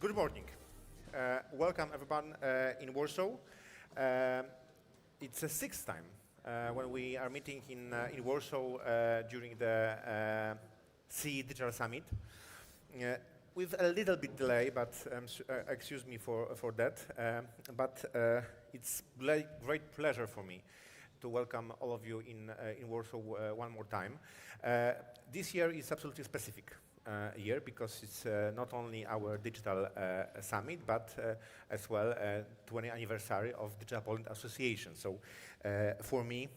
Good morning. Welcome everyone in Warsaw. It's the sixth time when we are meeting in Warsaw during the CEE Digital Summit. With a little bit delay, but excuse me for that. It's great pleasure for me to welcome all of you in Warsaw one more time. This year is absolutely specific year because it's not only our digital summit, but as well 20th anniversary of Digital Poland Association. So for me,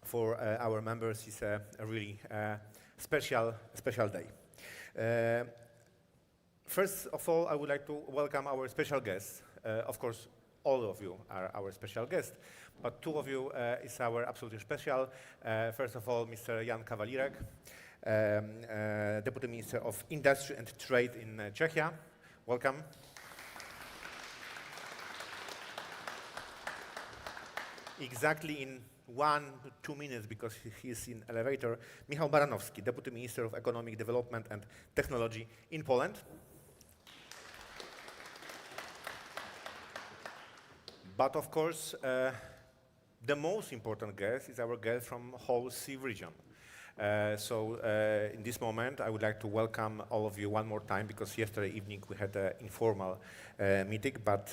for our members, it's a really special day. First of all, I would like to welcome our special guests. Of course, all of you are our special guests, but two of you is our absolutely special. First of all, Mr. Jan Kawalirek, Deputy Minister of Industry and Trade in Czechia. Welcome. Exactly in 1 to 2 minutes, because he is in elevator, Michał Baranowski, Deputy Minister of Economic Development and Technology in Poland. But of course, the most important guest is our guest from whole CEE region. In this moment, I would like to welcome all of you one more time, because yesterday evening we had an informal meeting, but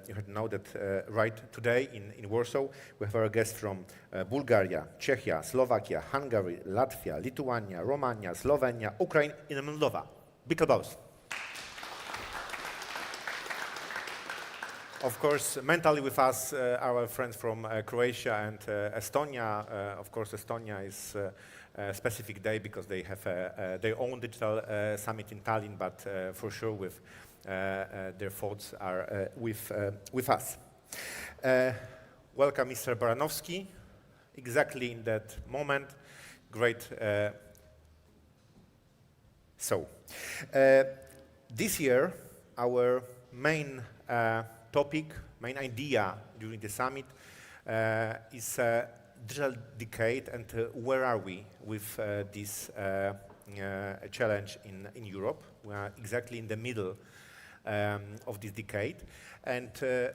you had to know that right today in Warsaw, we have our guests from Bulgaria, Czechia, Slovakia, Hungary, Latvia, Lithuania, Romania, Slovenia, Ukraine, and Moldova. Big applause. Of course, mentally with us, our friends from Croatia and Estonia. Of course, Estonia is a specific day because they have their own digital summit in Tallinn, but for sure with their thoughts are with us. Welcome, Mr. Baranowski. Exactly in that moment. Great. This year, our main topic, main idea during the summit is digital decade and where are we with this challenge in Europe. We are exactly in the middle of this decade, and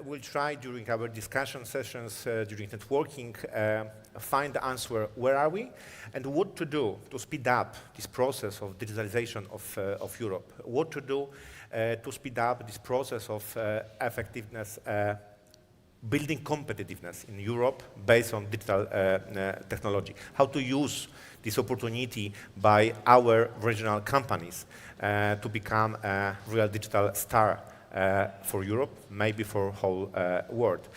we'll try during our discussion sessions, during networking, find the answer where are we and what to do to speed up this process of digitalization of Europe, what to do to speed up this process of effectiveness, building competitiveness in Europe based on digital technology, how to use this opportunity by our regional companies to become a real digital star for Europe, maybe for whole world.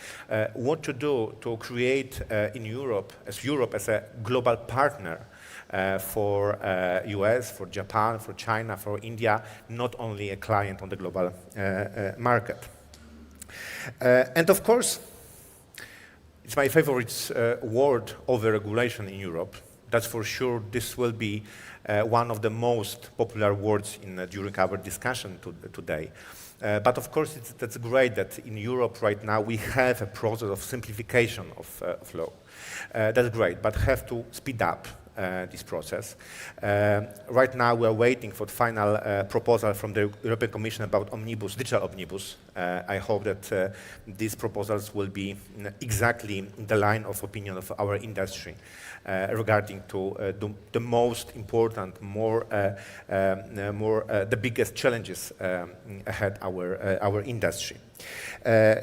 What to do to create in Europe as a global partner for US, for Japan, for China, for India, not only a client on the global market. And of course, it's my favorite word, over-regulation in Europe. That's for sure. This will be one of the most popular words during our discussion today. But of course, that's great that in Europe right now we have a process of simplification of law. That's great, but have to speed up this process. Right now we are waiting for the final proposal from the European Commission about omnibus, digital omnibus. I hope that these proposals will be exactly in the line of opinion of our industry regarding to the most important, the biggest challenges ahead our industry.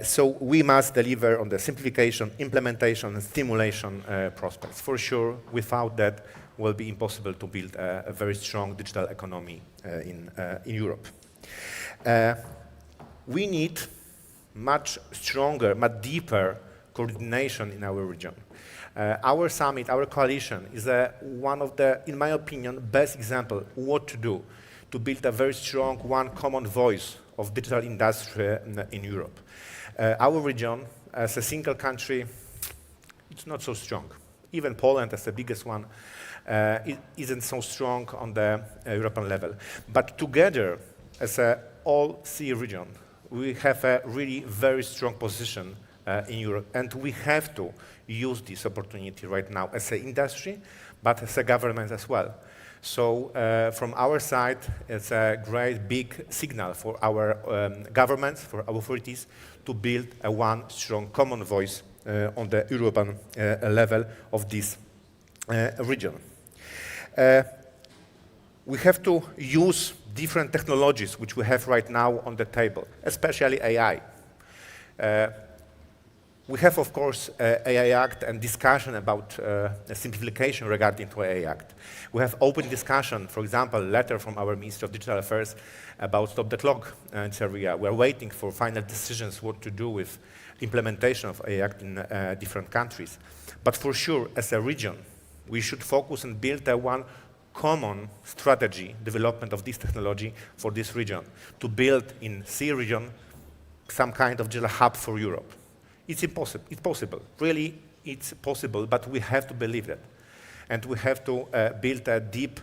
So we must deliver on the simplification, implementation, and stimulation prospects. For sure, without that, it will be impossible to build a very strong digital economy in Europe. We need much stronger, much deeper coordination in our region. Our summit, our coalition is one of the, in my opinion, best example what to do to build a very strong, one common voice of digital industry in Europe. Our region, as a single country, it's not so strong. Even Poland, as the biggest one, isn't so strong on the European level. But together, as a all CEE region, we have a really very strong position in Europe, and we have to use this opportunity right now as an industry, but as a government as well. So from our side, it's a great big signal for our governments, for our authorities, to build a one strong common voice on the European level of this region. We have to use different technologies which we have right now on the table, especially AI. We have, of course, AI Act and discussion about a simplification regarding to AI Act. We have open discussion, for example, a letter from our Minister of Digital Affairs about stop the clock in this area. We're waiting for final decisions what to do with implementation of AI Act in different countries. But for sure, as a region, we should focus and build a one common strategy development of this technology for this region, to build in CEE region some kind of digital hub for Europe. It's impossible. It's possible. Really, it's possible, but we have to believe that. And we have to build a deep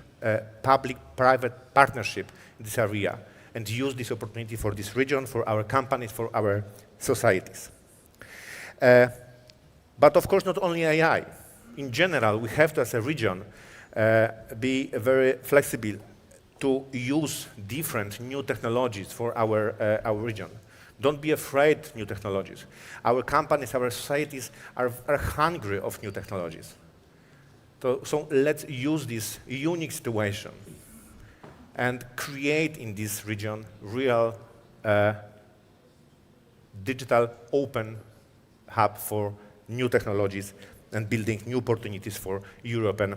public-private partnership in this area and use this opportunity for this region, for our companies, for our societies. But of course, not only AI. In general, we have to, as a region, be very flexible to use different new technologies for our region. Don't be afraid of new technologies. Our companies, our societies are hungry of new technologies. So let's use this unique situation and create in this region real digital open hub for new technologies and building new opportunities for European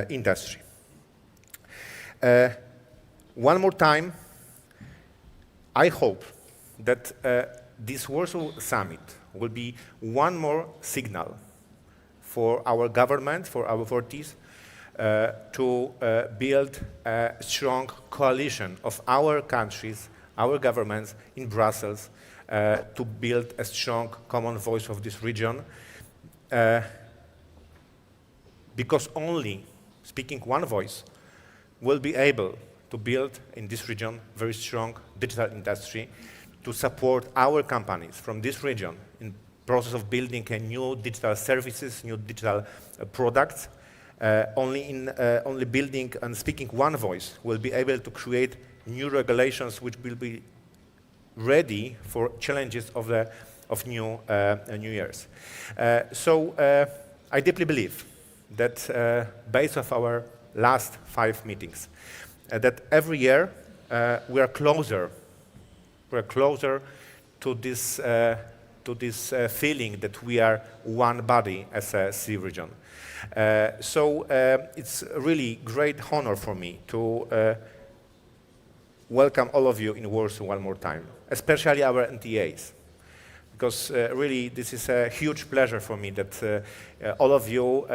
industry. One more time, I hope that this Warsaw Summit will be one more signal for our government, for our authorities, to build a strong coalition of our countries, our governments in Brussels, to build a strong common voice of this region. Because only speaking one voice will be able to build in this region very strong digital industry to support our companies from this region in process of building a new digital services, new digital products. Only building and speaking one voice will be able to create new regulations which will be ready for challenges of new years. So I deeply believe that based on our last 5 meetings, that every year we are closer to this feeling that we are one body as a CEE region. So it's a really great honor for me to welcome all of you in Warsaw one more time, especially our NTAs. Because really this is a huge pleasure for me that all of you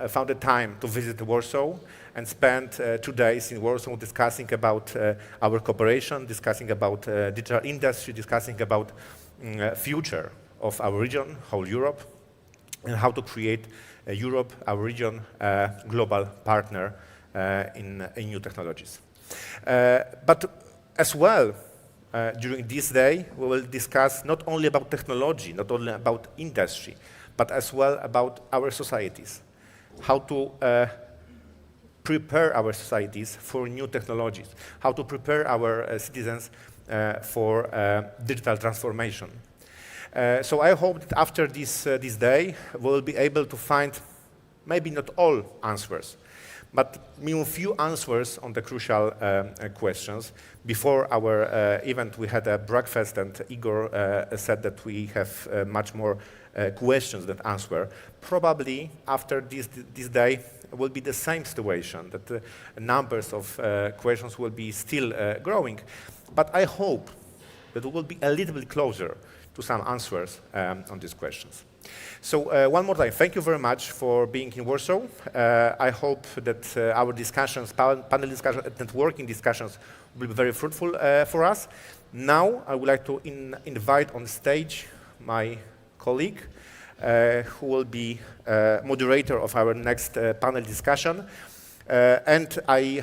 found the time to visit Warsaw and spend 2 days in Warsaw discussing about our cooperation, discussing about digital industry, discussing about future of our region, whole Europe, and how to create Europe, our region, global partner in new technologies. But as well, during this day, we will discuss not only about technology, not only about industry, but as well about our societies, how to prepare our societies for new technologies, how to prepare our citizens for digital transformation. So I hope that after this day, we'll be able to find maybe not all answers, but few answers on the crucial questions. Before our event, we had a breakfast, and Igor said that we have much more questions than answers. Probably after this day will be the same situation, that the numbers of questions will be still growing. But I hope that we will be a little bit closer to some answers on these questions. So one more time, thank you very much for being in Warsaw. I hope that our discussions, panel discussions, and networking discussions will be very fruitful for us. Now I would like to invite on stage my colleague, who will be moderator of our next panel discussion. And I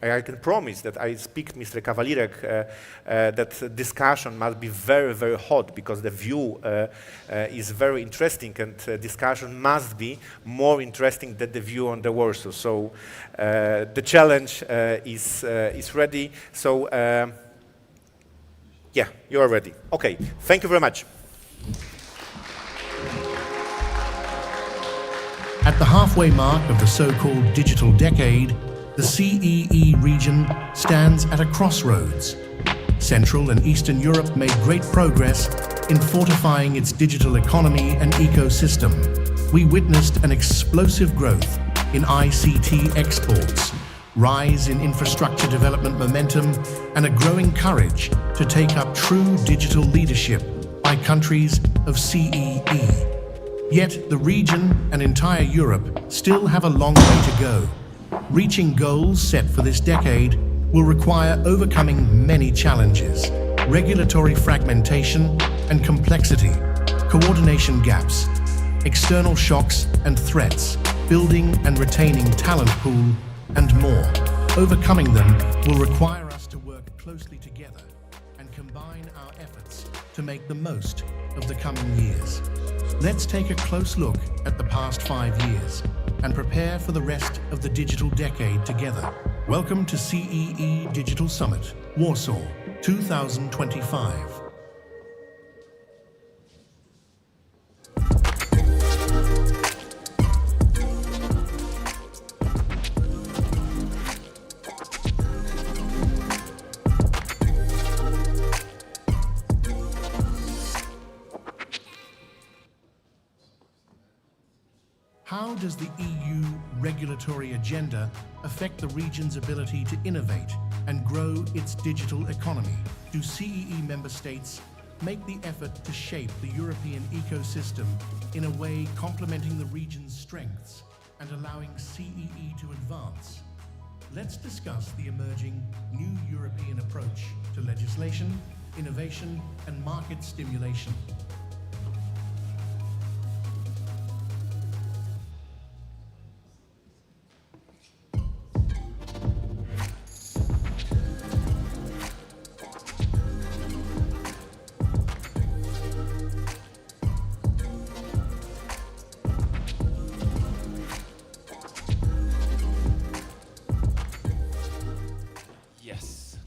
can promise that I speak Mr. Kawalirek that discussion must be very, very hot because the view is very interesting and discussion must be more interesting than the view on the Warsaw. So the challenge is ready. So yeah, you are ready. Okay, thank you very much. At the halfway mark of the so-called digital decade, the CEE region stands at a crossroads. Central and Eastern Europe made great progress in fortifying its digital economy and ecosystem. We witnessed an explosive growth in ICT exports, rise in infrastructure development momentum, and a growing courage to take up true digital leadership by countries of CEE. Yet the region and entire Europe still have a long way to go. Reaching goals set for this decade will require overcoming many challenges: regulatory fragmentation and complexity, coordination gaps, external shocks and threats, building and retaining talent pool, and more. Overcoming them will require us to work closely together and combine our efforts to make the most of the coming years. Let's take a close look at the past 5 years and prepare for the rest of the digital decade together. Welcome to CEE Digital Summit, Warsaw, 2025. How does the EU regulatory agenda affect the region's ability to innovate and grow its digital economy? Do CEE member states make the effort to shape the European ecosystem in a way complementing the region's strengths and allowing CEE to advance? Let's discuss the emerging new European approach to legislation, innovation, and market stimulation.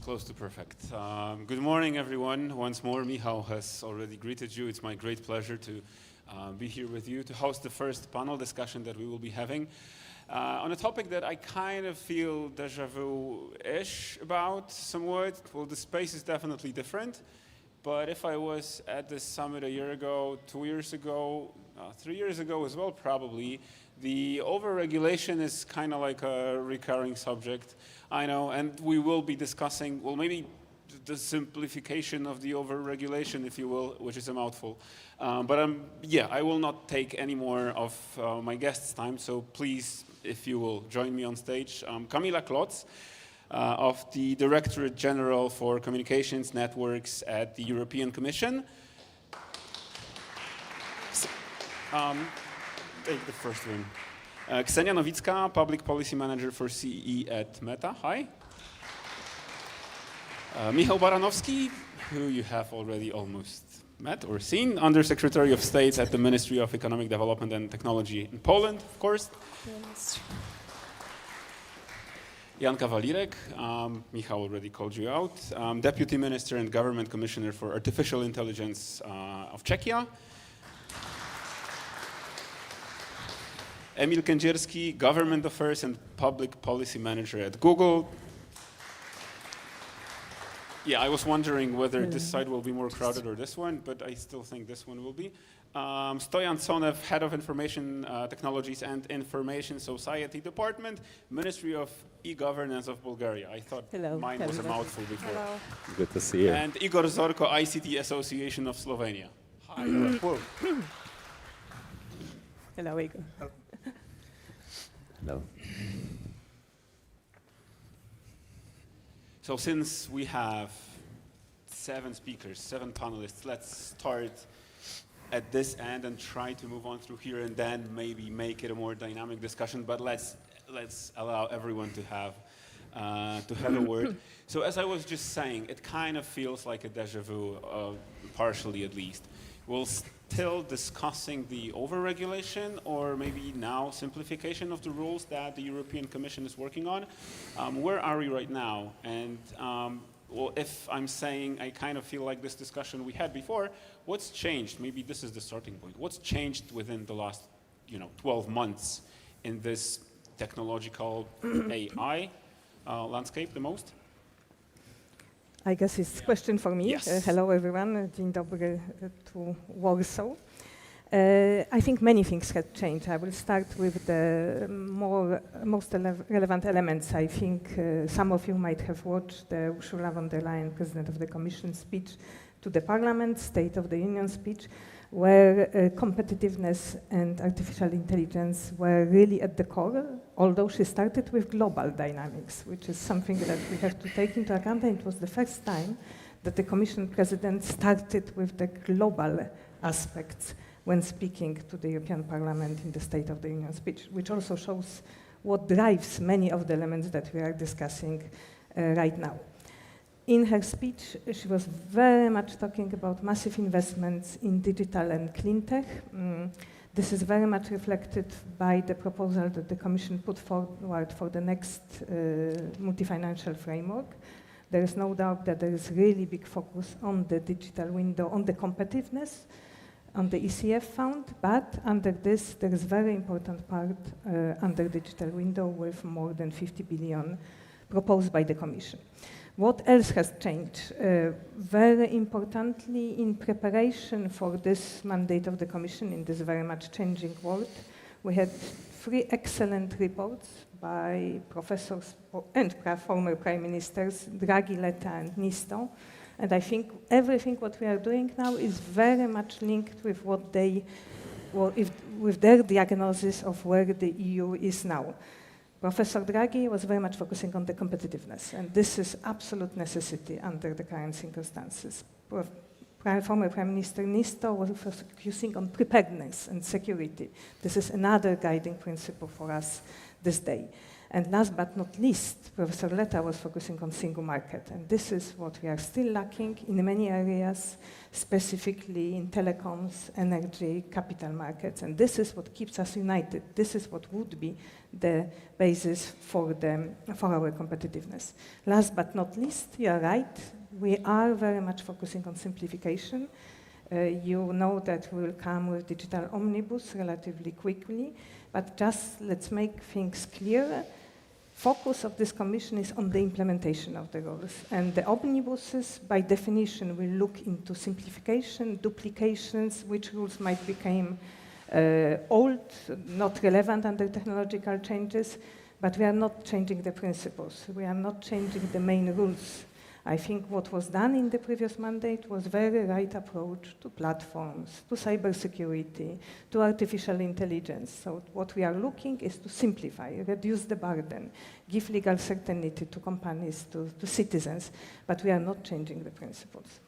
Close to perfect. Good morning, everyone. Once more, Michał has already greeted you. It's my great pleasure to be here with you to host the first panel discussion that we will be having on a topic that I kind of feel deja vu-ish about somewhat. Well, the space is definitely different, but if I was at this summit a year ago, 2 years ago, 3 years ago as well, probably, the overregulation is kind of like a recurring subject, I know, and we will be discussing, well, maybe the simplification of the overregulation, if you will, which is a mouthful. But yeah, I will not take any more of my guests' time, so please, if you will, join me on stage. Kamila Klotz of the Directorate General for Communications Networks at the European Commission. Take the first one. Ksenia Nowicka, Public Policy Manager for CEE at Meta. Hi. Michał Baranowski, who you have already almost met or seen, Undersecretary of State at the Ministry of Economic Development and Technology in Poland, of course. Yes. Jan Kawalirek, Michał already called you out, Deputy Minister and Government Commissioner for Artificial Intelligence of Czechia. Emil Kędzierski, Government Affairs and Public Policy Manager at Google. Yeah, I was wondering whether this side will be more crowded or this one, but I still think this one will be. Stoyan Tsonev, Head of Information Technologies and Information Society Department, Ministry of E-Governance of Bulgaria. I thought mine was a mouthful before. Hello. Good to see you. And Igor Zorko, ICT Association of Slovenia. Hi. Hello, Igor. Hello. So since we have 7 speakers, 7 panelists, let's start at this end and try to move on through here and then maybe make it a more dynamic discussion. But let's let's allow everyone to have a word. So as I was just saying, it kind of feels like a déjà vu, partially at least. We're still discussing the over-regulation or maybe now simplification of the rules that the European Commission is working on. Where are we right now? And well, if I'm saying I kind of feel like this discussion we had before, what's changed? Maybe this is the starting point. What's changed within the last 12 months in this technological AI landscape the most? I guess it's a question for me. Yes. Hello, everyone. Dzień dobry to Warsaw. I think many things have changed. I will start with the most relevant elements. I think some of you might have watched the Ursula von der Leyen, President of the Commission speech to the Parliament, State of the Union speech, where competitiveness and artificial intelligence were really at the core, although she started with global dynamics, which is something that we have to take into account. And it was the first time that the Commission President started with the global aspects when speaking to the European Parliament in the State of the Union speech, which also shows what drives many of the elements that we are discussing right now. In her speech, she was very much talking about massive investments in digital and clean tech. This is very much reflected by the proposal that the Commission put forward for the next multi-financial framework. There is no doubt that there is really big focus on the digital window, on the competitiveness, on the ECF fund, but under this, there is very important part under digital window with more than 50 billion proposed by the Commission. What else has changed? Very importantly, in preparation for this mandate of the Commission in this very much changing world, we had 3 excellent reports by professors and former prime ministers, Draghi, Letta, and Nisto. And I think everything what we are doing now is very much linked with what they, with their diagnosis of where the EU is now. Professor Draghi was very much focusing on the competitiveness, and this is absolute necessity under the current circumstances. Former Prime Minister Nisto was focusing on preparedness and security. This is another guiding principle for us this day. And last but not least, Professor Letta was focusing on single market, and this is what we are still lacking in many areas, specifically in telecoms, energy, capital markets, and this is what keeps us united. This is what would be the basis for our competitiveness. Last but not least, you are right, we are very much focusing on simplification. You know that we will come with digital omnibus relatively quickly, but just let's make things clear. Focus of this commission is on the implementation of the rules, and the omnibuses, by definition, will look into simplification, duplications, which rules might become old, not relevant under technological changes, but we are not changing the principles. We are not changing the main rules. I think what was done in the previous mandate was very right approach to platforms, to cybersecurity, to artificial intelligence. So what we are looking is to simplify, reduce the burden, give legal certainty to companies, to citizens, but we are not changing the principles.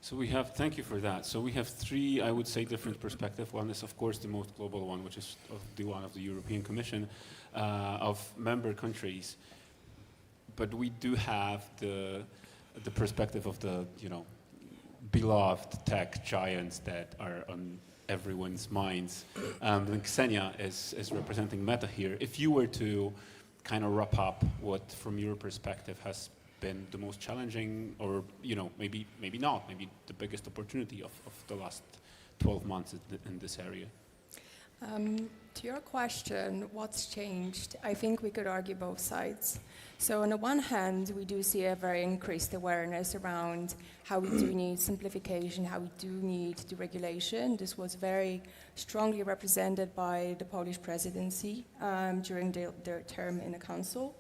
So we have, thank you for that. So we have 3, I would say, different perspectives. One is, of course, the most global one, which is the one of the European Commission of member countries. But we do have the perspective of the, beloved tech giants that are on everyone's minds. And Ksenia is representing Meta here. If you were to kind of wrap up what, from your perspective, has been the most challenging, or maybe not, maybe the biggest opportunity of the last 12 months in this area? To your question, what's changed? I think we could argue both sides. So on the one hand, we do see a very increased awareness around how we do need simplification, how we do need deregulation. This was very strongly represented by the Polish presidency during their term in the council.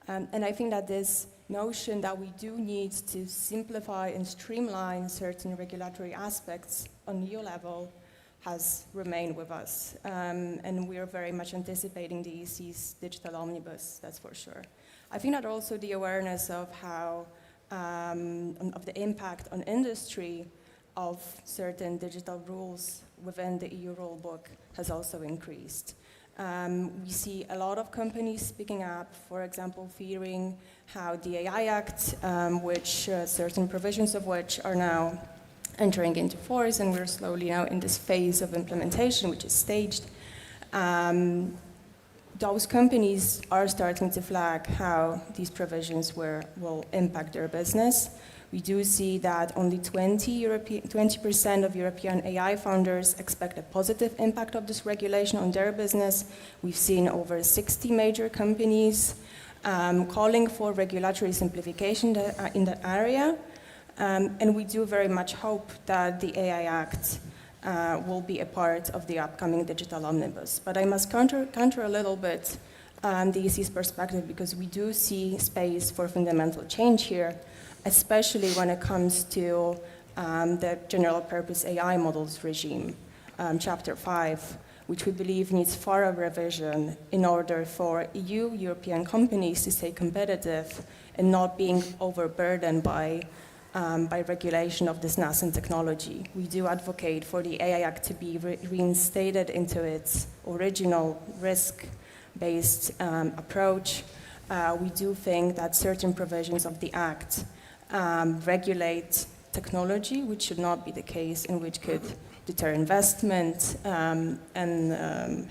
And I think that this notion that we do need to simplify and streamline certain regulatory aspects on EU level has remained with us. And we are very much anticipating the EC's digital omnibus, that's for sure. I think that also the awareness of how, of the impact on industry of certain digital rules within the EU rulebook has also increased. We see a lot of companies speaking up, for example, fearing how the AI Act, which certain provisions of which are now entering into force, and we're slowly now in this phase of implementation, which is staged. Those companies are starting to flag how these provisions will impact their business. We do see that only 20% of European AI founders expect a positive impact of this regulation on their business. We've seen over 60 major companies calling for regulatory simplification in that area. And we do very much hope that the AI Act will be a part of the upcoming digital omnibus. But I must counter a little bit the EC's perspective, because we do see space for fundamental change here, especially when it comes to the general purpose AI models regime, Chapter 5, which we believe needs thorough revision in order for European companies to stay competitive and not being overburdened by regulation of this nascent technology. We do advocate for the AI Act to be reinstated into its original risk-based approach. We do think that certain provisions of the Act regulate technology, which should not be the case, and which could deter investment and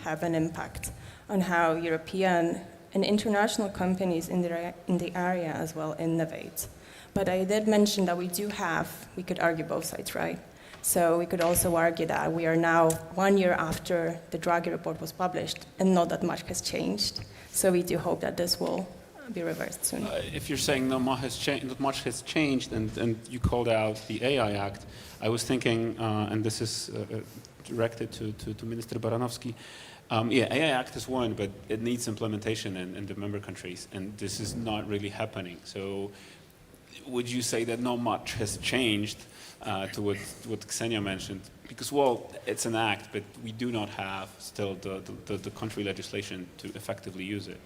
have an impact on how European and international companies in the area as well innovate. But I did mention that we could argue both sides, right? So we could also argue that we are now 1 year after the Draghi report was published, and not that much has changed. So we do hope that this will be reversed soon. If you're saying not much has changed, and you called out the AI Act, I was thinking, and this is directed to Minister Baranowski, AI Act is one, but it needs implementation in the member countries, and this is not really happening. So would you say that not much has changed to what Ksenia mentioned? Because, well, it's an act, but we do not have still the country legislation to effectively use it.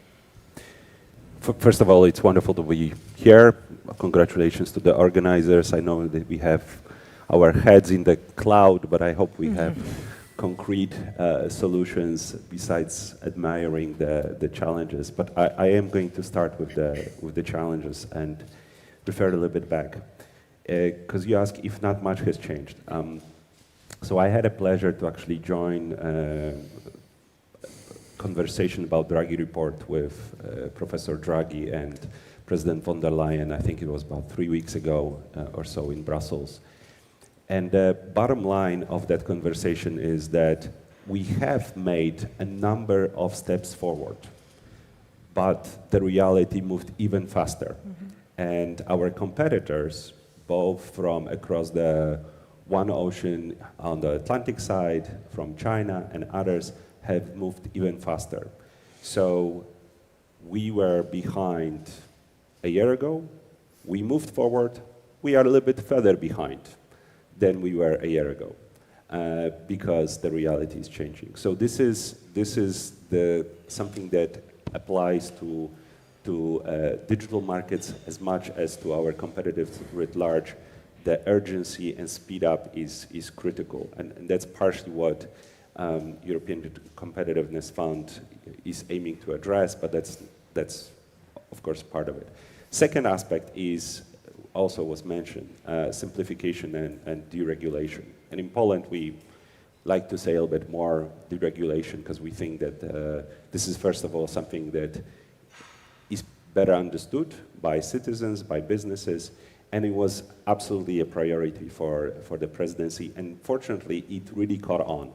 First of all, it's wonderful to be here. Congratulations to the organizers. I know that we have our heads in the cloud, but I hope we have concrete solutions besides admiring the challenges. But I am going to start with the challenges and refer a little bit back, because you asked if not much has changed. So I had a pleasure to actually join conversation about Draghi report with Professor Draghi and President von der Leyen. I think it was about 3 weeks ago or so in Brussels. And the bottom line of that conversation is that we have made a number of steps forward, but the reality moved even faster. And our competitors, both from across the one ocean on the Atlantic side, from China and others, have moved even faster. So we were behind a year ago. We moved forward. We are a little bit further behind than we were a year ago, because the reality is changing. So this is something that applies to digital markets as much as to our competitors writ large. The urgency and speed up is critical, and that's partially what European Competitiveness Fund is aiming to address, but that's of course part of it. Second aspect is also was mentioned, simplification and deregulation. And in Poland, we like to say a little bit more deregulation, because we think that this is first of all something that is better understood by citizens, by businesses, and it was absolutely a priority for the presidency, and fortunately it really caught on.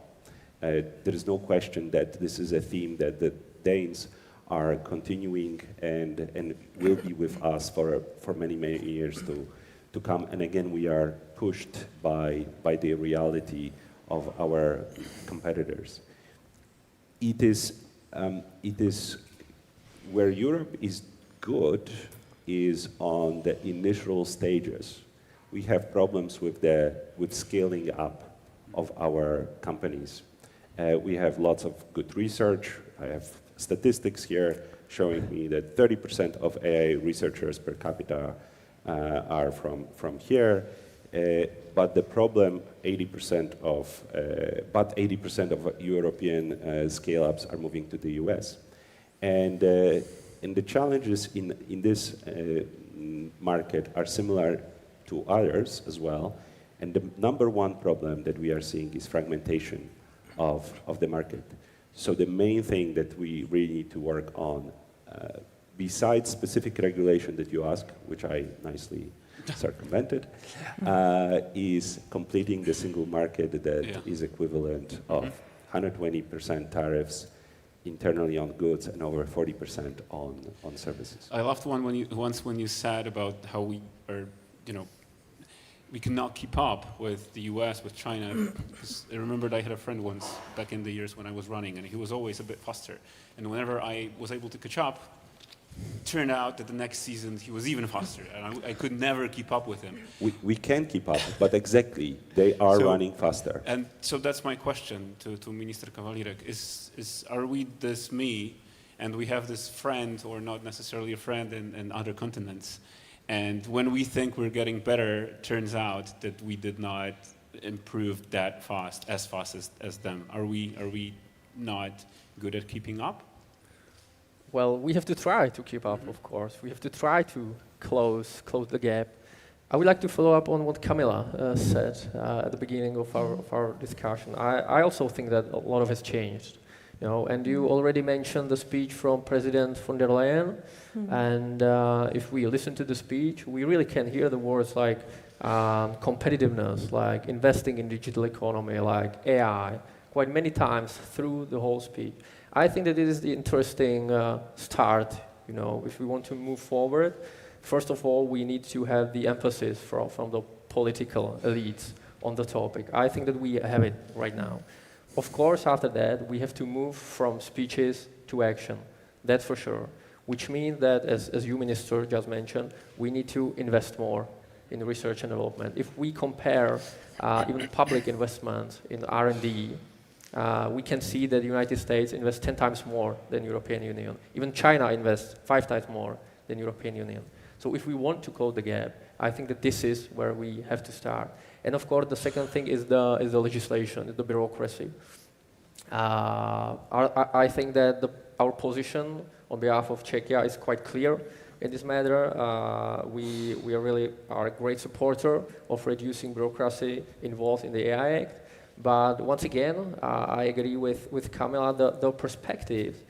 There is no question that this is a theme that the Danes are continuing and will be with us for many, many years to come. And again, we are pushed by the reality of our competitors. It is where Europe is good is on the initial stages. We have problems with scaling up of our companies. We have lots of good research. I have statistics here showing me that 30% of AI researchers per capita are from here. But the problem, 80% of European scale-ups are moving to the US. And the challenges in this market are similar to others as well. And the number one problem that we are seeing is fragmentation of the market. So the main thing that we really need to work on, besides specific regulation that you ask, which I nicely circumvented, is completing the single market that is equivalent of 120% tariffs internally on goods and over 40% on services. I loved when you said about how we are, we cannot keep up with the US, with China. Because I remembered I had a friend once back in the years when I was running, and he was always a bit faster. And whenever I was able to catch up, turned out that the next season he was even faster, and I could never keep up with him. We can keep up, but exactly, they are running faster. And so that's my question to Minister Kawalirek, are we this me, and we have this friend, or not necessarily a friend in other continents, and when we think we're getting better, turns out that we did not improve that fast as them. Are we not good at keeping up? Well, we have to try to keep up, of course. We have to try to close the gap. I would like to follow up on what Camilla said at the beginning of our discussion. I also think that a lot of has changed, and you already mentioned the speech from President von der Leyen. And if we listen to the speech, we really can hear the words like competitiveness, like investing in digital economy, like AI, quite many times through the whole speech. I think that it is the interesting start, if we want to move forward. First of all, we need to have the emphasis from the political elites on the topic. I think that we have it right now. Of course, after that, we have to move from speeches to action. That's for sure. Which means that, as you, Minister, just mentioned, we need to invest more in research and development. If we compare even public investments in R&D, we can see that the United States invests 10 times more than European Union. Even China invests 5 times more than European Union. So if we want to close the gap, I think that this is where we have to start. And of course, the second thing is the legislation, the bureaucracy. I think that our position on behalf of Czechia is quite clear in this matter. We really are a great supporter of reducing bureaucracy involved in the AI Act. But once again, I agree with Camilla, the perspective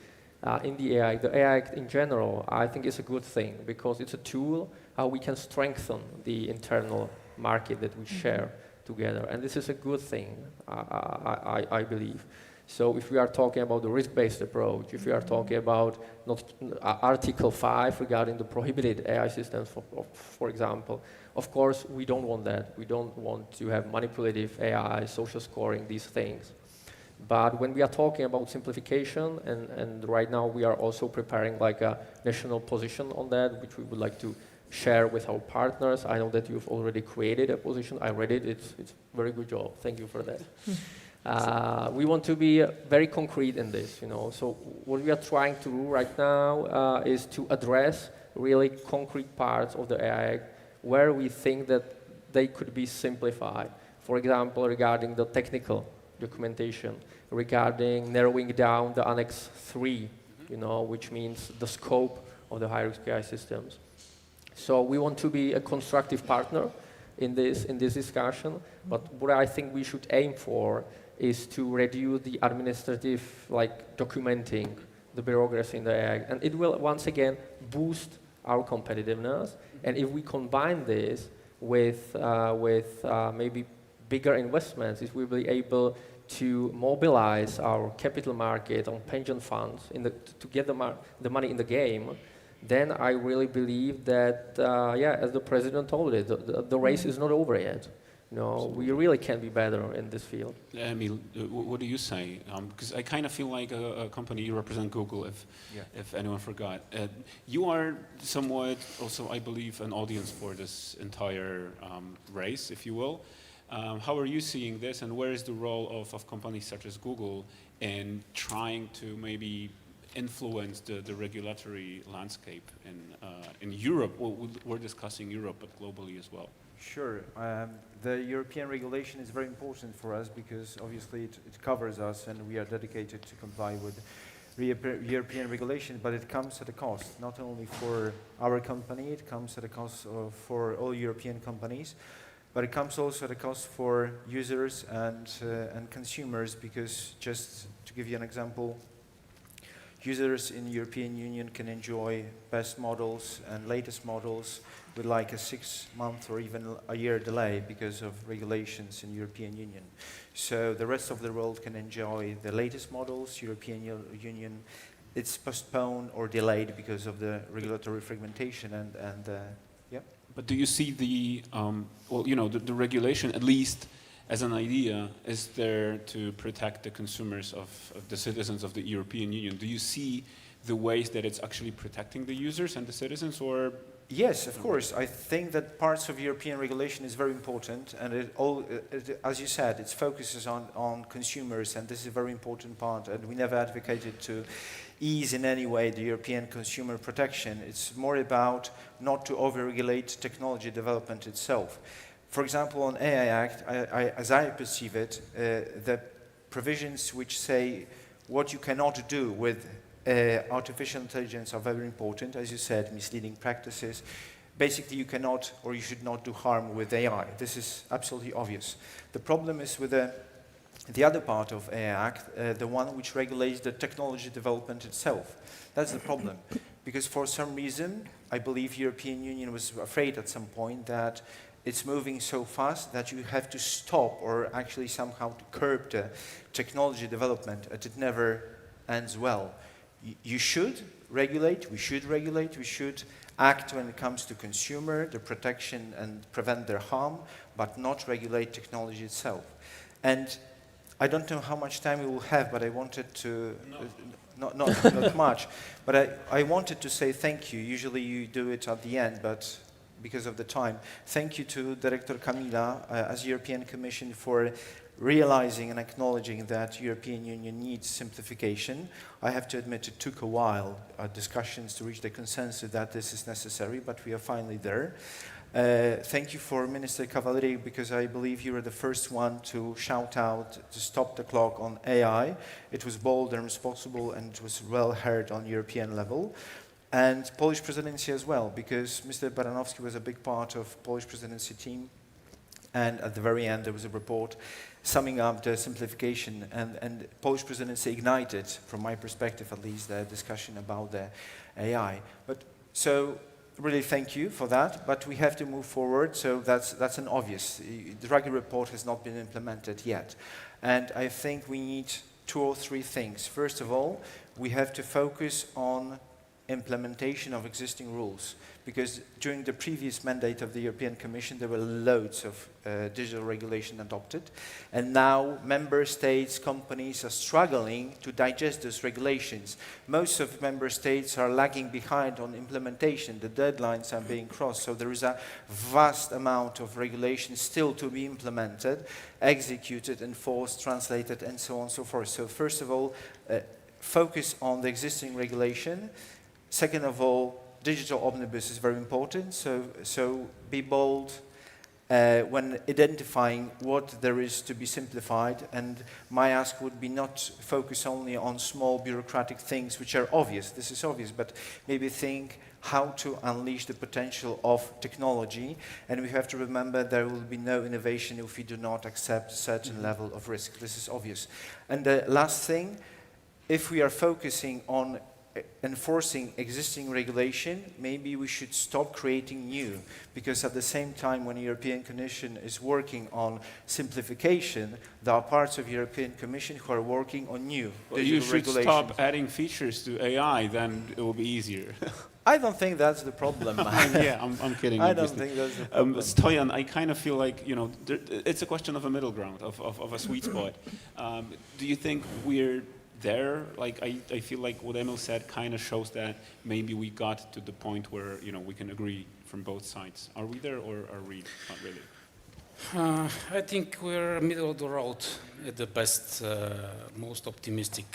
in the AI Act in general, I think is a good thing because it's a tool how we can strengthen the internal market that we share together. And this is a good thing, I believe. So if we are talking about the risk-based approach, if we are talking about Article 5 regarding the prohibited AI systems, for example, of course, we don't want that. We don't want to have manipulative AI, social scoring, these things. But when we are talking about simplification, and right now we are also preparing like a national position on that, which we would like to share with our partners. I know that you've already created a position. I read it. It's a very good job. Thank you for that. We want to be very concrete in this, So what we are trying to do right now is to address really concrete parts of the AI Act where we think that they could be simplified. For example, regarding the technical documentation, regarding narrowing down the Annex 3, which means the scope of the high-risk AI systems. So we want to be a constructive partner in this discussion, but what I think we should aim for is to reduce the administrative, documenting the bureaucracy in the AI, and it will once again boost our competitiveness. And if we combine this with maybe bigger investments, if we will be able to mobilize our capital market on pension funds to get the money in the game, then I really believe that, as the president told it, the race is not over yet. We really can be better in this field. Emil, what do you say? Because I kind of feel like a company, you represent Google, if anyone forgot. You are somewhat also, I believe, an audience for this entire race, if you will. How are you seeing this, and where is the role of companies such as Google in trying to maybe influence the regulatory landscape in Europe? Well, we're discussing Europe, but globally as well. Sure. The European regulation is very important for us because obviously it covers us and we are dedicated to comply with European regulation, but it comes at a cost, not only for our company, it comes at a cost for all European companies, but it comes also at a cost for users and consumers, because just to give you an example, users in the European Union can enjoy best models and latest models with like a 6-month or even a year delay because of regulations in the European Union. So the rest of the world can enjoy the latest models. European Union, it's postponed or delayed because of the regulatory fragmentation and yeah. But do you see the, well, you know, the regulation, at least as an idea, is there to protect the consumers of the citizens of the European Union? Do you see the ways that it's actually protecting the users and the citizens, or? Yes, of course. I think that parts of European regulation is very important, and as you said, it focuses on consumers, and this is a very important part, and we never advocated to ease in any way the European consumer protection. It's more about not to over-regulate technology development itself. For example, on AI Act, as I perceive it, the provisions which say what you cannot do with artificial intelligence are very important. As you said, misleading practices. Basically, you cannot or you should not do harm with AI. This is absolutely obvious. The problem is with the other part of AI Act, the one which regulates the technology development itself. That's the problem. Because for some reason, I believe European Union was afraid at some point that it's moving so fast that you have to stop or actually somehow to curb the technology development, and it never ends well. You should regulate, we should act when it comes to consumer, the protection and prevent their harm, but not regulate technology itself. And I don't know how much time we will have, but I wanted to, not much, but I wanted to say thank you. Usually you do it at the end, but because of the time. Thank you to Director Camila as European Commission for realizing and acknowledging that European Union needs simplification. I have to admit it took a while, discussions to reach the consensus that this is necessary, but we are finally there. Thank you for Minister Cavalieri, because I believe you were the first one to shout out to stop the clock on AI. It was bold and responsible, and it was well heard on European level. And Polish presidency as well, because Mr. Baranowski was a big part of Polish presidency team. And at the very end, there was a report summing up the simplification, and Polish presidency ignited, from my perspective at least, the discussion about the AI. But so really thank you for that, but we have to move forward, so that's an obvious. The Draghi report has not been implemented yet. And I think we need 2 or 3 things. First of all, we have to focus on implementation of existing rules, because during the previous mandate of the European Commission there were loads of digital regulation adopted, and now member states, companies are struggling to digest those regulations. Most of member states are lagging behind on implementation. The deadlines are being crossed, so there is a vast amount of regulation still to be implemented, executed, enforced, translated, and so on and so forth. So first of all, focus on the existing regulation. Second of all, digital omnibus is very important, so be bold when identifying what there is to be simplified, and my ask would be not focus only on small bureaucratic things which are obvious, this is obvious, but maybe think how to unleash the potential of technology, and we have to remember there will be no innovation if we do not accept a certain level of risk, this is obvious. And the last thing, if we are focusing on enforcing existing regulation, maybe we should stop creating new, because at the same time when the European Commission is working on simplification, there are parts of the European Commission who are working on new digital regulations. You should stop adding features to AI, then it will be easier. I don't think that's the problem. Yeah, I'm kidding. I don't think that's the problem. Stoyan, I kind of feel like, you know, it's a question of a middle ground, of a sweet spot. Do you think we're there? Like, I feel like what Emil said kind of shows that maybe we got to the point where, you know, we can agree from both sides. Are we there, or are we not really? I think we're middle of the road at the best, most optimistic.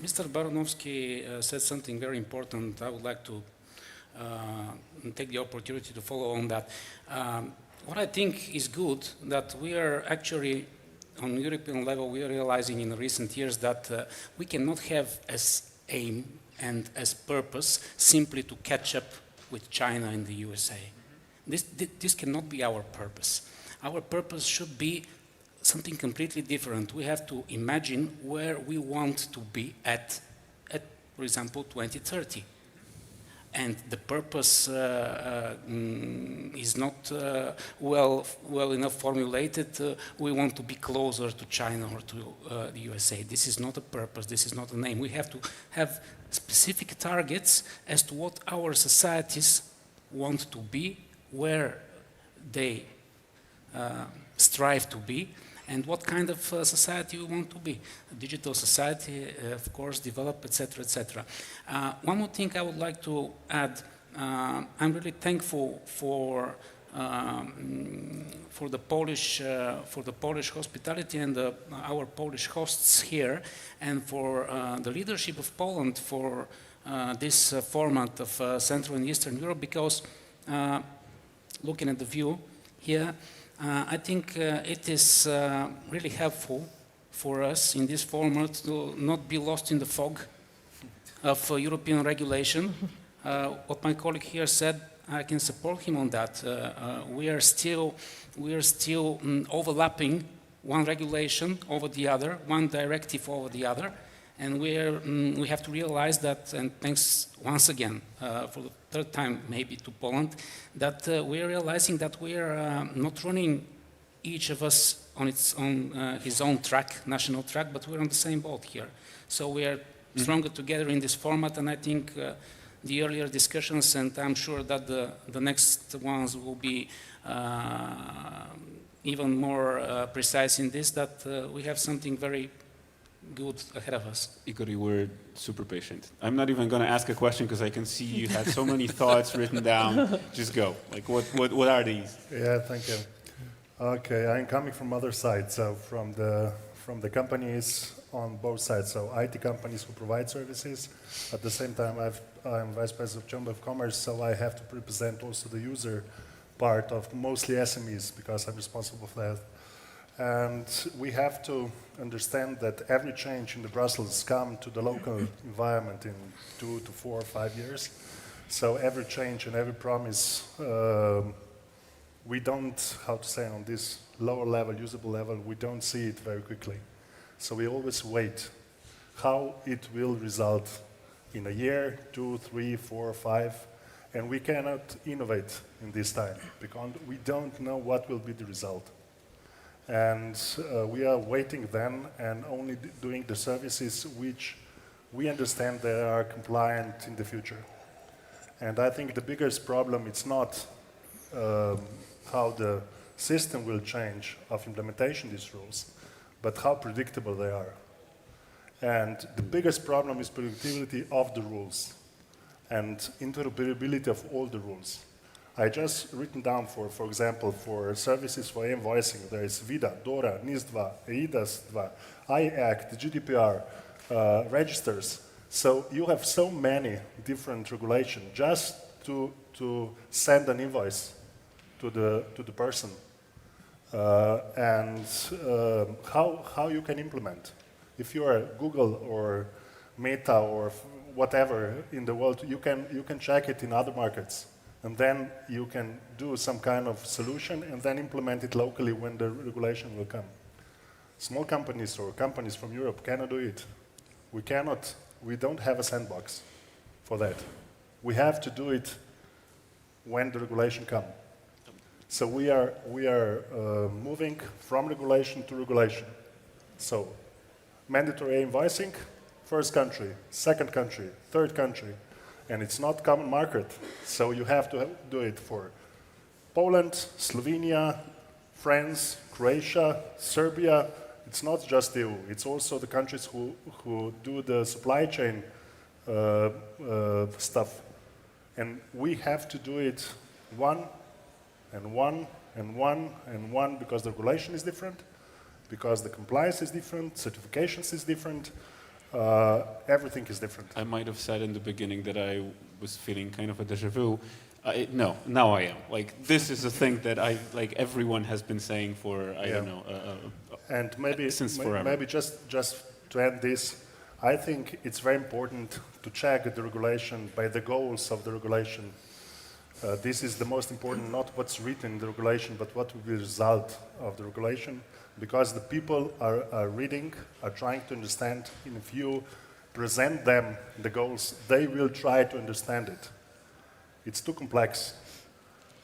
Mr. Baranowski said something very important. I would like to take the opportunity to follow on that. What I think is good that we are actually on European level, we are realizing in recent years that we cannot have as aim and as purpose simply to catch up with China and the USA. This cannot be our purpose. Our purpose should be something completely different. We have to imagine where we want to be at for example, 2030. And the purpose is not well enough formulated. We want to be closer to China or to the USA. This is not a purpose. This is not a name. We have to have specific targets as to what our societies want to be, where they strive to be, and what kind of society we want to be. A digital society, of course, develop, etc., etc. One more thing I would like to add. I'm really thankful for the Polish hospitality and our Polish hosts here, and for the leadership of Poland for this format of Central and Eastern Europe, because looking at the view here, I think it is really helpful for us in this format to not be lost in the fog of European regulation. What my colleague here said, I can support him on that. We are still overlapping one regulation over the other, one directive over the other, and we have to realize that, and thanks once again for the third time maybe to Poland, that we are realizing that we are not running each of us on his own track, national track, but we're on the same boat here. So we are stronger together in this format, and I think the earlier discussions, and I'm sure that the next ones will be even more precise in this, that we have something very good ahead of us. Igor, you were super patient. I'm not even going to ask a question because I can see you had so many thoughts written down. Just go. Like, what are these? Yeah, thank you. Okay, I'm coming from other side, so from the companies on both sides. So IT companies who provide services. At the same time, I'm Vice President of Chamber of Commerce, so I have to represent also the user part of mostly SMEs because I'm responsible for that. And we have to understand that every change in the Brussels come to the local environment in 2 to 4 or 5 years. So every change and every promise, we don't, how to say, on this lower level, usable level, we don't see it very quickly. So we always wait how it will result in a year, 2, 3, 4, 5, and we cannot innovate in this time because we don't know what will be the result. And we are waiting then and only doing the services which we understand they are compliant in the future. And I think the biggest problem is not how the system will change of implementation these rules, but how predictable they are. And the biggest problem is predictability of the rules and interoperability of all the rules. I just written down for example, for services for invoicing, there is VIDA, DORA, NIS2, EIDAS2, IACT, GDPR, registers. So you have so many different regulations just to send an invoice to the person. And how you can implement. If you are Google or Meta or whatever in the world, you can check it in other markets. And then you can do some kind of solution and then implement it locally when the regulation will come. Small companies or companies from Europe cannot do it. We don't have a sandbox for that. We have to do it when the regulation comes. So we are moving from regulation to regulation. So mandatory invoicing, first country, second country, third country. And it's not common market, so you have to do it for Poland, Slovenia, France, Croatia, Serbia. It's not just the EU, it's also the countries who do the supply chain stuff. And we have to do it one and one and one and one because the regulation is different, because the compliance is different, certifications is different. Everything is different. I might have said in the beginning that I was feeling kind of a déjà vu. No, now I am. Like, this is a thing that like everyone has been saying for, I don't know, and maybe, since forever. maybe just to end this, I think it's very important to check the regulation by the goals of the regulation. This is the most important, not what's written in the regulation, but what will be the result of the regulation, because the people are reading, are trying to understand, and if you present them the goals, they will try to understand it. It's too complex.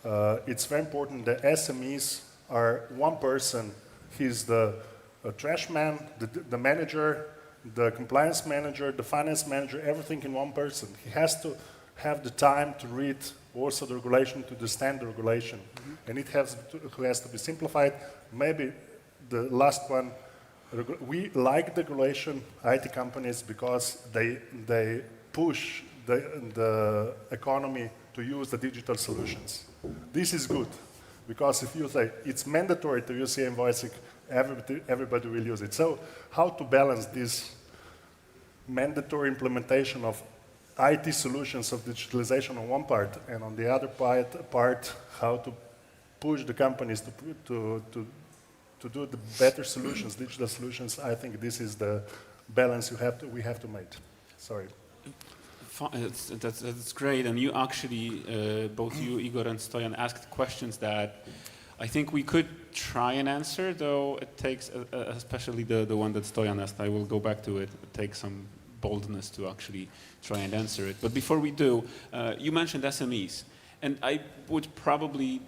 It's very important that SMEs are one person. He's the trash man, the manager, the compliance manager, the finance manager, everything in one person. He has to have the time to read also the regulation, to understand the regulation. And it has to be simplified. Maybe the last one, we like the regulation, IT companies, because they push the economy to use the digital solutions. This is good, because if you say it's mandatory to use e-invoicing, everybody will use it. So how to balance this mandatory implementation of IT solutions of digitalization on one part, and on the other part how to push the companies to do the better solutions, digital solutions. I think this is the balance we have to make. Sorry. That's great, and you actually, both you, Igor and Stoyan, asked questions that I think we could try and answer, though it takes, especially the one that Stoyan asked, I will go back to it, it takes some boldness to actually try and answer it. But before we do, you mentioned SMEs, and I would probably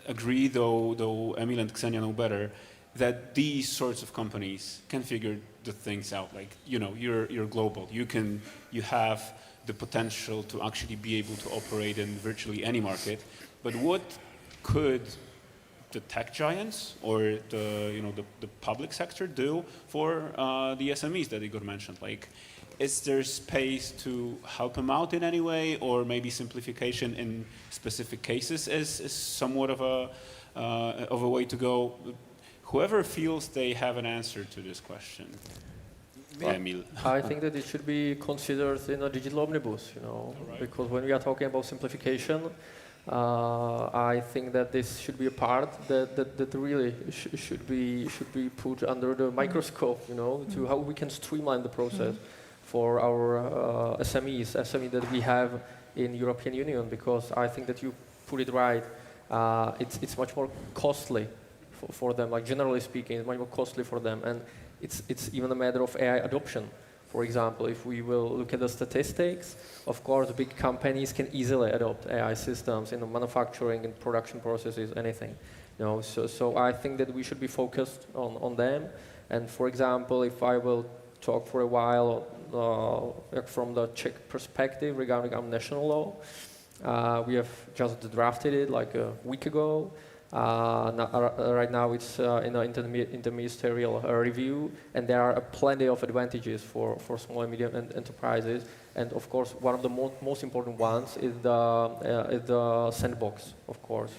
agree, though Emil and Ksenia know better, that these sorts of companies can figure the things out. Like, you know, you're global. You have the potential to actually be able to operate in virtually any market. But what could the tech giants or the public sector do for the SMEs that Igor mentioned? Like, is there space to help them out in any way, or maybe simplification in specific cases is somewhat of a way to go? Whoever feels they have an answer to this question. Emil. I think that it should be considered in a digital omnibus, because when we are talking about simplification, I think that this should be a part that really should be put under the microscope, to how we can streamline the process for our SMEs that we have in European Union, because I think that you put it right, it's much more costly for them, like generally speaking, it's much more costly for them, and it's even a matter of AI adoption. For example, if we will look at the statistics, of course, big companies can easily adopt AI systems in the manufacturing and production processes, anything. So I think that we should be focused on them. And for example, if I will talk for a while from the Czech perspective regarding our national law, we have just drafted it like a week ago. Right now it's in an interministerial review, and there are plenty of advantages for small and medium enterprises. And of course, one of the most important ones is the sandbox, of course,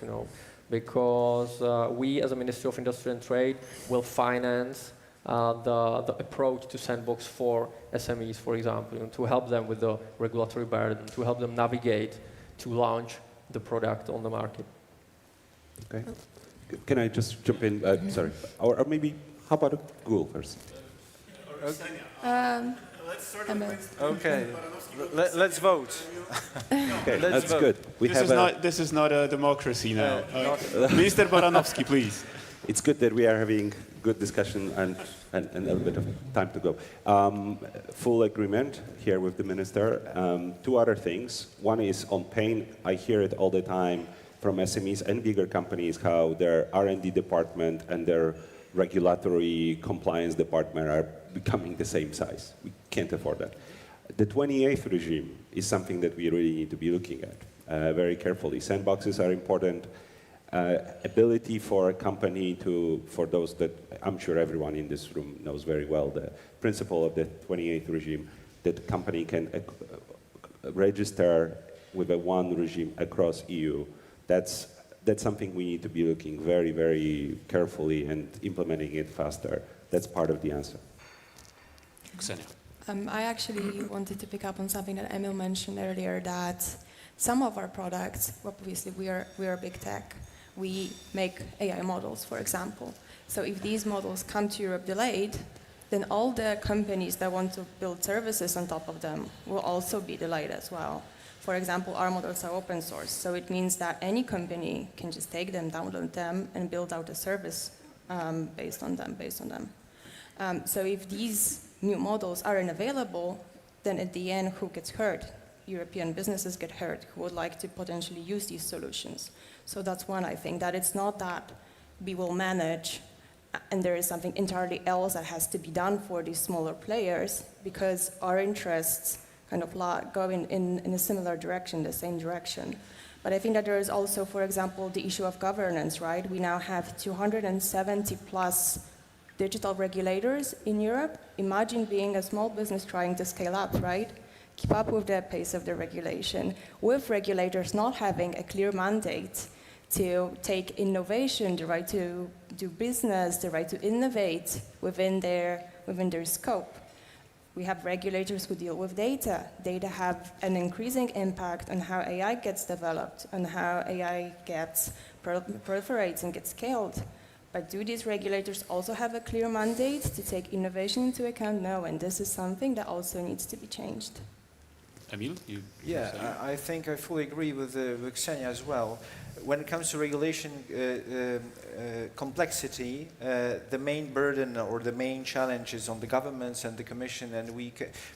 because we as a Ministry of Industry and Trade will finance the approach to sandbox for SMEs, for example, to help them with the regulatory burden, to help them navigate to launch the product on the market. Okay. Can I just jump in? Sorry. Or maybe, how about Google first? Let's start with Okay. Let's vote. Okay, that's good. This is not a democracy now. Minister Baranowski, please. It's good that we are having good discussion and a little bit of time to go. Full agreement here with the minister. Two other things. One is on pain. I hear it all the time from SMEs and bigger companies, how their R&D department and their regulatory compliance department are becoming the same size. We can't afford that. The 28th regime is something that we really need to be looking at very carefully. Sandboxes are important. Ability for a company for those that I'm sure everyone in this room knows very well, the principle of the 28th regime, that company can register with a one regime across EU. That's something we need to be looking very, very carefully and implementing it faster. That's part of the answer. Ksenia. I actually wanted to pick up on something that Emil mentioned earlier, that some of our products, obviously we are big tech, we make AI models, for example. So if these models come to Europe delayed, then all the companies that want to build services on top of them will also be delayed as well. For example, our models are open source, so it means that any company can just take them, download them, and build out a service based on them. So if these new models aren't available, then at the end, who gets hurt? European businesses get hurt who would like to potentially use these solutions. So that's one, I think, that it's not that we will manage and there is something entirely else that has to be done for these smaller players, because our interests kind of go in a similar direction, the same direction. But I think that there is also, for example, the issue of governance, right? We now have 270 plus digital regulators in Europe. Imagine being a small business trying to scale up, right? Keep up with the pace of the regulation, with regulators not having a clear mandate to take innovation, the right to do business, the right to innovate within their scope. We have regulators who deal with data. Data have an increasing impact on how AI gets developed, on how AI gets proliferates and gets scaled. But do these regulators also have a clear mandate to take innovation into account? No, and this is something that also needs to be changed. Emil, Yeah, I think I fully agree with Ksenia as well. When it comes to regulation complexity, the main burden or the main challenge is on the governments and the Commission, and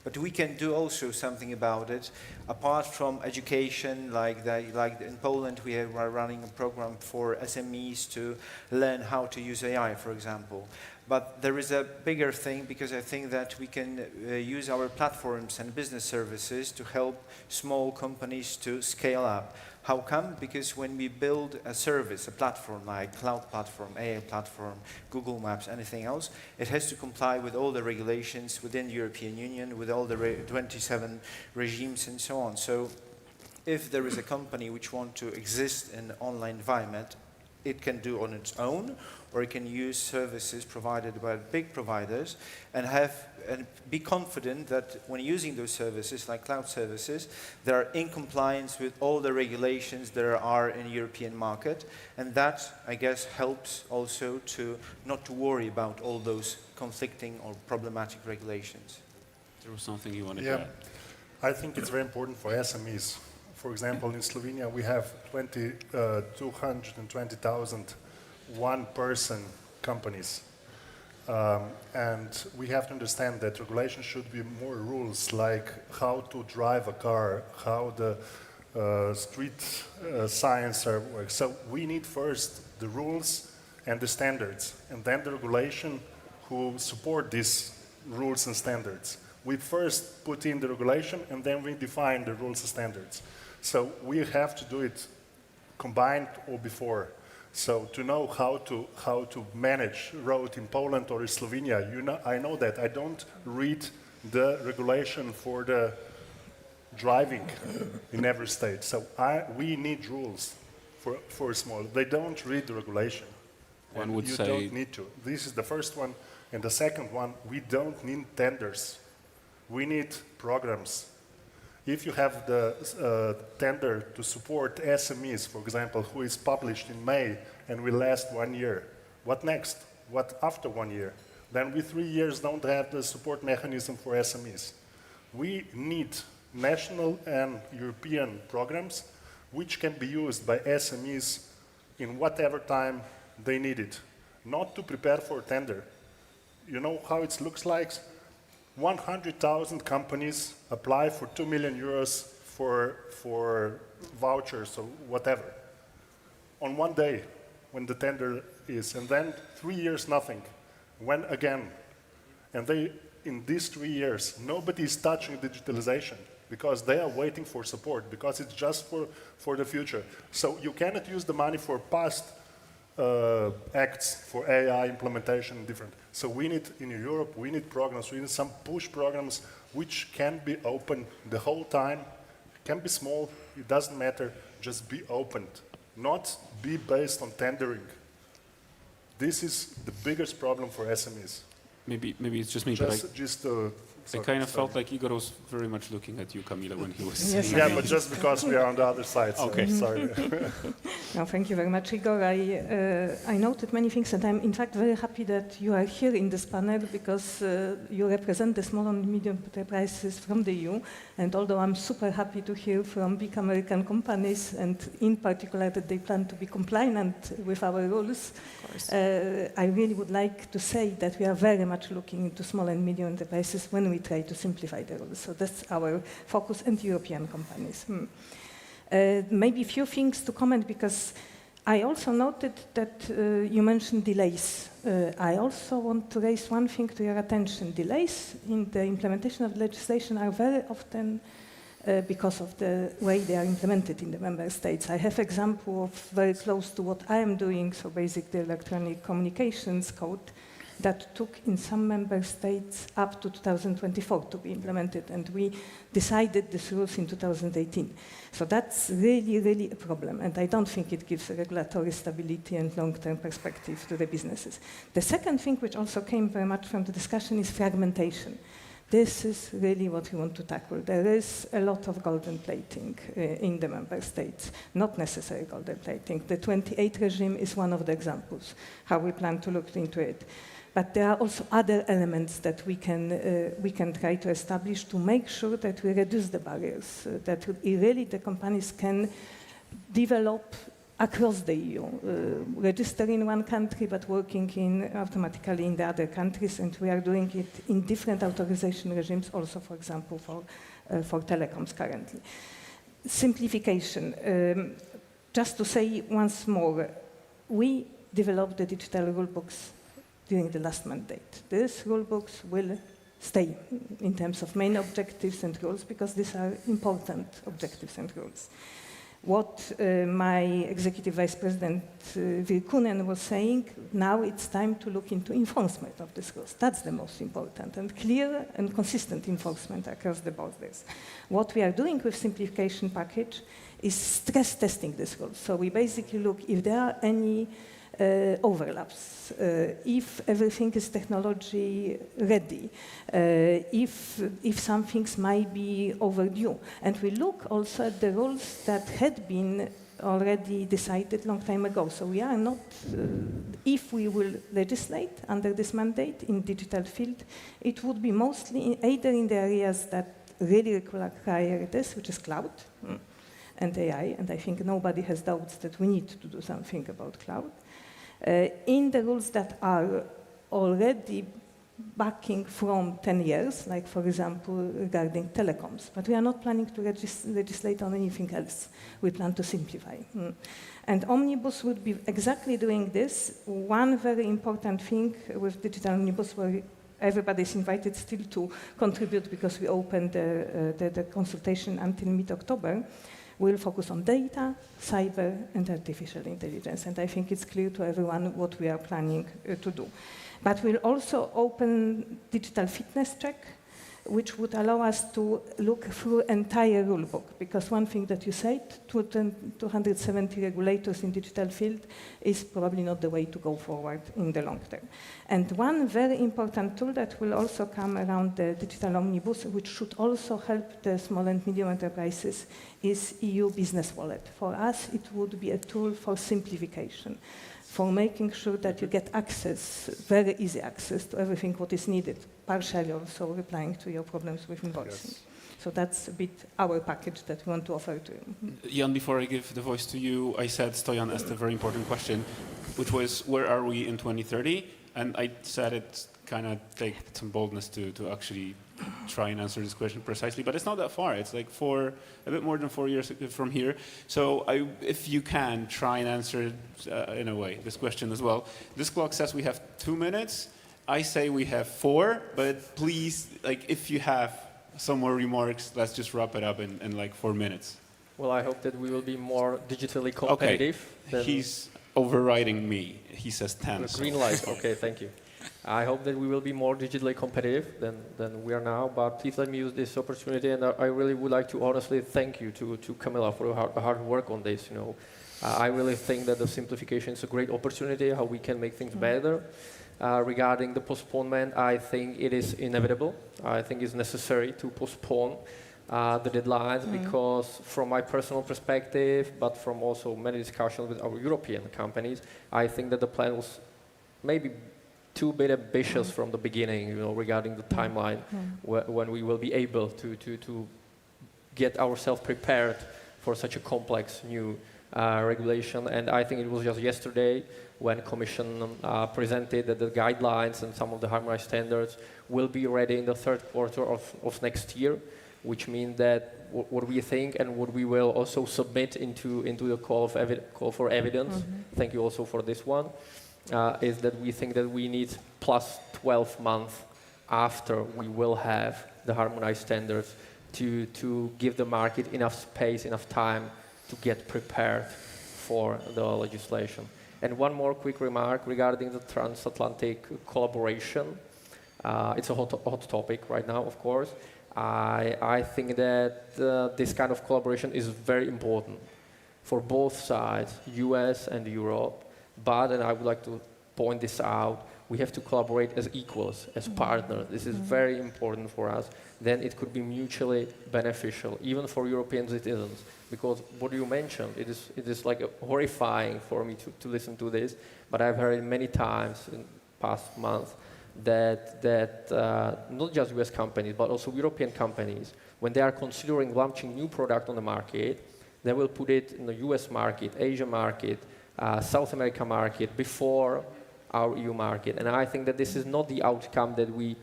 but we can do also something about it. Apart from education, like in Poland, we are running a program for SMEs to learn how to use AI, for example. But there is a bigger thing, because I think that we can use our platforms and business services to help small companies to scale up. How come? Because when we build a service, a platform like cloud platform, AI platform, Google Maps, anything else, it has to comply with all the regulations within the European Union, with all the 27 regimes and so on. So if there is a company which wants to exist in an online environment, it can do on its own, or it can use services provided by big providers and be confident that when using those services, like cloud services, they are in compliance with all the regulations there are in the European market. And that, I guess, helps also to not to worry about all those conflicting or problematic regulations. There was something you wanted to add. I think it's very important for SMEs. For example, in Slovenia, we have 220,000 one-person companies. And we have to understand that regulation should be more rules, like how to drive a car, how the street science works. So we need first the rules and the standards, and then the regulation who support these rules and standards. We first put in the regulation, and then we define the rules and standards. So we have to do it combined or before. So to know how to manage road in Poland or in Slovenia, I know that. I don't read the regulation for the driving in every state. So we need rules for small. They don't read the regulation. One would say... You don't need to. This is the first one. And the second one, we don't need tenders. We need programs. If you have the tender to support SMEs, for example, who is published in May and will last 1 year, what next? What after 1 year? Then we 3 years don't have the support mechanism for SMEs. We need national and European programs which can be used by SMEs in whatever time they need it, not to prepare for tender. You know how it looks like? 100,000 companies apply for 2 million euros for vouchers or whatever on one day when the tender is, and then 3 years nothing. When again? And in these 3 years, nobody is touching digitalization because they are waiting for support, because it's just for the future. So you cannot use the money for past acts for AI implementation different. So we need, in Europe, we need programs, we need some push programs which can be open the whole time, can be small, it doesn't matter, just be opened, not be based on tendering. This is the biggest problem for SMEs. Maybe it's just me, Just I kind of felt like Igor was very much looking at you, Camila, when he was Yes, saying Yeah, it. but just because we are on the other side, so Okay. sorry. No, thank you very much, Igor. I noted many things, and I'm in fact very happy that you are here in this panel because you represent the small and medium enterprises from the EU. And although I'm super happy to hear from big American companies, and in particular that they plan to be compliant with our rules, I really would like to say that we are very much looking into small and medium enterprises when we try to simplify the rules. So that's our focus, and European companies. Maybe a few things to comment, because I also noted that you mentioned delays. I also want to raise one thing to your attention. Delays in the implementation of legislation are very often because of the way they are implemented in the member states. I have example of very close to what I am doing, so basic the electronic communications code, that took in some member states up to 2024 to be implemented, and we decided these rules in 2018. So that's really, really a problem, and I don't think it gives a regulatory stability and long-term perspective to the businesses. The second thing, which also came very much from the discussion, is fragmentation. This is really what we want to tackle. There is a lot of golden plating in the member states, not necessary golden plating. The 28 regime is one of the examples, how we plan to look into it. But there are also other elements that we can try to establish to make sure that we reduce the barriers, that really the companies can develop across the EU, register in one country but working automatically in the other countries, and we are doing it in different authorization regimes also, for example, for telecoms currently. Simplification. Just to say once more, we developed the digital rule books during the last mandate. These rule books will stay in terms of main objectives and rules, because these are important objectives and rules. What my Executive Vice President Virkkunen was saying, now it's time to look into enforcement of these rules. That's the most important, and clear and consistent enforcement across the borders. What we are doing with simplification package is stress testing these rules. So we basically look if there are any overlaps, if everything is technology ready, if some things might be overdue. And we look also at the rules that had been already decided long time ago. So we are not, if we will legislate under this mandate in digital field, it would be mostly either in the areas that really require this, which is cloud and AI, and I think nobody has doubts that we need to do something about cloud. In the rules that are already backing from 10 years, like for example regarding telecoms, but we are not planning to legislate on anything else. We plan to simplify. And Omnibus would be exactly doing this. One very important thing with Digital Omnibus, where everybody is invited still to contribute because we opened the consultation until mid-October, we'll focus on data, cyber, and artificial intelligence. And I think it's clear to everyone what we are planning to do. But we'll also open digital fitness check, which would allow us to look through entire rule book. Because one thing that you said, 270 regulators in digital field is probably not the way to go forward in the long term. And one very important tool that will also come around the digital omnibus, which should also help the small and medium enterprises, is EU Business Wallet. For us, it would be a tool for simplification, for making sure that you get access, very easy access to everything what is needed, partially also replying to your problems with invoicing. Yes. So that's a bit our package that we want to offer to you. Jan, before I give the voice to you, I said Stoyan asked a very important question, which was, where are we in 2030? And I said it kind of take some boldness to actually try and answer this question precisely, but it's not that far. It's like a bit more than 4 years from here. So if you can, try and answer in a way this question as well. This clock says we have 2 minutes. I say we have 4, but please, like, if you have some more remarks, let's just wrap it up in like 4 minutes. Well, I hope that we will be more digitally competitive. Okay. He's overriding me. He says 10. Green light. Okay, thank you. I hope that we will be more digitally competitive than we are now, but please let me use this opportunity, and I really would like to honestly thank you to Camila for the hard work on this. I really think that the simplification is a great opportunity, how we can make things better. Regarding the postponement, I think it is inevitable. I think it's necessary to postpone the deadlines because from my personal perspective, but from also many discussions with our European companies, I think that the plan was maybe too bit ambitious from the beginning, you know, regarding the timeline when we will be able to get ourselves prepared for such a complex new regulation. And I think it was just yesterday when Commission presented that the guidelines and some of the harmonized standards will be ready in the third quarter of next year, which means that what we think and what we will also submit into the call for evidence, thank you also for this one, is that we think that we need plus 12 months after we will have the harmonized standards to give the market enough space, enough time to get prepared for the legislation. And one more quick remark regarding the transatlantic collaboration. It's a hot topic right now, of course. I think that this kind of collaboration is very important for both sides, US and Europe. But, and I would like to point this out, we have to collaborate as equals, as partners. This is very important for us. Then it could be mutually beneficial, even for European citizens. Because what you mentioned, it is like horrifying for me to listen to this. But I've heard it many times in past months that not just US companies, but also European companies, when they are considering launching new product on the market, they will put it in the US market, Asia market, South America market before our EU market. And I think that this is not the outcome that we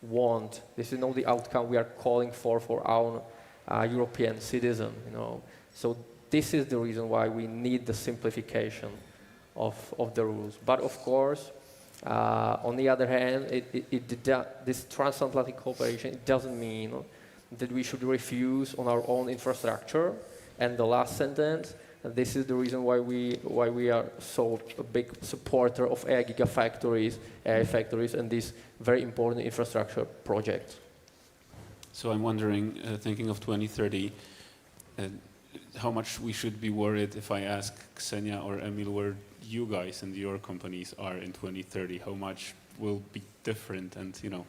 want. This is not the outcome we are calling for our European citizen, you know. So this is the reason why we need the simplification of the rules. But of course, on the other hand, this transatlantic cooperation, it doesn't mean that we should refuse on our own infrastructure. And the last sentence, and this is the reason why we are so a big supporter of AI gigafactories, AI factories, and these very important infrastructure projects. So I'm wondering, thinking of 2030, how much we should be worried if I ask Ksenia or Emil where you guys and your companies are in 2030, how much will be different? And, you know,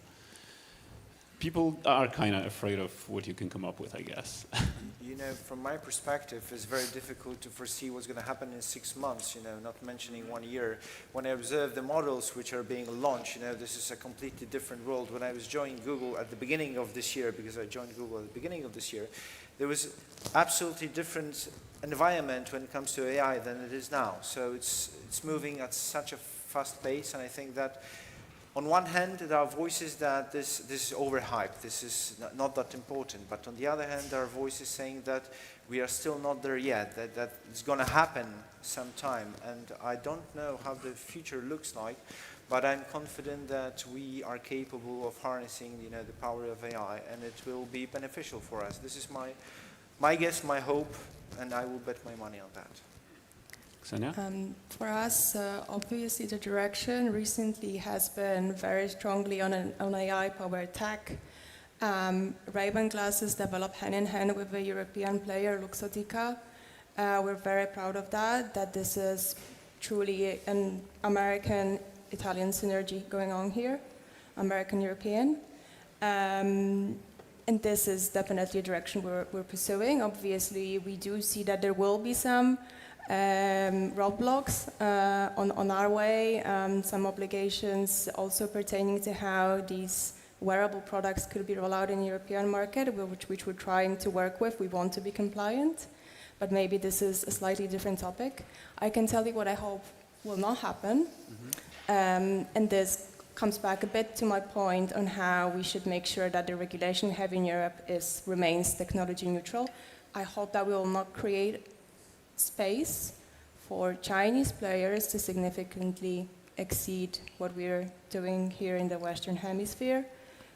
people are kind of afraid of what you can come up with, I guess. You know, from my perspective, it's very difficult to foresee what's going to happen in 6 months, you know, not mentioning 1 year. When I observe the models which are being launched, you know, this is a completely different world. When I was joining Google at the beginning of this year, because I joined Google at the beginning of this year, there was absolutely different environment when it comes to AI than it is now. So it's moving at such a fast pace, and I think that on one hand, there are voices that this is overhyped, this is not that important. But on the other hand, there are voices saying that we are still not there yet, that it's going to happen sometime. And I don't know how the future looks like, but I'm confident that we are capable of harnessing, you know, the power of AI, and it will be beneficial for us. This is my guess, my hope, and I will bet my money on that. Ksenia? For us, obviously the direction recently has been very strongly on AI-powered tech. Ray-Ban glasses developed hand-in-hand with a European player, Luxottica. We're very proud of that this is truly an American-Italian synergy going on here, American-European. And this is definitely a direction we're pursuing. Obviously, we do see that there will be some roadblocks on our way, some obligations also pertaining to how these wearable products could be rolled out in the European market, which we're trying to work with. We want to be compliant, but maybe this is a slightly different topic. I can tell you what I hope will not happen, and this comes back a bit to my point on how we should make sure that the regulation we have in Europe remains technology neutral. I hope that we will not create space for Chinese players to significantly exceed what we're doing here in the Western Hemisphere.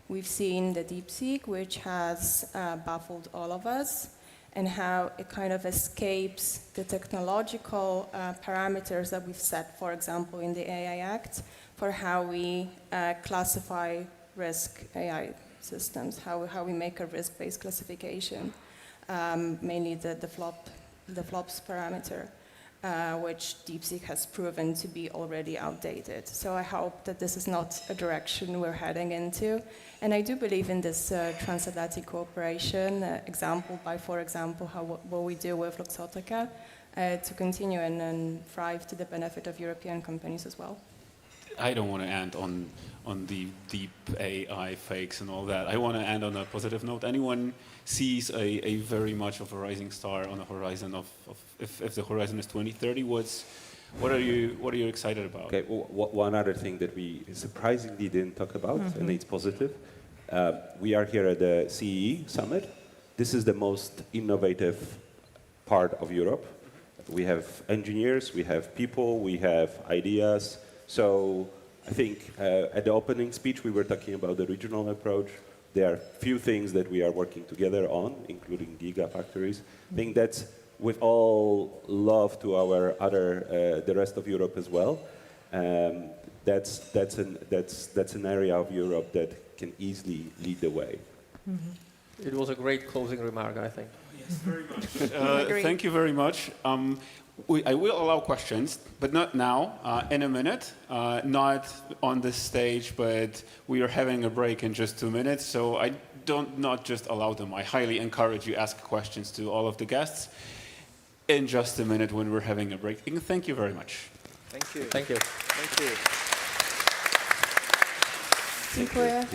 We've seen the DeepSeek, which has baffled all of us, and how it kind of escapes the technological parameters that we've set, for example, in the AI Act, for how we classify risk AI systems, how we make a risk-based classification, mainly the flops parameter. which DeepSeek has proven to be already outdated. So I hope that this is not a direction we're heading into. And I do believe in this transatlantic cooperation, for example, what we do with Luxottica, to continue and thrive to the benefit of European companies as well. I don't want to end on the deep AI fakes and all that. I want to end on a positive note. Anyone sees a very much of a rising star on the horizon of if the horizon is 2030, what are you excited about? Okay, one other thing that we surprisingly didn't talk about, and it's positive. We are here at the CEE Summit. This is the most innovative part of Europe. We have engineers, we have people, we have ideas. So I think at the opening speech we were talking about the regional approach. There are few things that we are working together on, including gigafactories. I think that's, with all love to our the rest of Europe as well, that's an area of Europe that can easily lead the way. It was a great closing remark, I think. Yes, very much. Thank you very much. I will allow questions, but not now, in a minute, not on this stage, but we are having a break in just 2 minutes, so I don't not just allow them. I highly encourage you ask questions to all of the guests in just a minute when we're having a break. Thank you very much. Thank you. Thank you. Thank you. Dziękuję.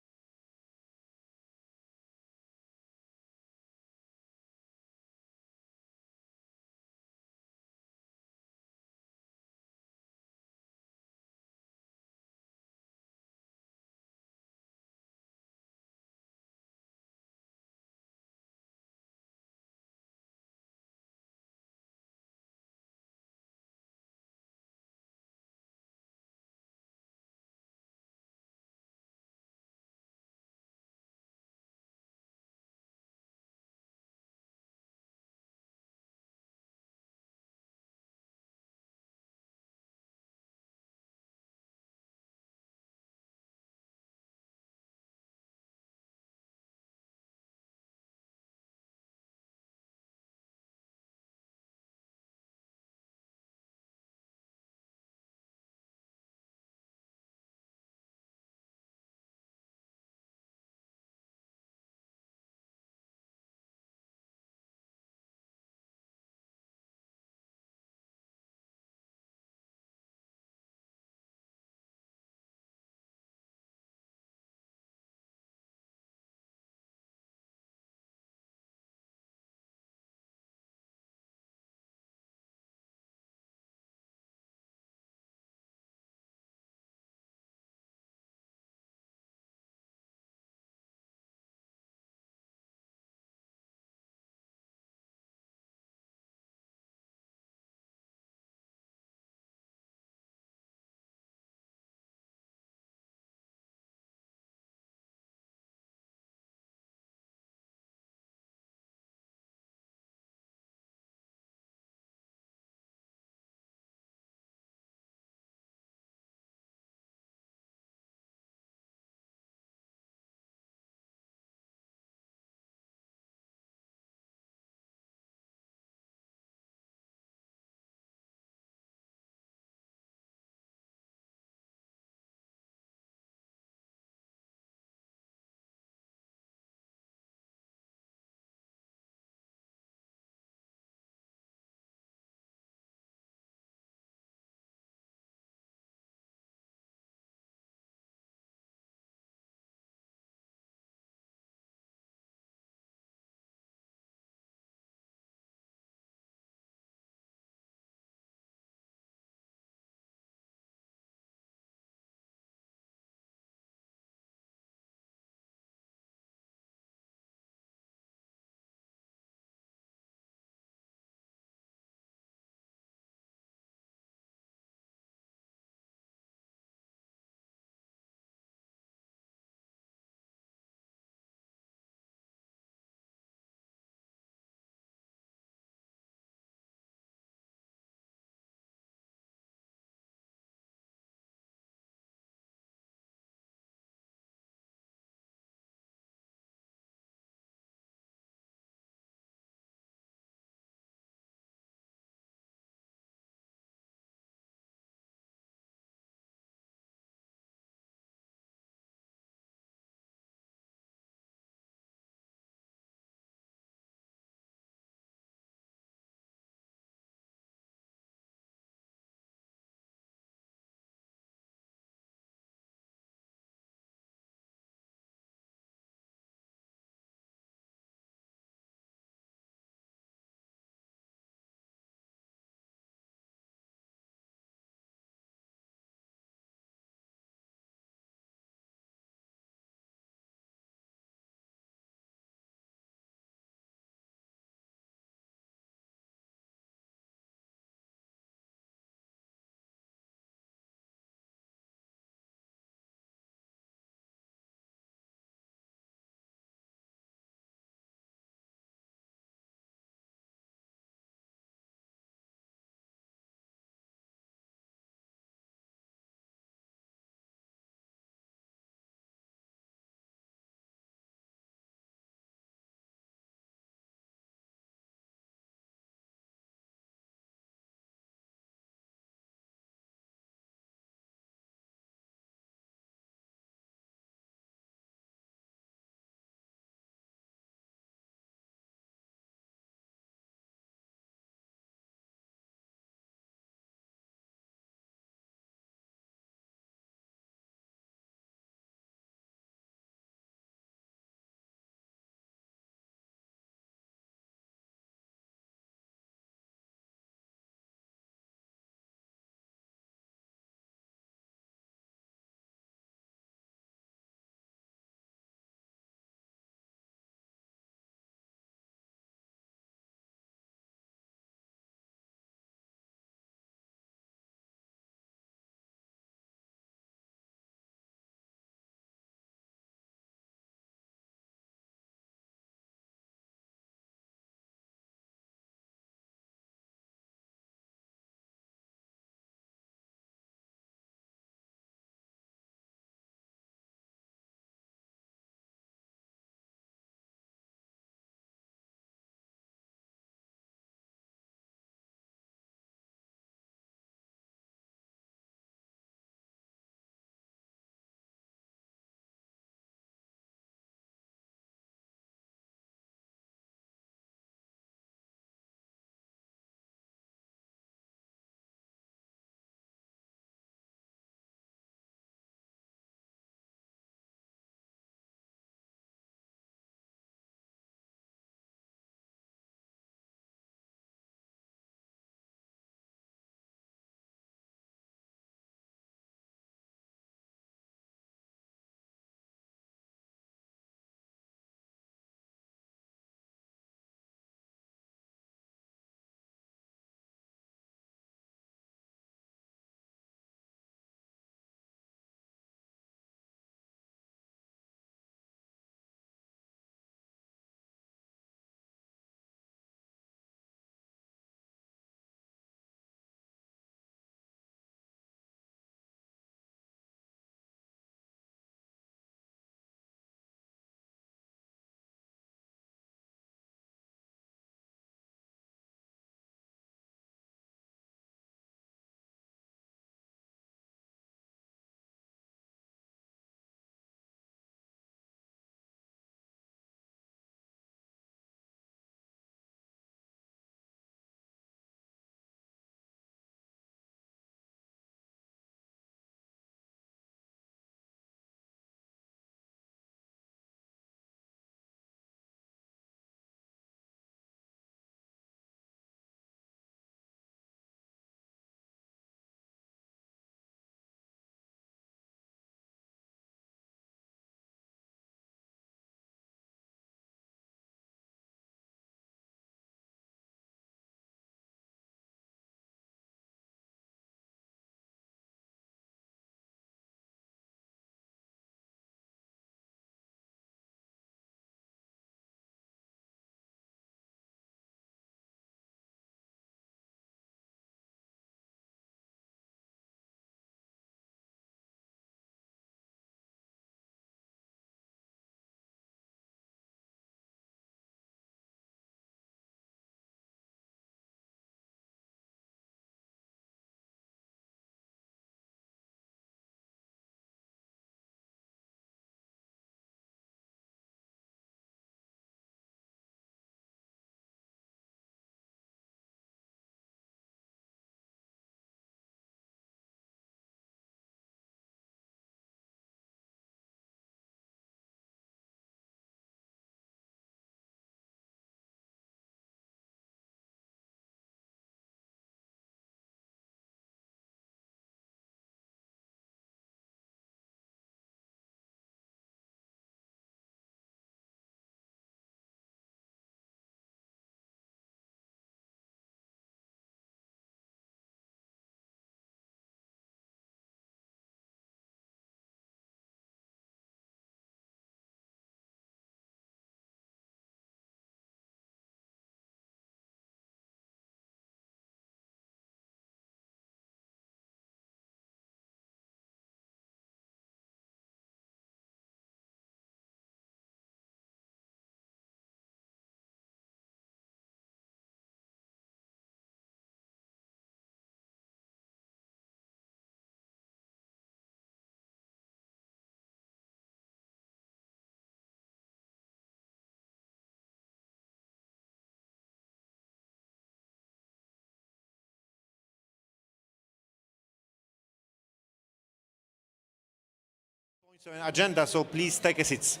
So an agenda, so please take a seat.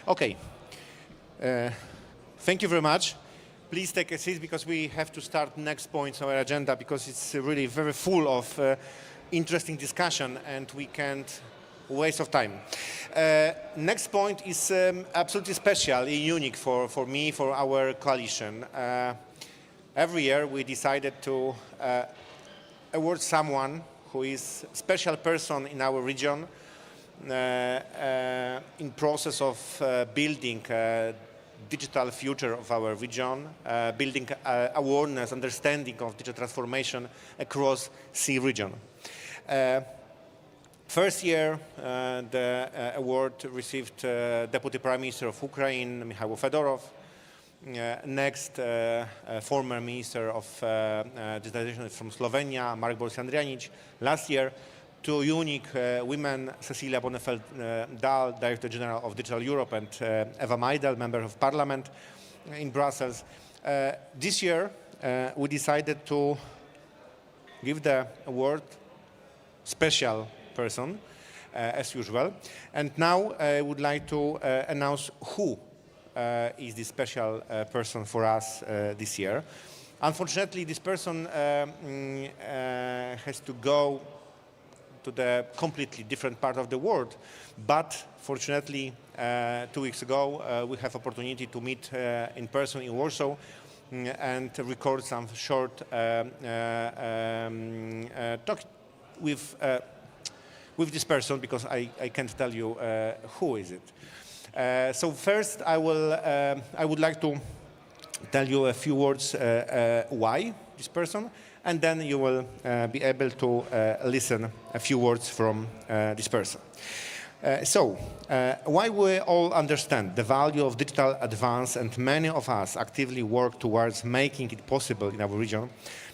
Okay. Thank you very much. Please take a seat because we have to start next points on our agenda because it's really very full of interesting discussion and we can't waste of time. Next point is absolutely special, unique for me, for our coalition. Every year we decided to award someone who is a special person in our region in process of building digital future of our region, building awareness, understanding of digital transformation across CEE region. First year, the award received Deputy Prime Minister of Ukraine, Mikhail Fedorov. Next, former Minister of Digitalization from Slovenia, Mark Boris-Andrianic. Last year, two unique women, Cecilia Bonnefeld-Dahl, Director General of Digital Europe, and Eva Majdal, Member of Parliament in Brussels. This year, we decided to give the award special person, as usual. And now I would like to announce who is this special person for us this year. Unfortunately, this person has to go to the completely different part of the world, but fortunately 2 weeks ago we have opportunity to meet in person in Warsaw and record some short talk with this person because I can't tell you who is it. So first I would like to tell you a few words why this person, and then you will be able to listen a few words from this person. Why we all understand the value of digital advance and many of us actively work towards making it possible in our region,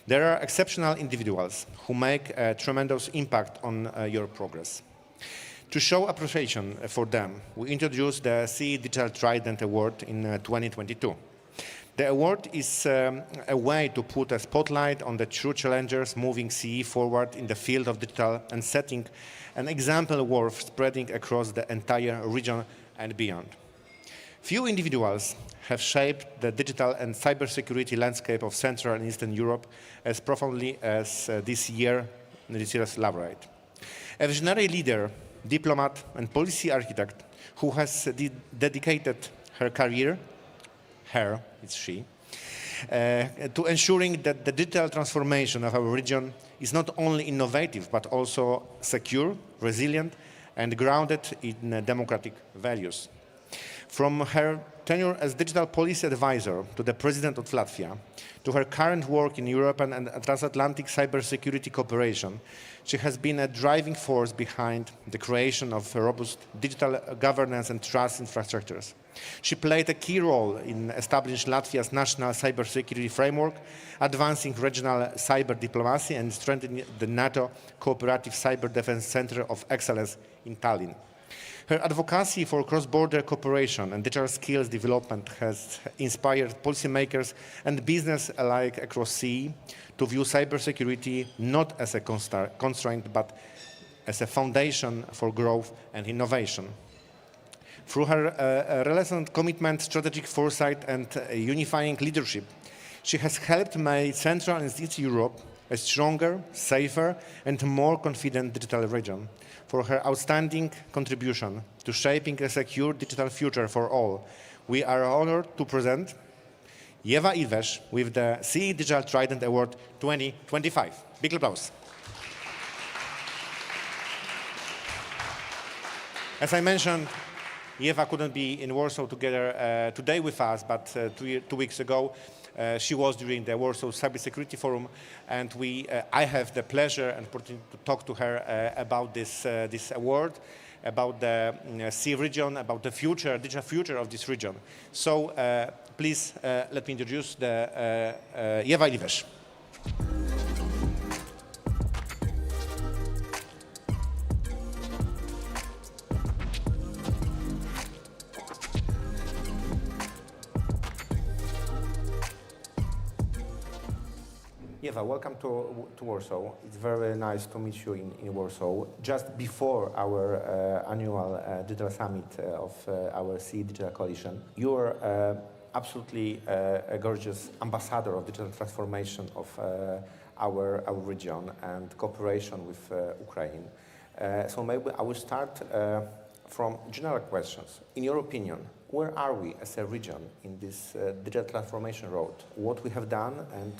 there are exceptional individuals who make a tremendous impact on your progress. To show appreciation for them, we introduced the CEE Digital Trident Award in 2022. The award is a way to put a spotlight on the true challengers moving CEE forward in the field of digital and setting an example worth spreading across the entire region and beyond. Few individuals have shaped the digital and cybersecurity landscape of Central and Eastern Europe as profoundly as this year's laureate. A visionary leader, diplomat and policy architect who has dedicated her career, it's she, to ensuring that the digital transformation of our region is not only innovative, but also secure, resilient, and grounded in democratic values. From her tenure as digital policy advisor to the president of Latvia, to her current work in European and transatlantic cybersecurity cooperation, she has been a driving force behind the creation of robust digital governance and trust infrastructures. She played a key role in establishing Latvia's national cybersecurity framework, advancing regional cyber diplomacy, and strengthening the NATO Cooperative Cyber Defense Center of Excellence in Tallinn. Her advocacy for cross-border cooperation and digital skills development has inspired policymakers and business alike across CEE to view cybersecurity not as a constraint, but as a foundation for growth and innovation. Through her relentless commitment, strategic foresight, and unifying leadership, she has helped make Central and Eastern Europe a stronger, safer, and more confident digital region. For her outstanding contribution to shaping a secure digital future for all, we are honored to present Eva Ilves with the CEE Digital Trident Award 2025. Big applause. As I mentioned, Eva couldn't be in Warsaw together today with us, but 2 weeks ago she was during the Warsaw Cybersecurity Forum, and I have the pleasure and opportunity to talk to her about this award, about the CEE region, about the future, digital future of this region. So please let me introduce the Eva Ilves. Eva, welcome to Warsaw. It's very nice to meet you in Warsaw. Just before our annual digital summit of our CEE Digital Coalition, you're absolutely a gorgeous ambassador of digital transformation of our region and cooperation with Ukraine. So maybe I will start from general questions. In your opinion, where are we as a region in this digital transformation road? What we have done and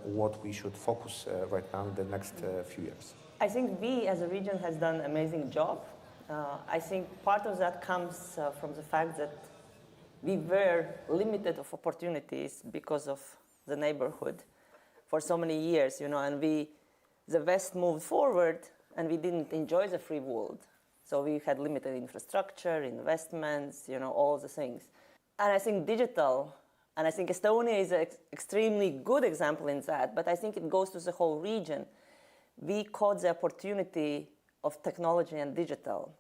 what we should focus right now in the next few years? I think we as a region has done an amazing job. I think part of that comes from the fact that we were limited of opportunities because of the neighborhood for so many years, and the West moved forward and we didn't enjoy the free world. So we had limited infrastructure, investments, all the things. And I think digital, and I think Estonia is an extremely good example in that, but I think it goes to the whole region. We caught the opportunity of technology and digital.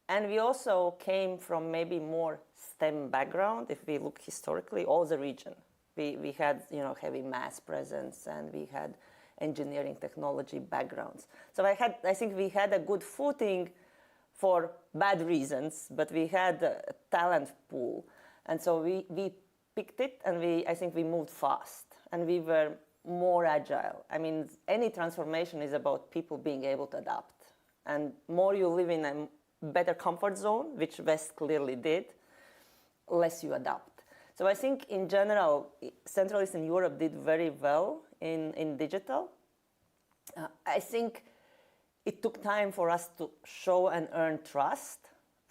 And we also came from maybe more STEM background, if we look historically, all the region. We had, heavy math presence, and we had engineering technology backgrounds. So I think we had a good footing for bad reasons, but we had a talent pool. And so we picked it, and I think we moved fast, and we were more agile. I mean, any transformation is about people being able to adapt. And more you live in a better comfort zone, which West clearly did, less you adapt. So I think in general, Central Eastern Europe did very well in digital. I think it took time for us to show and earn trust.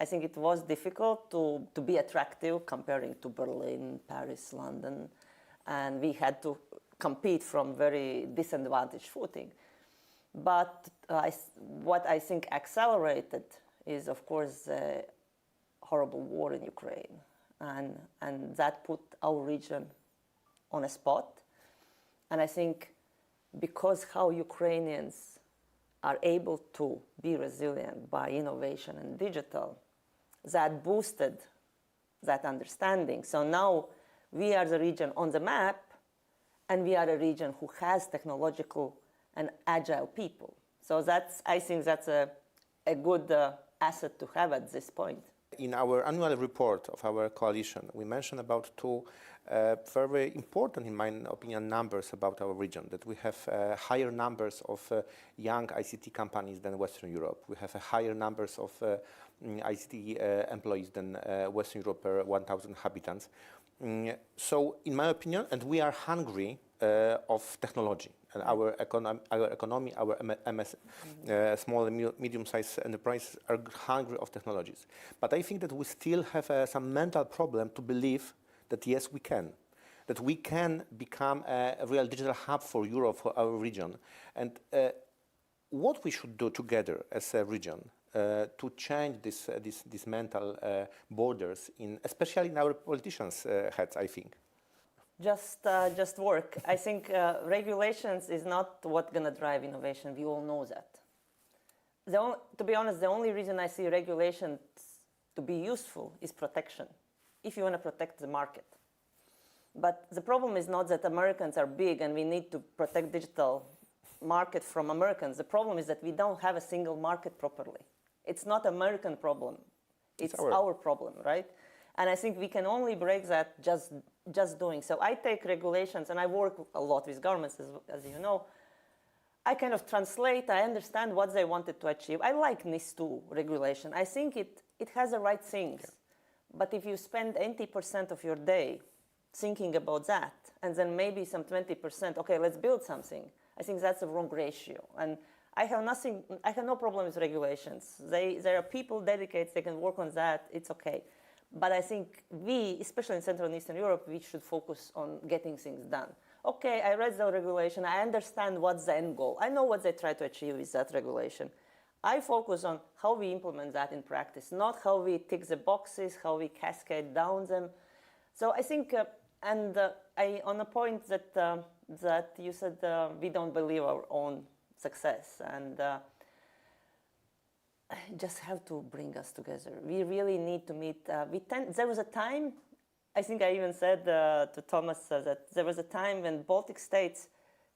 I think it was difficult to be attractive comparing to Berlin, Paris, London, and we had to compete from very disadvantaged footing. But what I think accelerated is, of course, the horrible war in Ukraine, and that put our region on a spot. And I think because how Ukrainians are able to be resilient by innovation and digital, that boosted that understanding. So now we are the region on the map, and we are a region who has technological and agile people. So I think that's a good asset to have at this point. In our annual report of our coalition, we mentioned about two very important, in my opinion, numbers about our region, that we have higher numbers of young ICT companies than Western Europe. We have higher numbers of ICT employees than Western Europe per 1,000 inhabitants. So, in my opinion, and we are hungry of technology. And our economy, our small and medium-sized enterprises are hungry of technologies. But I think that we still have some mental problem to believe that yes, we can. That we can become a real digital hub for Europe, for our region. And what we should do together as a region to change these mental borders, especially in our politicians' heads, I think. Just work. I think regulations is not what's going to drive innovation. We all know that. To be honest, the only reason I see regulations to be useful is protection, if you want to protect the market. But the problem is not that Americans are big and we need to protect digital market from Americans. The problem is that we don't have a single market properly. It's not an American problem. It's our problem, right? And I think we can only break that just doing. So I take regulations, and I work a lot with governments, as you know. I kind of translate, I understand what they wanted to achieve. I like NIS2 regulation. I think it has the right things. Yeah. But if you spend 80% of your day thinking about that and then maybe some 20%, okay, let's build something. I think that's a wrong ratio. And I have no problem with regulations. There are people dedicated, they can work on that, it's okay. But I think we, especially in Central and Eastern Europe, we should focus on getting things done. Okay, I read the regulation, I understand what's the end goal. I know what they try to achieve with that regulation. I focus on how we implement that in practice, not how we tick the boxes, how we cascade down them. So I think, on a point that you said we don't believe our own success, and just have to bring us together. We really need to meet. There was a time, I think I even said to Thomas that there was a time when Baltic states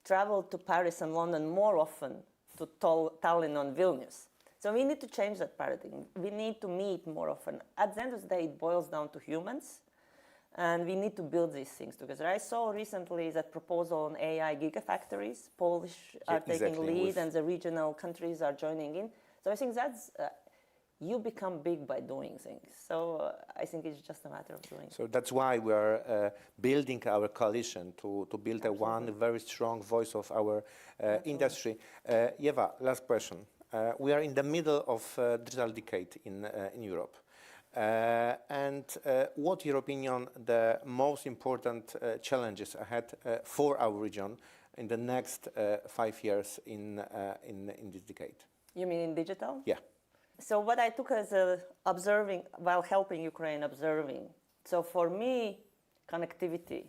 traveled to Paris and London more often to Tallinn and Vilnius. So we need to change that paradigm. We need to meet more often. At the end of the day, it boils down to humans, and we need to build these things together. I saw recently that proposal on AI gigafactories. Polish are taking lead, and the regional countries are joining in. So I think that's, you become big by doing things. So I think it's just a matter of doing. So that's why we are building our coalition to build one very strong voice of our industry. Eva, last question. We are in the middle of digital decade in Europe. What, in your opinion, the most important challenges ahead for our region in the next 5 years in this decade? You mean in digital? Yeah. So what I took as observing, while helping Ukraine observing. So for me, connectivity.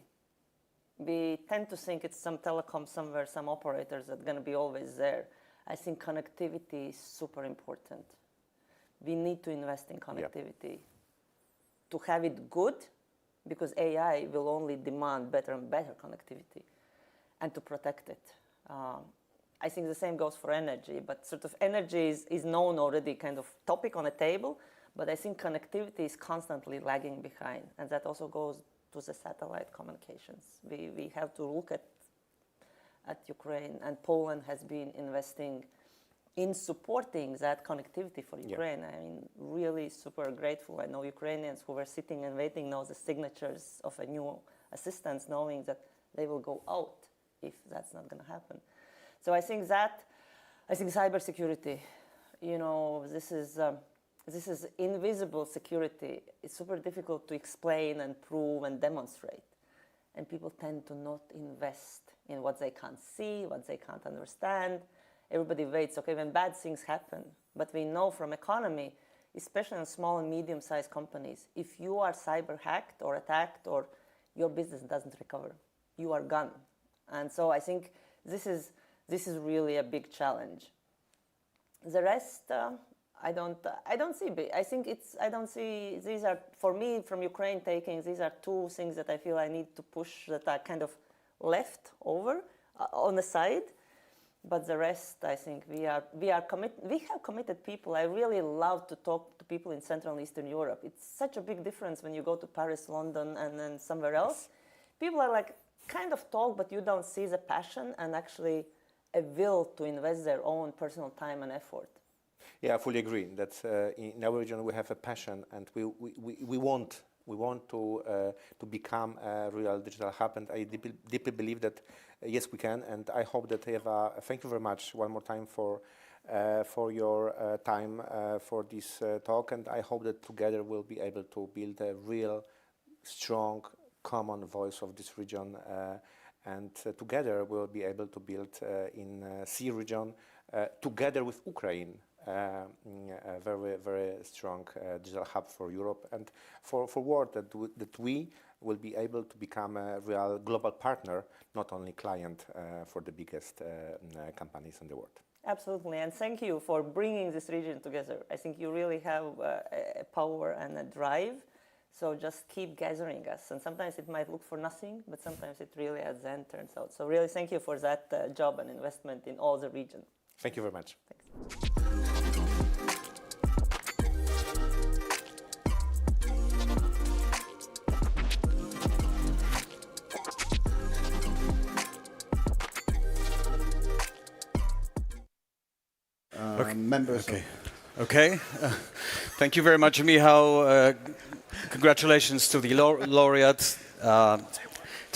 We tend to think it's some telecom somewhere, some operators that are going to be always there. I think connectivity is super important. We need to invest in connectivity to have it good, because AI will only demand better and better connectivity, and to protect it. I think the same goes for energy, but sort of energy is known already, kind of topic on the table, but I think connectivity is constantly lagging behind, and that also goes to the satellite communications. We have to look at Ukraine, and Poland has been investing in supporting that connectivity for Ukraine. I mean, really super grateful. I know Ukrainians who were sitting and waiting now the signatures of a new assistance, knowing that they will go out if that's not going to happen. So I think cybersecurity, you know, this is invisible security. It's super difficult to explain and prove and demonstrate. And people tend to not invest in what they can't see, what they can't understand. Everybody waits, okay, when bad things happen. But we know from economy, especially in small and medium-sized companies, if you are cyber hacked or attacked, or your business doesn't recover, you are gone. And so I think this is really a big challenge. The rest, I don't see. I don't see. These are, for me, from Ukraine taking. These are two things that I feel I need to push, that are kind of left over on the side. But the rest, I think we have committed people. I really love to talk to people in Central and Eastern Europe. It's such a big difference when you go to Paris, London, and then somewhere else. People are like kind of talk, but you don't see the passion and actually a will to invest their own personal time and effort. Yeah, I fully agree. That in our region we have a passion, and we want to become a real digital hub, and I deeply believe that yes, we can. And I hope that Eva, thank you very much one more time for your time for this talk, and I hope that together we'll be able to build a real strong common voice of this region, and together we'll be able to build in CEE region together with Ukraine a very, very strong digital hub for Europe, and for world that we will be able to become a real global partner, not only client for the biggest companies in the world. Absolutely, and thank you for bringing this region together. I think you really have a power and a drive, so just keep gathering us. And sometimes it might look for nothing, but sometimes it really at the end turns out. So really thank you for that job and investment in all the region. Thank you very much. Thanks. Members. Okay. Thank you very much, Michał. Congratulations to the laureates.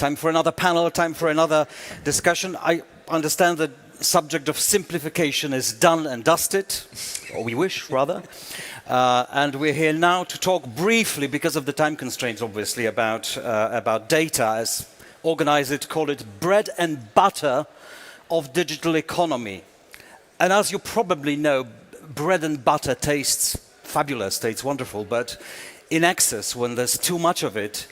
Time for another panel, time for another discussion. I understand the subject of simplification is done and dusted, or we wish, rather. And we're here now to talk briefly, because of the time constraints, obviously, about data, as organizers call it, bread and butter of digital economy. And as you probably know, bread and butter tastes fabulous, tastes wonderful, but in excess, when there's too much of it,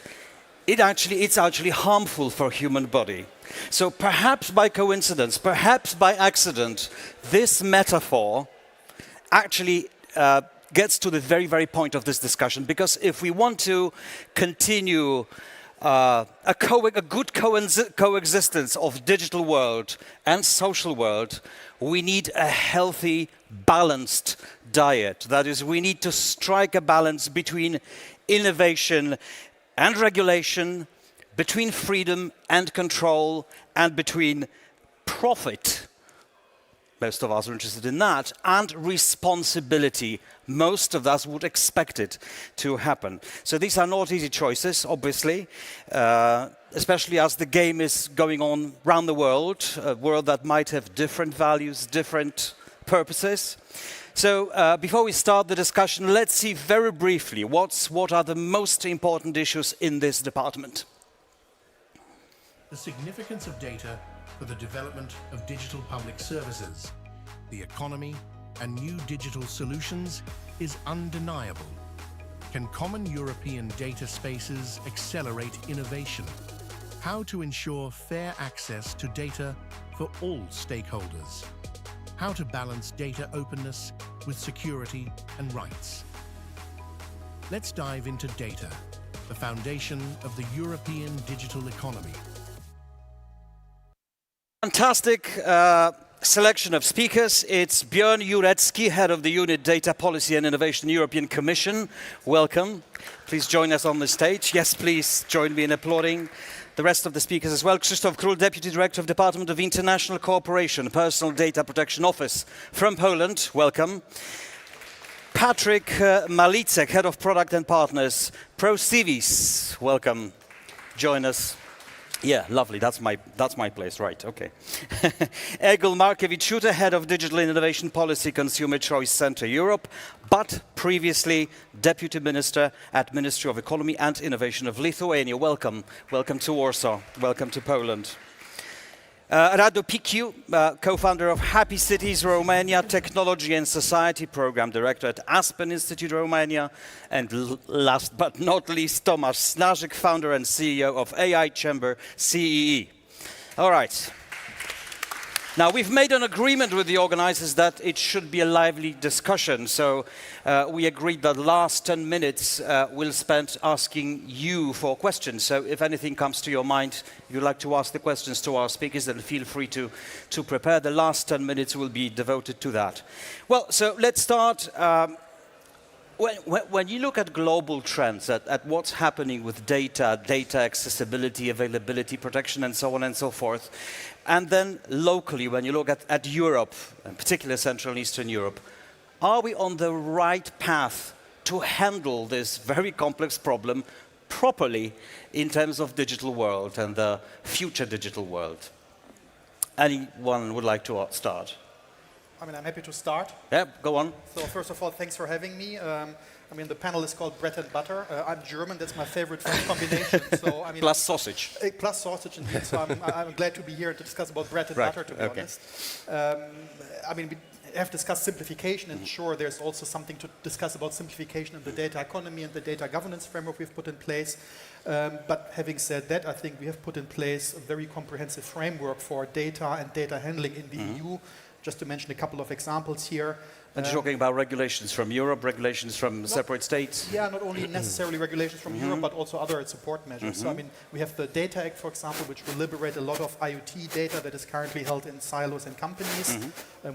it's actually harmful for human body. So perhaps by coincidence, perhaps by accident, this metaphor actually gets to the very, very point of this discussion, because if we want to continue a good coexistence of digital world and social world, we need a healthy, balanced diet. That is, we need to strike a balance between innovation and regulation, between freedom and control, and between profit, most of us are interested in that, and responsibility. Most of us would expect it to happen. So these are not easy choices, obviously, especially as the game is going on around the world, a world that might have different values, different purposes. So before we start the discussion, let's see very briefly what are the most important issues in this department. The significance of data for the development of digital public services, the economy, and new digital solutions is undeniable. Can common European data spaces accelerate innovation? How to ensure fair access to data for all stakeholders? How to balance data openness with security and rights? Let's dive into data, the foundation of the European digital economy. Fantastic selection of speakers. It's Björn Jurecki, head of the Unit Data Policy and Innovation, European Commission. Welcome. Please join us on the stage. Yes, please join me in applauding the rest of the speakers as well. Krzysztof Król, Deputy Director of Department of International Cooperation, Personal Data Protection Office from Poland. Welcome. Patrick Malicek, Head of Product and Partners, ProCivis. Welcome. Join us. Yeah, lovely. That's my place, right? Okay. Egil Markiewicz, Head of Digital Innovation Policy, Consumer Choice Center Europe, but previously Deputy Minister at Ministry of Economy and Innovation of Lithuania. Welcome. Welcome to Warsaw. Welcome to Poland. Radu Piciu, co-founder of Happy Cities Romania, Technology and Society Program Director at Aspen Institute Romania, and last but not least, Tomasz Snarzyk, founder and CEO of AI Chamber CEE. All right. Now, we've made an agreement with the organizers that it should be a lively discussion, so we agreed that the last 10 minutes we'll spend asking you for questions. So if anything comes to your mind, if you'd like to ask the questions to our speakers, then feel free to prepare. The last 10 minutes will be devoted to that. Well, so let's start. When you look at global trends, at what's happening with data accessibility, availability, protection, and so on and so forth, and then locally, when you look at Europe, in particular Central and Eastern Europe, are we on the right path to handle this very complex problem properly in terms of digital world and the future digital world? Anyone would like to start? I mean, I'm happy to start. Yeah, go on. So first of all, thanks for having me. I mean, the panel is called Bread and Butter. I'm German, that's my favorite French combination. So, I mean, plus sausage. Plus sausage, indeed. So I'm glad to be here to discuss about bread and butter, to be honest. I mean, we have discussed simplification, and sure, there's also something to discuss about simplification in the data economy and the data governance framework we've put in place. But having said that, I think we have put in place a very comprehensive framework for data and data handling in the EU. Just to mention a couple of examples here. And you're talking about regulations from Europe, regulations from separate states? Yeah, not only necessarily regulations from Europe, but also other support measures. So, I mean, we have the Data Act, for example, which will liberate a lot of IoT data that is currently held in silos and companies.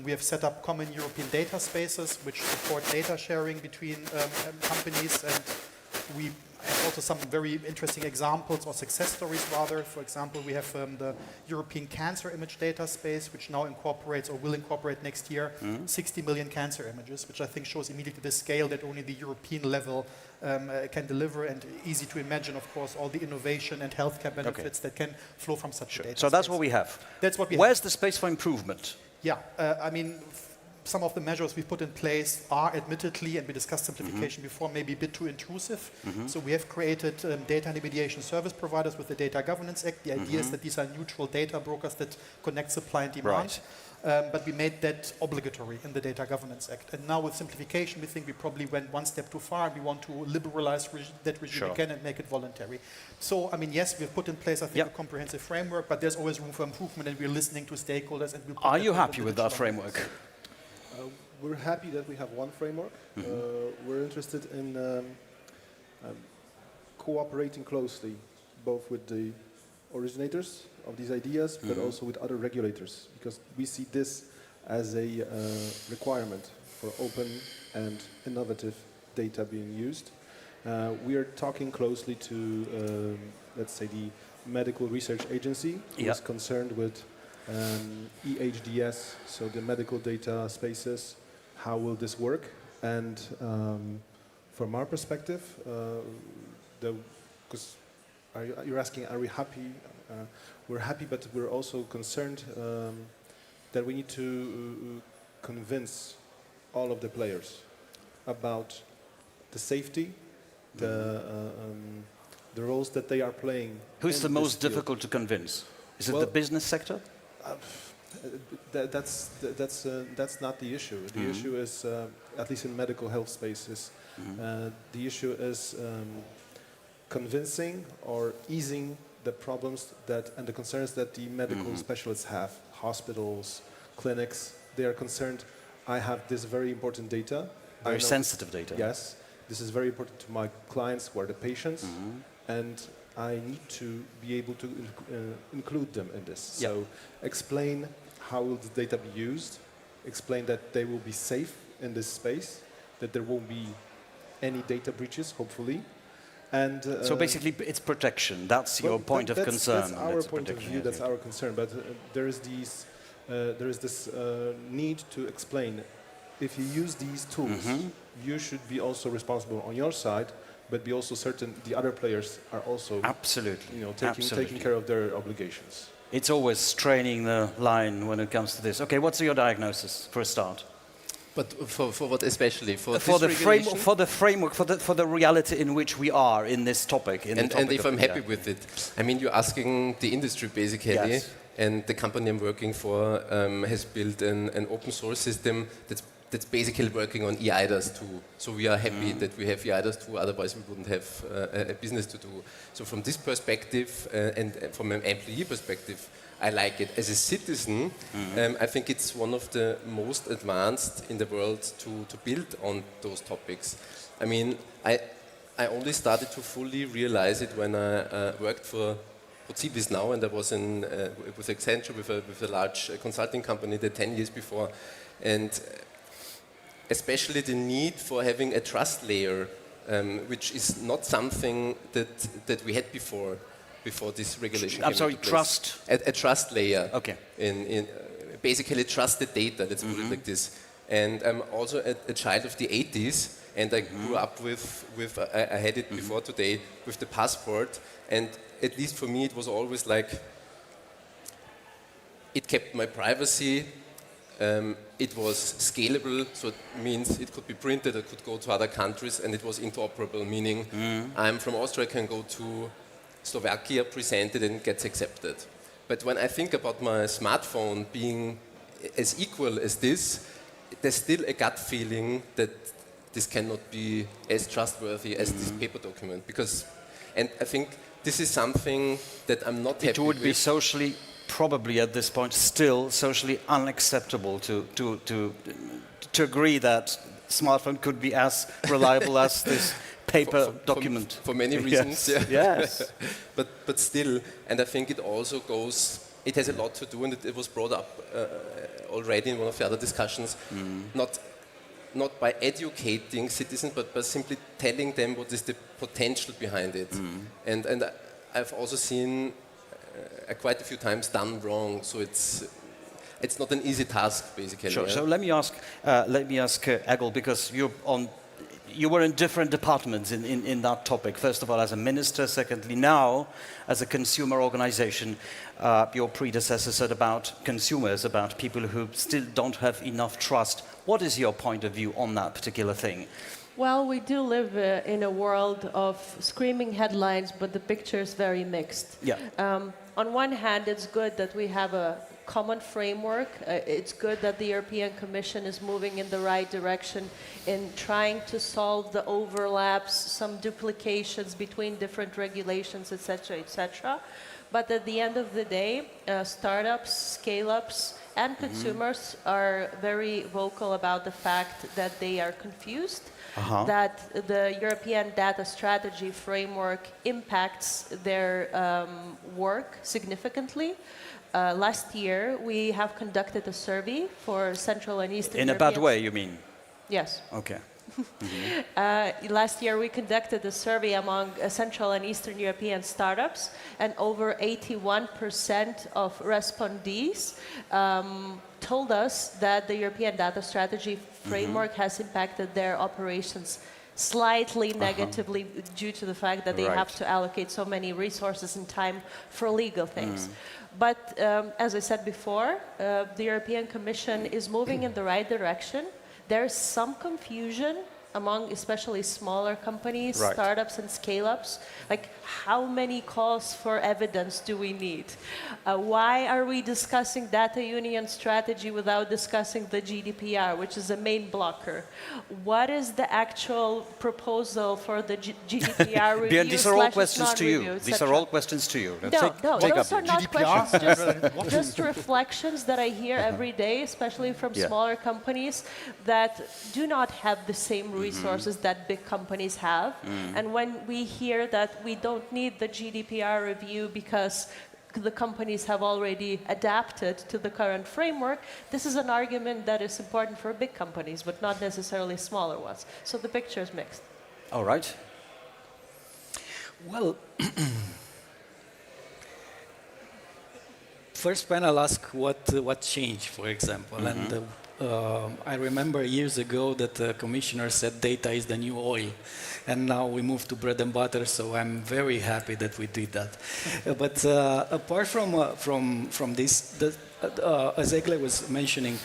We have set up common European data spaces, which support data sharing between companies, and we have also some very interesting examples or success stories rather. For example, we have the European Cancer Image Data Space, which now incorporates or will incorporate next year 60 million cancer images, which I think shows immediately the scale that only the European level can deliver, and easy to imagine, of course, all the innovation and healthcare benefits that can flow from such a data So that's what we have. That's what we Where's the space for improvement? Yeah, I mean, some of the measures we put in place are admittedly, and we discussed simplification before, maybe a bit too intrusive. So we have created data and mediation service providers with the Data Governance Act. The idea is that these are neutral data brokers that connect supply and demand. But we made that obligatory in the Data Governance Act. And now with simplification, we think we probably went one step too far. We want to liberalize that regime again and make it voluntary. So, I mean, yes, we've put in place, I think, a comprehensive framework, but there's always room for improvement, and we're listening to stakeholders. And Are you happy with that framework? We're happy that we have one framework. We're interested in cooperating closely, both with the originators of these ideas, but also with other regulators, because we see this as a requirement for open and innovative data being used. We are talking closely to, let's say, the Medical Research Agency, who is concerned with EHDS, so the medical data spaces. How will this work? And from our perspective, because you're asking, are we happy? We're happy, but we're also concerned that we need to convince all of the players about the safety, the roles that they are playing. Who's the most difficult to convince? Is it the business sector? That's not the issue. The issue is, at least in medical health spaces, the issue is convincing or easing the problems and the concerns that the medical specialists have. Hospitals, clinics, they are concerned, I have this very important data. Very sensitive data. Yes, this is very important to my clients who are the patients, and I need to be able to include them in this. So explain how will the data be used, explain that they will be safe in this space, that there won't be any data breaches, hopefully. And so basically it's protection, that's your point of concern. That's our point of view, that's our concern, but there is this need to explain, if you use these tools, you should be also responsible on your side, but be also certain the other players are also taking care of their obligations. It's always straining the line when it comes to this. Okay, what's your diagnosis for a start? But for what especially? For the framework, for the reality in which we are in this topic. And if I'm happy with it, I mean, you're asking the industry basically, and the company I'm working for has built an open source system that's basically working on eIDAS 2. So we are happy that we have eIDAS 2, otherwise we wouldn't have a business to do. So from this perspective, and from an employee perspective, I like it. As a citizen, I think it's one of the most advanced in the world to build on those topics. I mean, I only started to fully realize it when I worked for Cibis now, and I was with Accenture, with a large consulting company, 10 years before. And especially the need for having a trust layer, which is not something that we had before this regulation. I'm sorry, trust? A trust layer. Okay. In basically trusted data, let's put it like this. And I'm also a child of the 80s, and I grew up with I had it before today, with the passport. And at least for me, it was always like, it kept my privacy. It was scalable, so it means it could be printed, it could go to other countries, and it was interoperable, meaning I'm from Austria, I can go to Slovakia, present it, and it gets accepted. But when I think about my smartphone being as equal as this, there's still a gut feeling that this cannot be as trustworthy as this paper document. And I think this is something that I'm not happy with. It would be socially, probably at this point, still socially unacceptable to agree that smartphone could be as reliable as this paper document. For many reasons, yes. But still, and I think it also it has a lot to do, and it was brought up already in one of the other discussions, not not by educating citizens, but by simply telling them what is the potential behind it. And I've also seen quite a few times done wrong, so it's not an easy task, basically. Sure. Yeah? So let me ask Egil, because you were in different departments in that topic. First of all, as a minister. Secondly, now as a consumer organization. Your predecessor said about consumers, about people who still don't have enough trust. What is your point of view on that particular thing? Well, we do live in a world of screaming headlines, but the picture is very mixed. Yeah. On one hand, it's good that we have a common framework. It's good that the European Commission is moving in the right direction in trying to solve the overlaps, some duplications between different regulations, etc., etc. But at the end of the day, startups, scale-ups, and consumers are very vocal about the fact that they are confused, that the European data strategy framework impacts their work significantly. Last year, we have conducted a survey for Central and Eastern In European... a bad way, you mean? Yes. Okay. Last year, we conducted a survey among Central and Eastern European startups, and over 81% of respondees told us that the European data strategy framework has impacted their operations slightly negatively due to the fact that they have to allocate so many resources and time for legal things. But as I said before, the European Commission is moving in the right direction. There's some confusion among especially smaller companies, startups and scale-ups. Like, how many calls for evidence do we need? Why are we discussing data union strategy without discussing the GDPR, which is a main blocker? What is the actual proposal for the GDPR review? Björn, these are all questions to you. non-review, These are all questions to you. No, those are not questions, just reflections that I hear every day, especially from smaller companies that do not have the same resources that big companies have. And when we hear that we don't need the GDPR review because the companies have already adapted to the current framework, this is an argument that is important for big companies, but not necessarily smaller ones. So the picture is mixed. All right. Well, first panel asked what changed, for example, and I remember years ago that the commissioner said data is the new oil, and now we moved to bread and butter, so I'm very happy that we did that. But apart from this, as Egle was mentioning,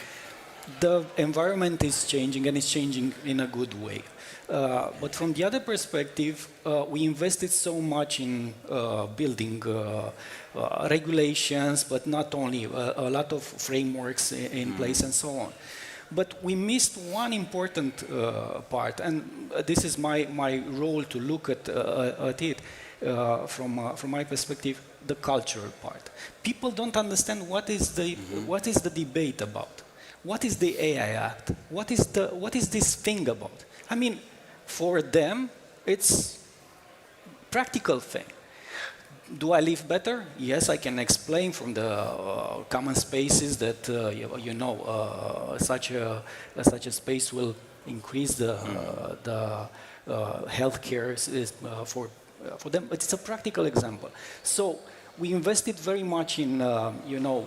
the environment is changing, and it's changing in a good way. But from the other perspective, we invested so much in building regulations, but not only, a lot of frameworks in place and so on. But we missed one important part, and this is my role to look at it from my perspective, the cultural part. People don't understand what is the debate about. What is the AI Act? What is this thing about? I mean, for them, it's practical thing. Do I live better? Yes, I can explain from the common spaces that such a space will increase the healthcare for them. But it's a practical example. So we invested very much in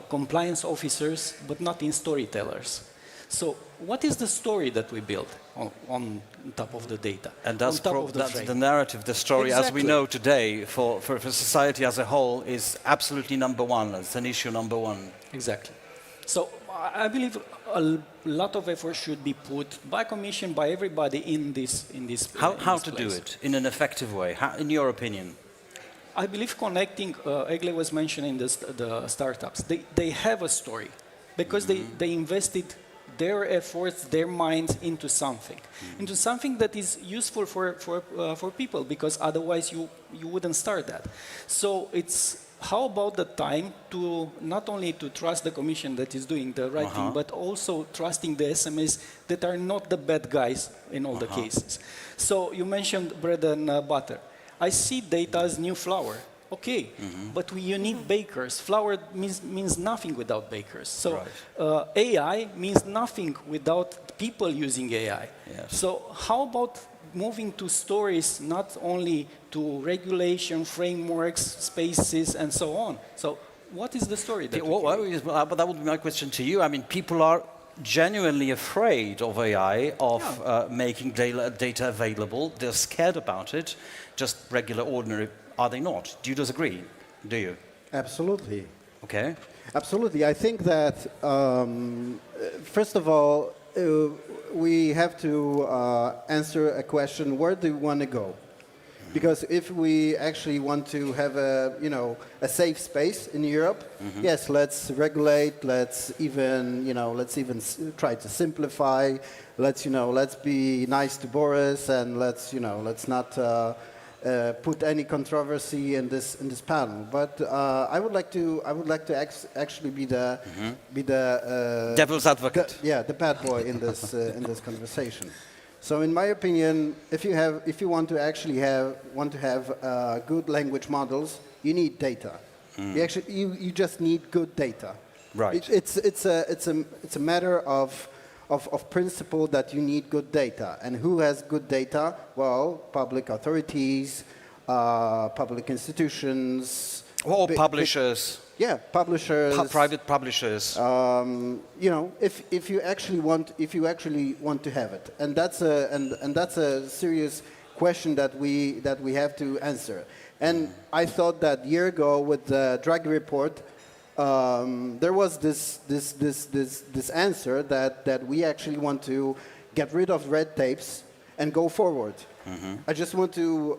compliance officers, but not in storytellers. So what is the story that we build on top of the data? And that's the narrative, the story as we know today for society as a whole is absolutely number one. It's an issue number one. Exactly. So I believe a lot of effort should be put by Commission, by everybody in this. How to do it in an effective way? How, in your opinion? I believe connecting. Egle was mentioning the startups. They have a story because they invested their efforts, their minds into something that is useful for people, because otherwise you wouldn't start that. So it's how about the time to not only to trust the Commission that is doing the right thing, but also trusting the SMEs that are not the bad guys in all the cases. So you mentioned bread and butter. I see data as new flour. Okay, but you need bakers. Flour means nothing without bakers. So AI means nothing without people using AI. Yes. So how about moving to stories, not only to regulation, frameworks, spaces, and so on? So what is the story that but that would be my question to you. I mean, people are genuinely afraid of AI, of making data available. They're scared about it. Just regular, ordinary, are they not? Do you disagree? Do you? Absolutely. Okay. Absolutely. I think that, first of all, we have to answer a question, where do we want to go? Because if we actually want to have a safe space in Europe, yes, let's regulate, let's even try to simplify, let's be nice to Boris, and let's not put any controversy in this panel. But I would like to actually be the devil's advocate. The bad boy in this conversation. So, in my opinion, if you want to actually have good language models, you need data. You just need good data. Right. It's a matter of principle that you need good data. And who has good data? Well, public authorities, public institutions. Or publishers. Publishers. Private publishers. If you actually want to have it, and that's a serious question that we have to answer. And I thought that a year ago with the Draghi report, there was this answer that we actually want to get rid of red tapes and go forward. I just want to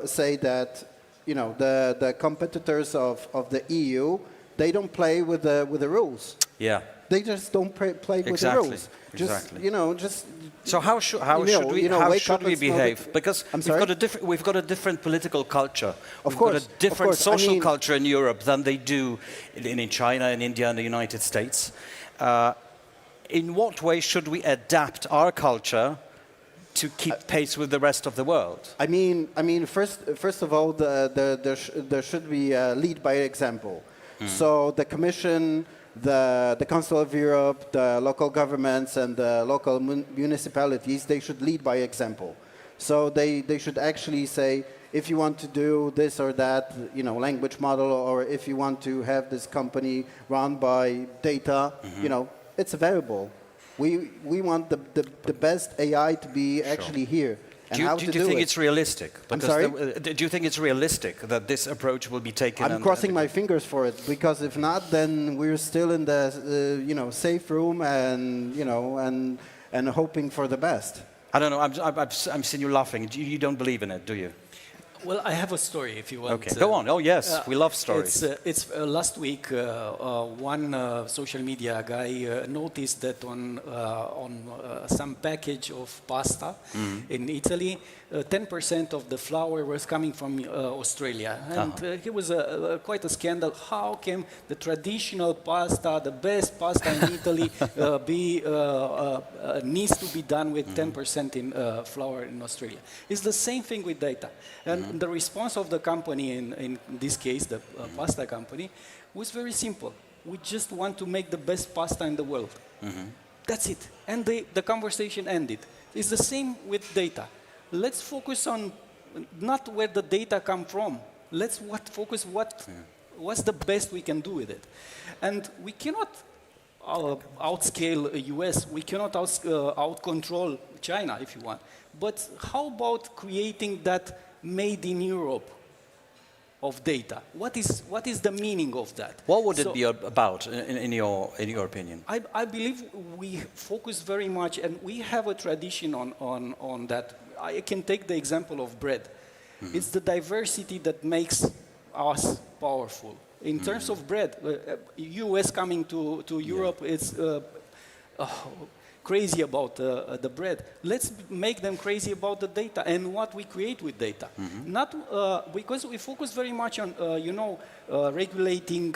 say that the competitors of the EU, they don't play with the rules. Yeah. They just don't play with the rules. So how should we behave? Because we've got a different political culture. We've got a different social culture in Europe than they do in China, in India, and the United States. In what way should we adapt our culture to keep pace with the rest of the world? I mean, first of all, there should be a lead by example. So the Commission, the Council of Europe, the local governments, and the local municipalities, they should lead by example. So they should actually say, if you want to do this or that, language model, or if you want to have this company run by data, it's available. We want the best AI to be actually here. Do you think it's realistic? I'm sorry? Do you think it's realistic that this approach will be taken? I'm crossing my fingers for it, because if not, then we're still in the safe room and hoping for the best. I don't know. I'm seeing you laughing. You don't believe in it, do you? Well, I have a story if you want. Okay, go on. Oh yes, we love stories. It's last week. One social media guy noticed that on some package of pasta in Italy, 10% of the flour was coming from Australia, and it was quite a scandal. How can the traditional pasta, the best pasta in Italy, needs to be done with 10% in flour in Australia? It's the same thing with data. And the response of the company, in this case, the pasta company, was very simple. We just want to make the best pasta in the world. That's it. And the conversation ended. It's the same with data. Let's focus on not where the data come from. Let's focus what's the best we can do with it. And we cannot outscale US. We cannot out-control China, if you want. But how about creating that made in Europe of data? What is the meaning of that? What would it be about, in your opinion? I believe we focus very much, and we have a tradition on that. I can take the example of bread. It's the diversity that makes us powerful. In terms of bread, US coming to Europe, it's crazy about the bread. Let's make them crazy about the data and what we create with data. Not because we focus very much on regulating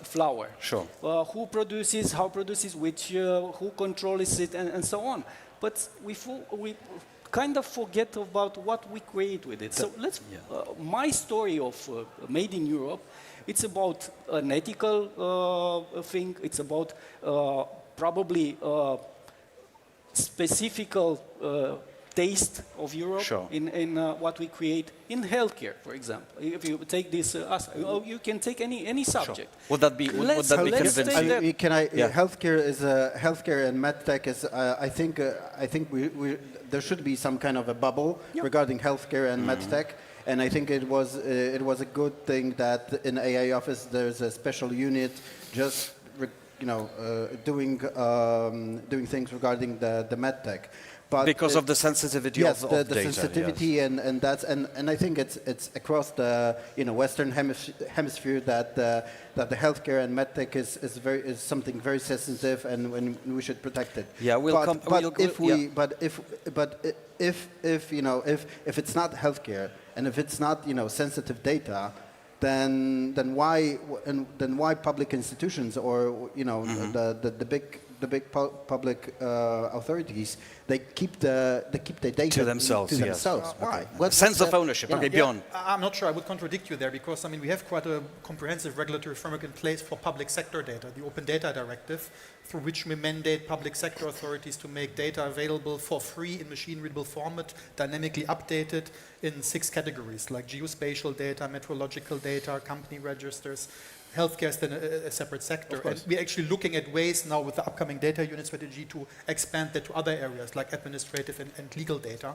flour. Sure. Who produces, how produces, who controls it, and so on. But we kind of forget about what we create with it. So let's, my story of Made in Europe, it's about an ethical thing. It's about probably specific taste of Europe in what we create in healthcare, for example. If you take this, you can take any subject. Would that be convincing? Healthcare is healthcare and medtech is. I think there should be some kind of a bubble regarding healthcare and medtech. And I think it was a good thing that in AI office there's a special unit just doing things regarding the medtech. But because of the sensitivity of the data, sensitivity and I think it's across the Western hemisphere that the healthcare and medtech is something very sensitive and when we should protect it. Yeah, if it's not healthcare and if it's not sensitive data, then why public institutions or the big public authorities, they keep the data to themselves. Why? What sense of ownership? Okay, Bjorn. I'm not sure I would contradict you there because we have quite a comprehensive regulatory framework in place for public sector data, the Open Data Directive, through which we mandate public sector authorities to make data available for free in machine-readable format, dynamically updated in 6 categories, like geospatial data, meteorological data, company registers. Healthcare is then a separate sector. And we're actually looking at ways now with the upcoming data unit strategy to expand that to other areas like administrative and legal data.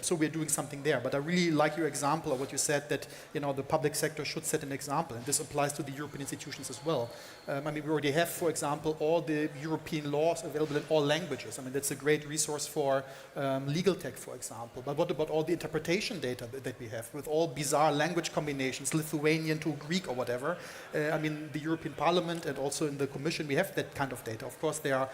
So we're doing something there. But I really like your example of what you said that the public sector should set an example. And this applies to the European institutions as well. We already have, for example, all the European laws available in all languages. That's a great resource for legal tech, for example. But what about all the interpretation data that we have with all bizarre language combinations, Lithuanian to Greek or whatever? The European Parliament and also in the Commission, we have that kind of data. Of course, there are,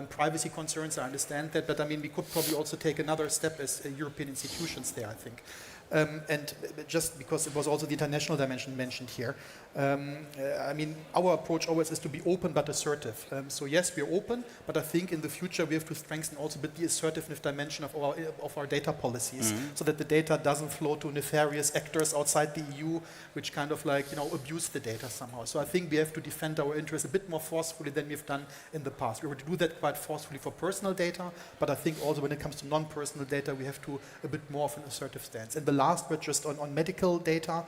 privacy concerns, I understand that, but we could probably also take another step as European institutions there, I think. And just because it was also the international dimension mentioned here, our approach always is to be open but assertive. So yes, we are open, but I think in the future we have to strengthen also a bit the assertiveness dimension of our data policies, so that the data doesn't flow to nefarious actors outside the EU, which kind of abuse the data somehow. So I think we have to defend our interests a bit more forcefully than we've done in the past. We were to do that quite forcefully for personal data, but I think also when it comes to non-personal data, we have to a bit more of an assertive stance. And the last word just on medical data,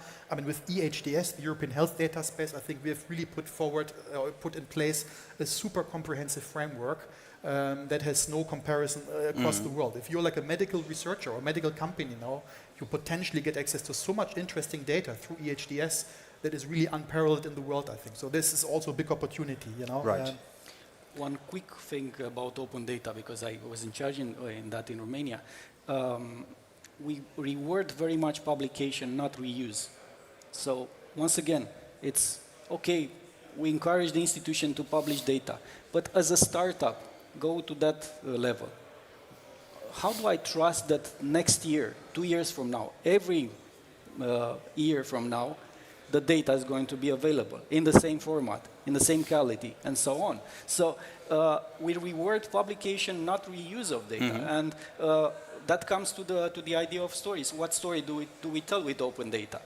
with EHDS, the European Health Data Space, I think we have really put in place a super comprehensive framework that has no comparison across the world. If you're like a medical researcher or a medical company now, you potentially get access to so much interesting data through EHDS that is really unparalleled in the world, I think. So this is also a big opportunity, Right. One quick thing about open data, because I was in charge in that in Romania. We reward very much publication, not reuse. So once again, it's okay, we encourage the institution to publish data, but as a startup, go to that level. How do I trust that next year, 2 years from now, every year from now, the data is going to be available in the same format, in the same quality, and so on? So we reward publication, not reuse of data. And that comes to the idea of stories. What story do we tell with open data?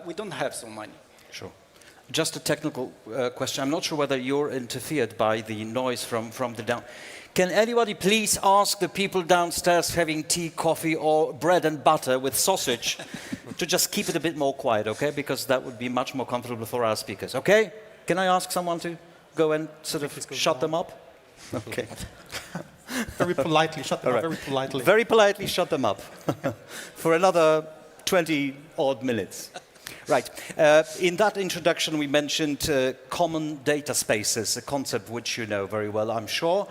We don't have so many. Sure. Just a technical question. I'm not sure whether you're interfered by the noise from the down. Can anybody please ask the people downstairs having tea, coffee, or bread and butter with sausage to just keep it a bit more quiet, okay? Because that would be much more comfortable for our speakers, okay? Can I ask someone to go and sort of shut them up? Okay. Very politely, shut them up, very politely. Very politely shut them up for another 20-odd minutes. Right. In that introduction, we mentioned common data spaces, a concept which you know very well, I'm sure.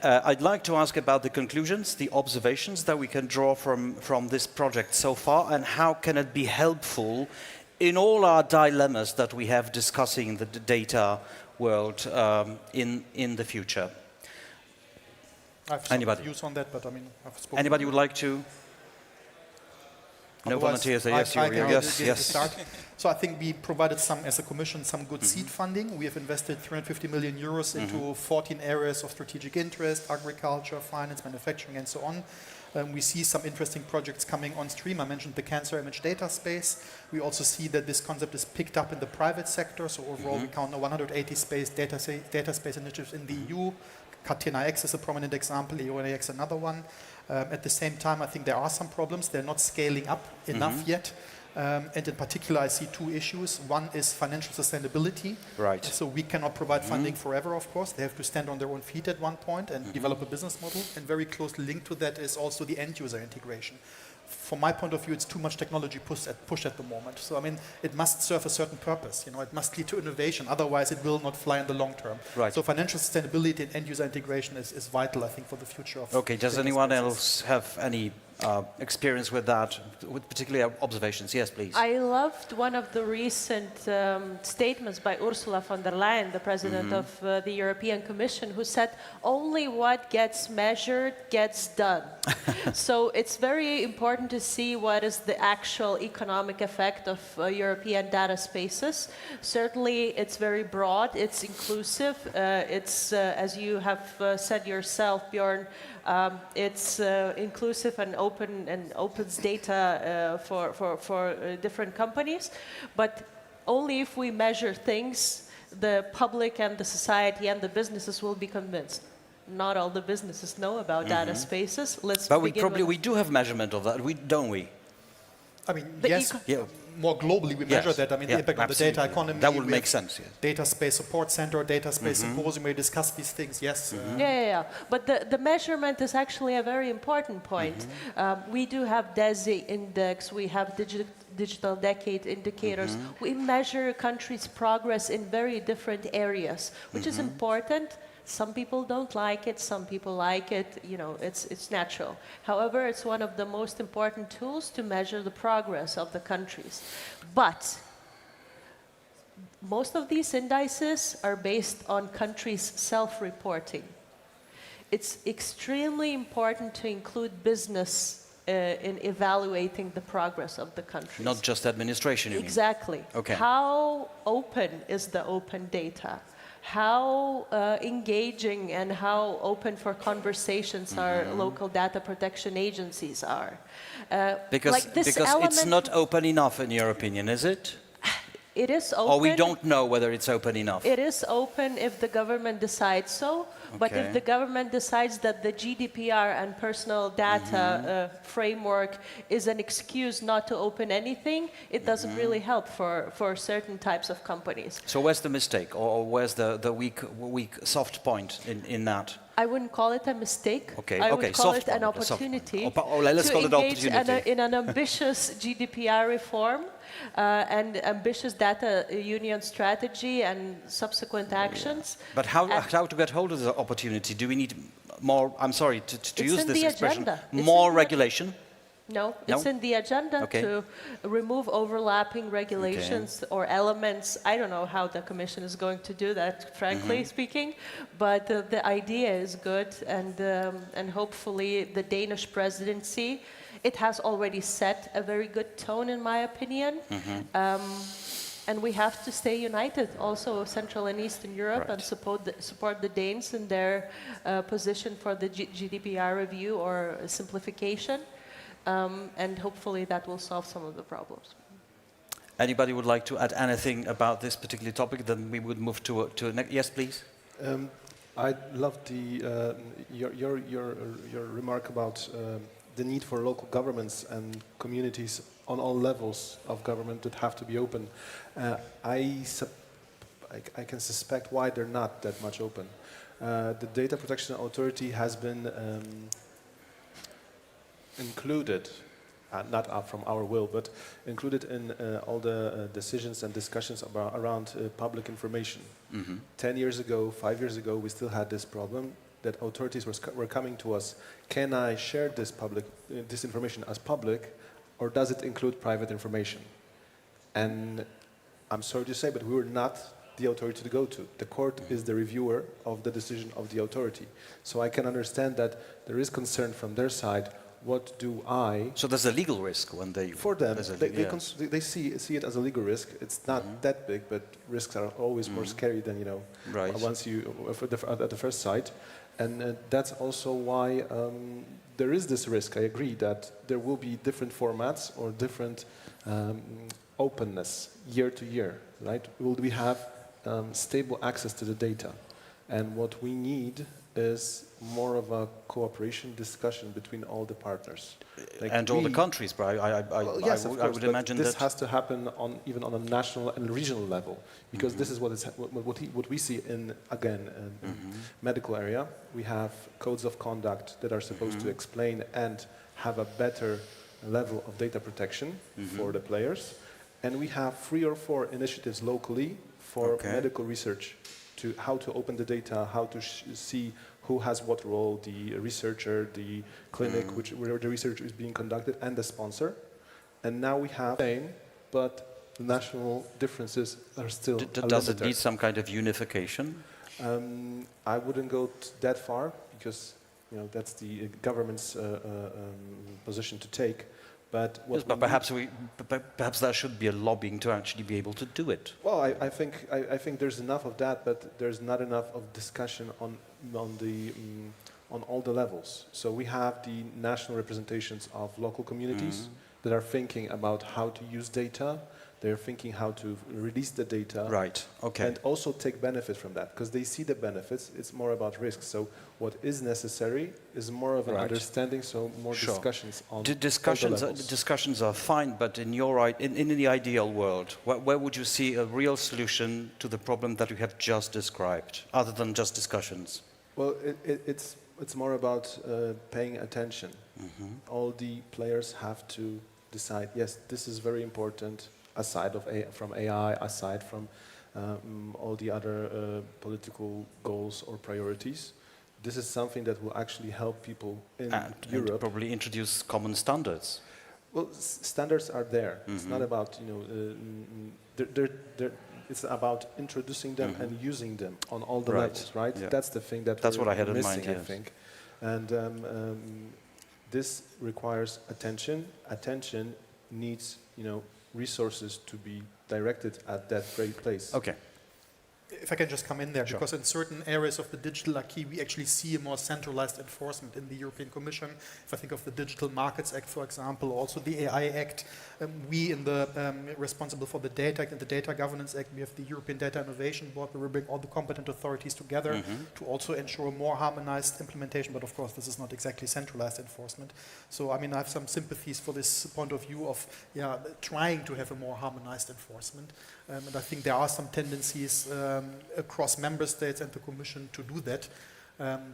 I'd like to ask about the conclusions, the observations that we can draw from this project so far, and how can it be helpful in all our dilemmas that we have discussing the data world in the future. I have some views on that, but I've spoken. Anybody would like to? No volunteers. Yes. So I think we provided as a commission, some good seed funding. We have invested 350 million euros into 14 areas of strategic interest: agriculture, finance, manufacturing, and so on. We see some interesting projects coming on stream. I mentioned the cancer image data space. We also see that this concept is picked up in the private sector. So overall, we count now 180 data space initiatives in the EU. CAT10IX is a prominent example, EONIX another one. At the same time, I think there are some problems. They're not scaling up enough yet. And in particular, I see two issues. One is financial sustainability. Right. So we cannot provide funding forever, of course. They have to stand on their own feet at one point and develop a business model. And very closely linked to that is also the end user integration. From my point of view, it's too much technology push at the moment. So I mean, it must serve a certain purpose. It must lead to innovation. Otherwise, it will not fly in the long term. Right. So financial sustainability and end user integration is vital, I think, for the future of. Okay. Does anyone else have any experience with that, with particular observations? Yes, please. I loved one of the recent statements by Ursula von der Leyen, the president of the European Commission, who said, only what gets measured gets done. So it's very important to see what is the actual economic effect of European data spaces. Certainly, it's very broad, it's inclusive, it's, as you have said yourself, Bjorn, it's inclusive and open and opens data for different companies, but only if we measure things, the public and the society and the businesses will be convinced. Not all the businesses know about data spaces. But we do have measurement of that, don't we? I mean, yes. More globally, we measure that. I mean, the impact on the data economy. That would make sense, yes. Data space support center, data space symposium, we discuss these things, yes. Yeah. But the measurement is actually a very important point. We do have DESI index, we have digital decade indicators. We measure countries' progress in very different areas, which is important. Some people don't like it, some people like it, it's natural. However, it's one of the most important tools to measure the progress of the countries. But most of these indices are based on countries' self-reporting. It's extremely important to include business in evaluating the progress of the countries. Not just administration, you mean? Exactly. Okay. How open is the open data? How engaging and how open for conversations our local data protection agencies are. Because it's not open enough, in your opinion, is it? It is open. Or we don't know whether it's open enough? It is open if the government decides so, but if the government decides that the GDPR and personal data framework is an excuse not to open anything, it doesn't really help for certain types of companies. So where's the mistake, or where's the weak soft point in that? I wouldn't call it a mistake. I would call it an opportunity let's call it to engage opportunity. in an ambitious GDPR reform and ambitious data union strategy and subsequent actions. But how to get hold of the opportunity? Do we need more, I'm sorry to use this expression, more regulation? No, it's in the agenda to remove overlapping regulations or elements. I don't know how the Commission is going to do that, frankly speaking, but the idea is good, and hopefully the Danish presidency, it has already set a very good tone, in my opinion. And we have to stay united, also Central and Eastern Europe, and support the Danes in their position for the GDPR review or simplification. And hopefully that will solve some of the problems. Anybody would like to add anything about this particular topic? Then we would move to next. Yes, please. I loved your remark about the need for local governments and communities on all levels of government that have to be open. I can suspect why they're not that much open. The Data Protection Authority has been included, not from our will, but included in all the decisions and discussions around public information. 10 years ago, 5 years ago, we still had this problem that authorities were coming to us. Can I share this information as public, or does it include private information? And I'm sorry to say, but we were not the authority to go to. The court is the reviewer of the decision of the authority. So I can understand that there is concern from their side. What do I... So there's a legal risk when they... For them, they see it as a legal risk. It's not that big, but risks are always more scary than, once you, at the first sight. And that's also why there is this risk, I agree, that there will be different formats or different openness year to year, right? Will we have stable access to the data? And what we need is more of a cooperation discussion between all the partners. Like and all the countries, but I would imagine this that has to happen even on a national and regional level, because this is what we see in medical area. We have codes of conduct that are supposed to explain and have a better level of data protection for the players, and we have 3 or 4 initiatives locally for medical research, to how to open the data, how to see who has what role, the researcher, the clinic, where the research is being conducted, and the sponsor. And now we have the same, but the national differences are still Does it need some kind of unification? I wouldn't go that far, because that's the government's position to take. But perhaps there should be a lobbying to actually be able to do it. Well, I think there's enough of that, but there's not enough of discussion on all the levels. So we have the national representations of local communities that are thinking about how to use data. They're thinking how to release the data, right? Okay, and also take benefit from that, because they see the benefits. It's more about risks. So what is necessary is more of an understanding. So more discussions on discussions are fine, but in the ideal world, where would you see a real solution to the problem that you have just described, other than just discussions? Well, it's more about paying attention. All the players have to decide. Yes, this is very important. Aside from AI, aside from all the other political goals or priorities, this is something that will actually help people in Europe. And probably introduce common standards. Well, standards are there. It's not about it's about introducing them and using them on all the levels, right? Yeah. That's the thing that's what I had missing, in mind, I think. And this requires attention. Attention needs, resources to be directed at that very place. Okay. If I can just come in there, because in certain areas of the digital acquis, we actually see a more centralized enforcement in the European Commission. If I think of the Digital Markets Act, for example, also the AI Act, we in the responsible for the Data Act and the Data Governance Act, we have the European Data Innovation Board, where we bring all the competent authorities together to also ensure more harmonized implementation. But of course, this is not exactly centralized enforcement. So, I have some sympathies for this point of view of trying to have a more harmonized enforcement. And I think there are some tendencies across member states and the Commission to do that.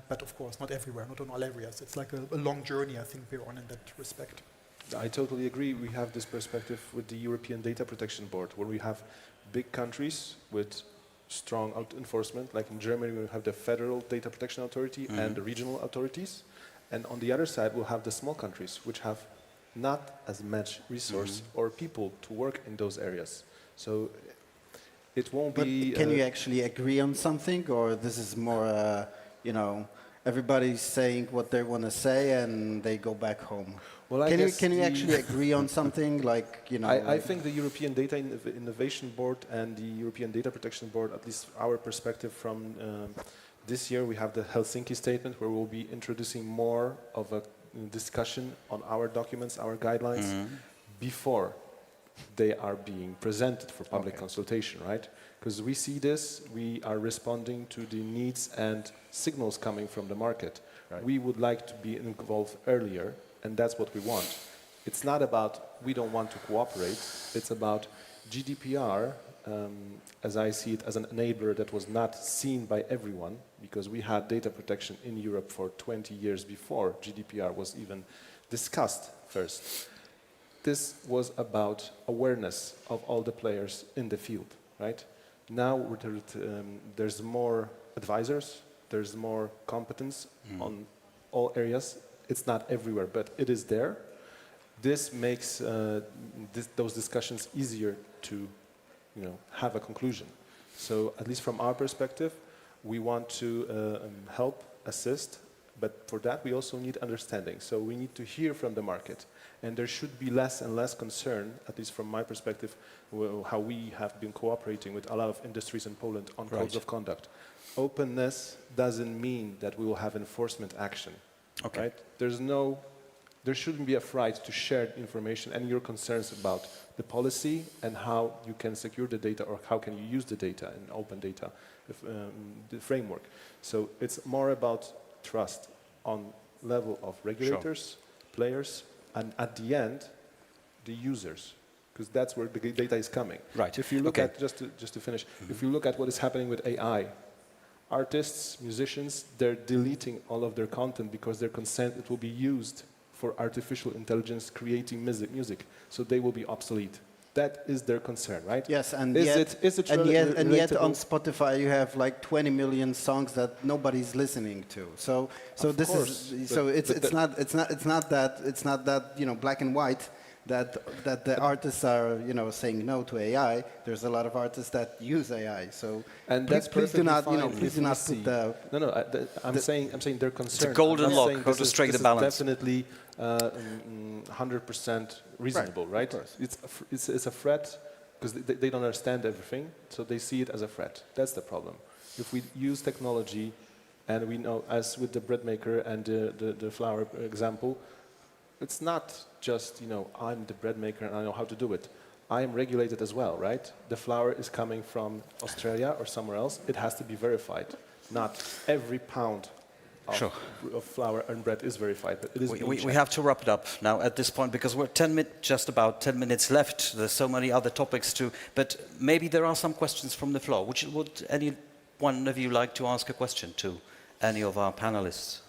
But of course, not everywhere, not in all areas. It's like a long journey, I think, we're on in that respect. I totally agree. We have this perspective with the European Data Protection Board, where we have big countries with strong enforcement. Like in Germany, we have the Federal Data Protection Authority and the regional authorities. And on the other side, we'll have the small countries, which have not as much resource or people to work in those areas. So it won't be... Can you actually agree on something, or this is more, everybody's saying what they want to say and they go back home? Well, can you actually agree on something like, I think the European Data Innovation Board and the European Data Protection Board, at least our perspective from this year, we have the Helsinki Statement, where we'll be introducing more of a discussion on our documents, our guidelines, before they are being presented for public consultation, right? Because we see this, we are responding to the needs and signals coming from the market. Right. We would like to be involved earlier, and that's what we want. It's not about we don't want to cooperate, it's about GDPR, as I see it, as an enabler that was not seen by everyone, because we had data protection in Europe for 20 years before GDPR was even discussed first. This was about awareness of all the players in the field, right? Now there's more advisors, there's more competence on all areas. It's not everywhere, but it is there. This makes those discussions easier to have a conclusion. So at least from our perspective, we want to help, assist, but for that we also need understanding. So we need to hear from the market. And there should be less and less concern, at least from my perspective, how we have been cooperating with a lot of industries in Poland on codes of conduct. Openness doesn't mean that we will have enforcement action. Okay. Right? There shouldn't be a fright to share information and your concerns about the policy and how you can secure the data or how can you use the data in open data the framework. So it's more about trust on level of regulators, players, and at the end, the users, because that's where the data is coming. Right. If you look at, just to finish, if you look at what is happening with AI, artists, musicians, they're deleting all of their content because they're concerned it will be used for artificial intelligence creating music, so they will be obsolete. That is their concern, right? Yes, and is yet, it and yet on Spotify you have like 20 million songs that nobody's listening to. So it's not that black and white that the artists are saying no to AI. There's a lot of artists that use AI. So and please do not put the I'm saying they're concerned. It's a golden lock. How to strike the balance. Definitely 100% reasonable, right? It's a threat because they don't understand everything, so they see it as a threat. That's the problem. If we use technology, and we know, as with the bread maker and the flour example, it's not just I'm the bread maker and I know how to do it. I am regulated as well, right? The flour is coming from Australia or somewhere else. It has to be verified. Not every pound of flour and bread is verified, but it is. We have to wrap it up now at this point because we're just about 10 minutes left. There's so many other topics too, but maybe there are some questions from the floor. Would any one of you like to ask a question to any of our panelists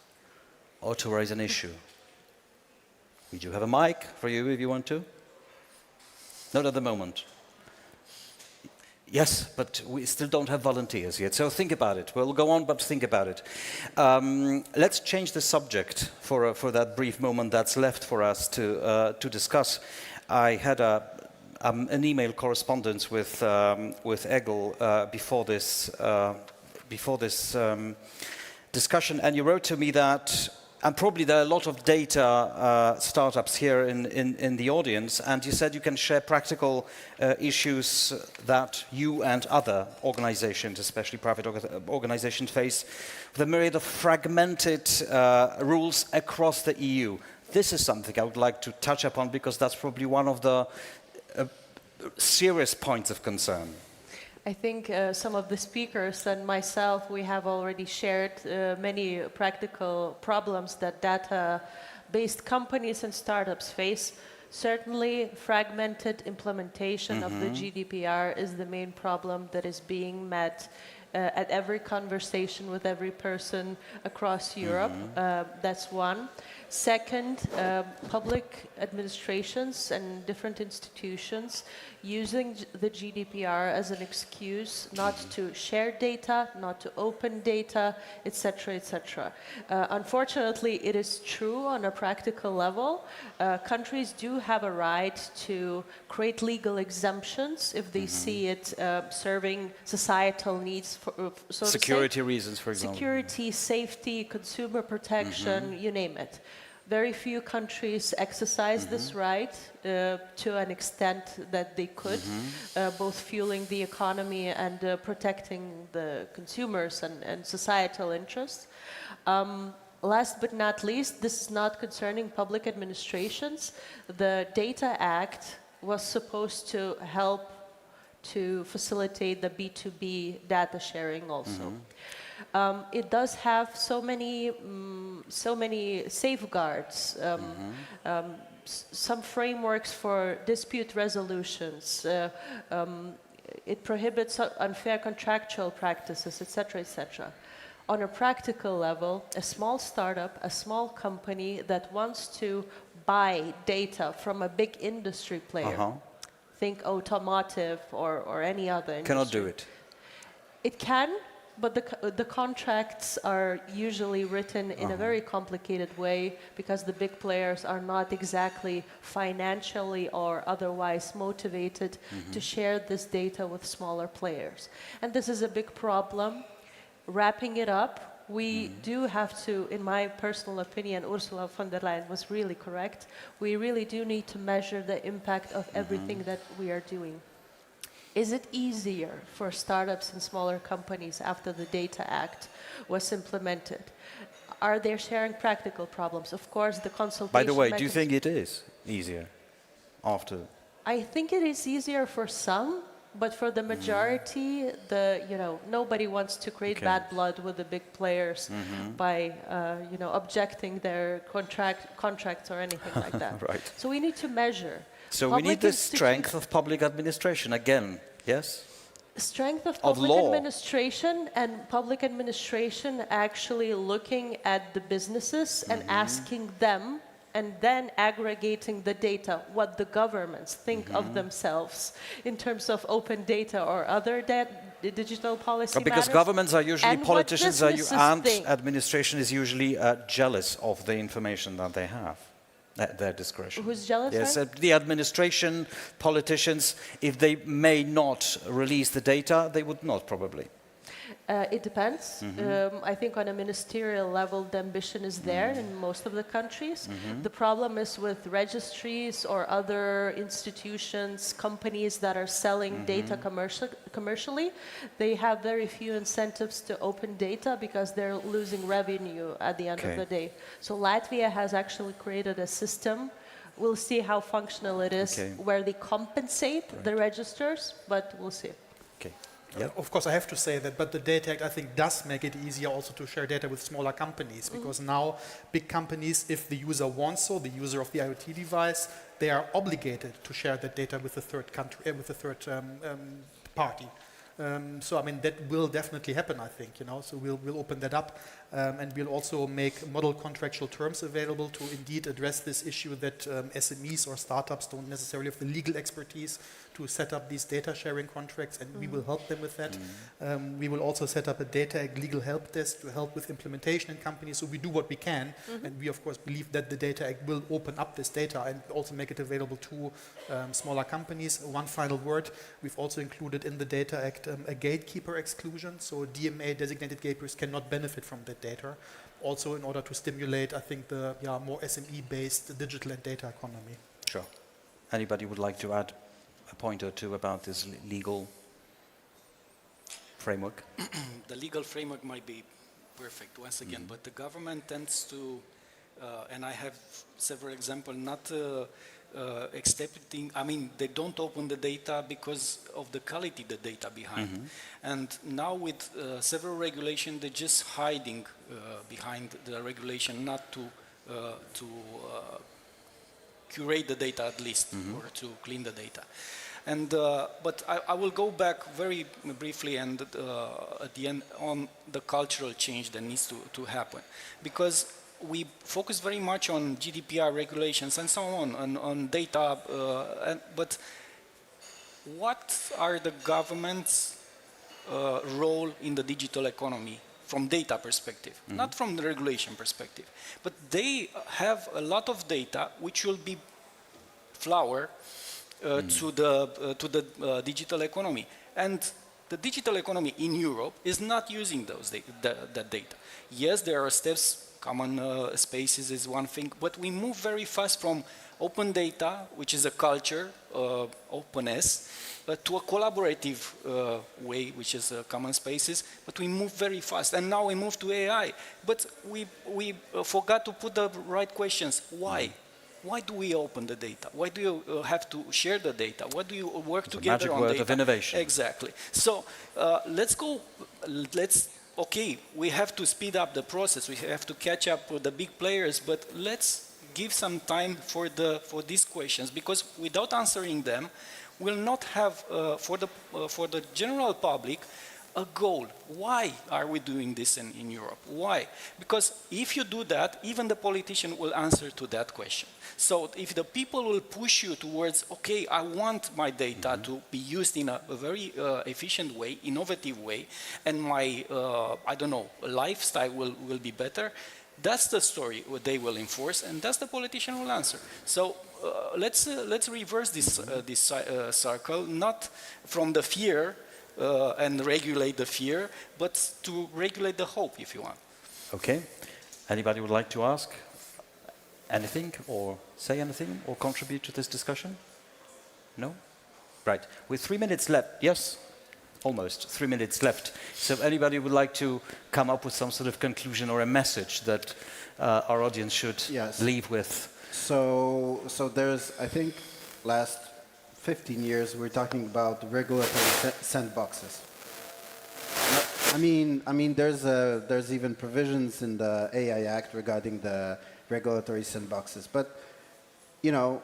or to raise an issue? We do have a mic for you if you want to. Not at the moment. Yes, but we still don't have volunteers yet, so think about it. We'll go on, but think about it. Let's change the subject for that brief moment that's left for us to discuss. I had an email correspondence with Egil before this discussion, and you wrote to me that. And probably there are a lot of data startups here in the audience, and you said you can share practical issues that you and other organizations, especially private organizations, face with a myriad of fragmented rules across the EU. This is something I would like to touch upon because that's probably one of the serious points of concern. I think some of the speakers and myself, we have already shared many practical problems that data-based companies and startups face. Certainly, fragmented implementation of the GDPR is the main problem that is being met at every conversation with every person across Europe. That's one. Second, public administrations and different institutions using the GDPR as an excuse not to share data, not to open data, etc., etc. Unfortunately, it is true on a practical level. Countries do have a right to create legal exemptions if they see it serving societal needs, so security reasons, for example. Security, safety, consumer protection, you name it. Very few countries exercise this right to an extent that they could, both fueling the economy and protecting the consumers and societal interests. Last but not least, this is not concerning public administrations. The Data Act was supposed to help to facilitate the B2B data sharing also. It does have so many safeguards, some frameworks for dispute resolutions. It prohibits unfair contractual practices, etc., etc. On a practical level, a small startup, a small company that wants to buy data from a big industry player, think automotive or any other industry. Cannot do it. It can, but the contracts are usually written in a very complicated way because the big players are not exactly financially or otherwise motivated to share this data with smaller players. And this is a big problem. Wrapping it up, we do have to, in my personal opinion, Ursula von der Leyen was really correct. We really do need to measure the impact of everything that we are doing. Is it easier for startups and smaller companies after the Data Act was implemented? Are they sharing practical problems? Of course, the consultation. By the way, do you think it is easier after? I think it is easier for some, but for the majority, nobody wants to create bad blood with the big players by, objecting their contracts or anything like that. Right. So we need to measure. So we need the strength of public administration again, yes? Strength of public administration, and public administration actually looking at the businesses and asking them, and then aggregating the data, what the governments think of themselves in terms of open data or other digital policy Because matters, governments are usually, and politicians what and think. administration is usually jealous of the information that they have at their discretion. Who's jealous? Yes, right? the administration, politicians, if they may not release the data, they would not probably. It depends. I think on a ministerial level, the ambition is there in most of the countries. The problem is with registries or other institutions, companies that are selling data commercially. They have very few incentives to open data because they're losing revenue at the end of the day. So Latvia has actually created a system. We'll see how functional it is, where they compensate the registers, but we'll see. Okay. Yep. Of course, I have to say that, but the Data Act, I think, does make it easier also to share data with smaller companies, because now big companies, if the user wants so, the user of the IoT device, they are obligated to share that data with the third country, with the third party. So, I mean, that will definitely happen, I think, so we'll open that up, and we'll also make model contractual terms available to indeed address this issue that SMEs or startups don't necessarily have the legal expertise to set up these data sharing contracts, and we will help them with that. We will also set up a Data Act legal help desk to help with implementation in companies, so we do what we can, and we of course believe that the Data Act will open up this data and also make it available to smaller companies. One final word, we've also included in the Data Act a gatekeeper exclusion, so DMA designated gatekeepers cannot benefit from that data, also in order to stimulate, I think, the more SME-based digital and data economy. Sure. Anybody would like to add a point or two about this legal framework? The legal framework might be perfect once again, but the government tends to, and I have several examples, not accepting, I mean, they don't open the data because of the quality of the data behind. And now with several regulations, they're just hiding behind the regulation, not to curate the data at least, or to clean the data. And but I will go back very briefly and at the end on the cultural change that needs to happen, because we focus very much on GDPR regulations and so on data, but what are the government's role in the digital economy from data perspective, not from the regulation perspective, but they have a lot of data which will be flower to the digital economy, and the digital economy in Europe is not using that data. Yes, there are steps. Common spaces is one thing, but we move very fast from open data, which is a culture, openness, to a collaborative way, which is common spaces, but we move very fast. And now we move to AI, but we forgot to put the right questions. Why? Why do we open the data? Why do you have to share the data? Why do you work together on data? Magic word of innovation. Exactly. So okay, we have to speed up the process. We have to catch up with the big players, but let's give some time for these questions, because without answering them, we'll not have for the general public a goal. Why are we doing this in Europe? Why? Because if you do that, even the politician will answer to that question. So if the people will push you towards, okay, I want my data to be used in a very efficient way, innovative way, and my, I don't know, lifestyle will be better, that's the story they will enforce, and that's the politician will answer. So let's reverse this circle, not from the fear and regulate the fear, but to regulate the hope, if you want. Okay. Anybody would like to ask anything or say anything or contribute to this discussion? No? Right. With 3 minutes left. Yes? almost 3 minutes left. So anybody would like to come up with some sort of conclusion or a message that our audience should leave with? So there's, I think, last 15 years we're talking about regulatory sandboxes. I mean, there's even provisions in the AI Act regarding the regulatory sandboxes, but you know,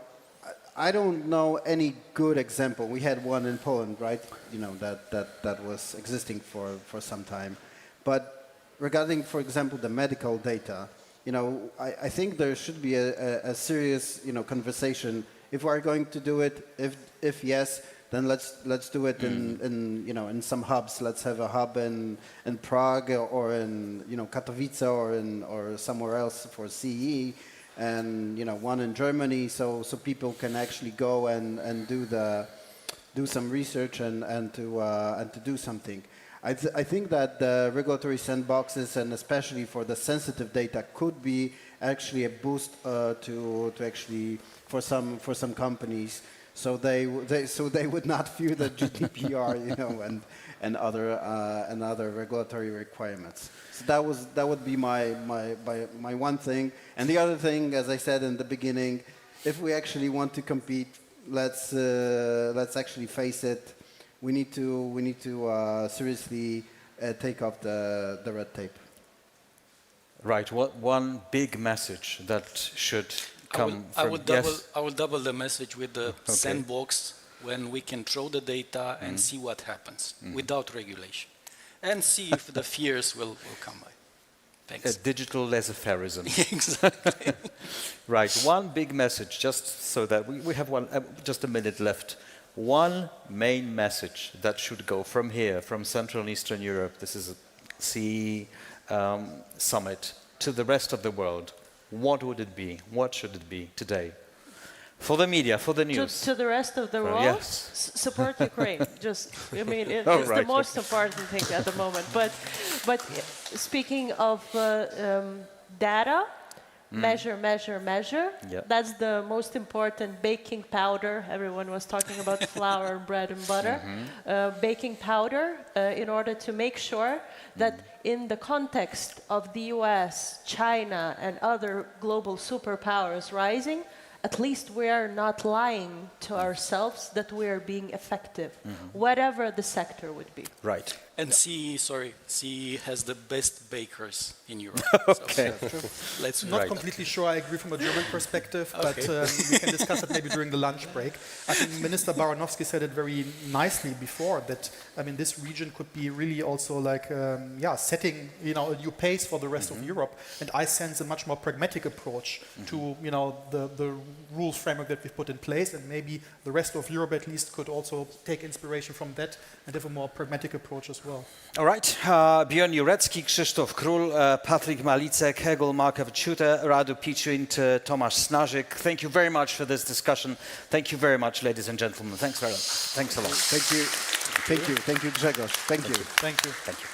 I don't know any good example. We had one in Poland, right? You know, that was existing for some time. But regarding, for example, the medical data, you know, I think there should be a serious, you know, conversation. If we're going to do it, if yes, then let's do it in you know, in some hubs. Let's have a hub in Prague or in, you know, Katowice or somewhere else for CEE. And you know, one in Germany, so people can actually go and do some research and to do something. I think that the regulatory sandboxes, and especially for the sensitive data, could be actually a boost to actually for some companies, so they would not fear the GDPR, you know, and other regulatory requirements. So that would be my one thing. And the other thing, as I said in the beginning, if we actually want to compete, let's actually face it. We need to seriously take off the red tape. Right. What one big message that should come I will double the message with the sandbox, when we can throw the data and see what happens without regulation, and see if the fears will come by. Thanks. Digital laissez-faireism. Exactly. Right. One big message, just so that we have just a minute left. One main message that should go from here, from Central and Eastern Europe, this is a CEE Summit, to the rest of the world. What would it be? What should it be today? For the media, for the news. To the rest of the world, yes. Support Ukraine. I mean, it's the most important thing at the moment. But speaking of data, measure. Yeah. That's the most important. Baking powder. Everyone was talking about flour, bread, and butter. Baking powder in order to make sure that in the context of the US, China, and other global superpowers rising, at least we are not lying to ourselves that we are being effective, whatever the sector would be. Right. And CEE has the best bakers in Europe. Okay. So let's Not completely sure I agree from a German perspective, but we can discuss it maybe during the lunch break. I think Minister Baranowski said it very nicely before, that I mean, this region could be really also like setting, you know, a new pace for the rest of Europe. And I sense a much more pragmatic approach to, you know, the rules framework that we've put in place, and maybe the rest of Europe at least could also take inspiration from that and have a more pragmatic approach as well. All right. Björn Jurecki, Krzysztof Król, Patryk Malicek, Hegel Markowicz-Huta, Radu Pichuint, Tomasz Snażyk. Thank you very much for this discussion. Thank you very much, ladies and gentlemen. Thanks very much. Thanks a lot. Thank you. Thank you, Grzegorz. Thank you. Thank you. Thank you.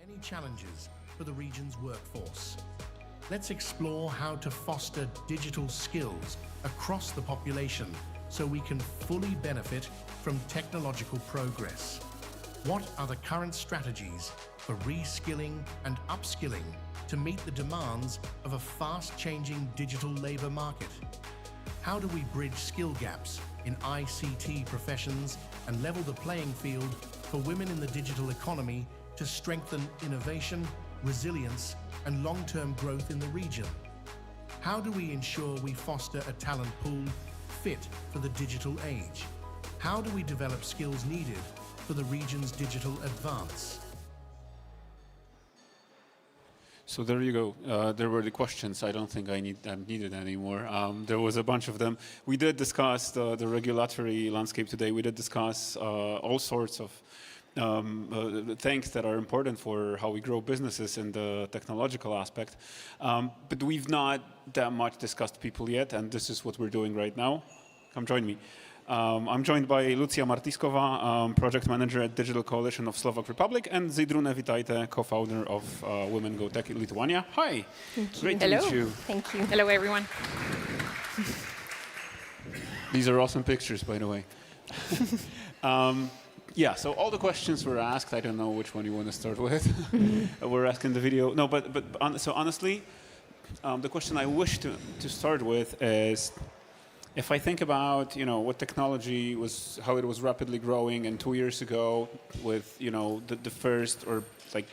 many challenges for the region's workforce. Let's explore how to foster digital skills across the population so we can fully benefit from technological progress. What are the current strategies for reskilling and upskilling to meet the demands of a fast-changing digital labor market? How do we bridge skill gaps in ICT professions and level the playing field for women in the digital economy to strengthen innovation, resilience, and long-term growth in the region? How do we ensure we foster a talent pool fit for the digital age? How do we develop skills needed for the region's digital advance? So there you go. There were the questions. I don't think I'm needed anymore. There was a bunch of them. We did discuss the regulatory landscape today. We did discuss all sorts of things that are important for how we grow businesses in the technological aspect. But we've not that much discussed people yet, and this is what we're doing right now. Come join me. I'm joined by Lucia Martiskova, project manager at Digital Coalition of Slovak Republic, and Zydrune Vitajte, co-founder of Women Go Tech in Lithuania. Hi. Thank you. Great to Hello. meet you. Thank you. Hello, everyone. These are awesome pictures, by the way. Yeah, so all the questions were asked. I don't know which one you want to start with. We're asking the video. No, so honestly, the question I wish to start with is, if I think about, what technology was, how it was rapidly growing, and 2 years ago with, the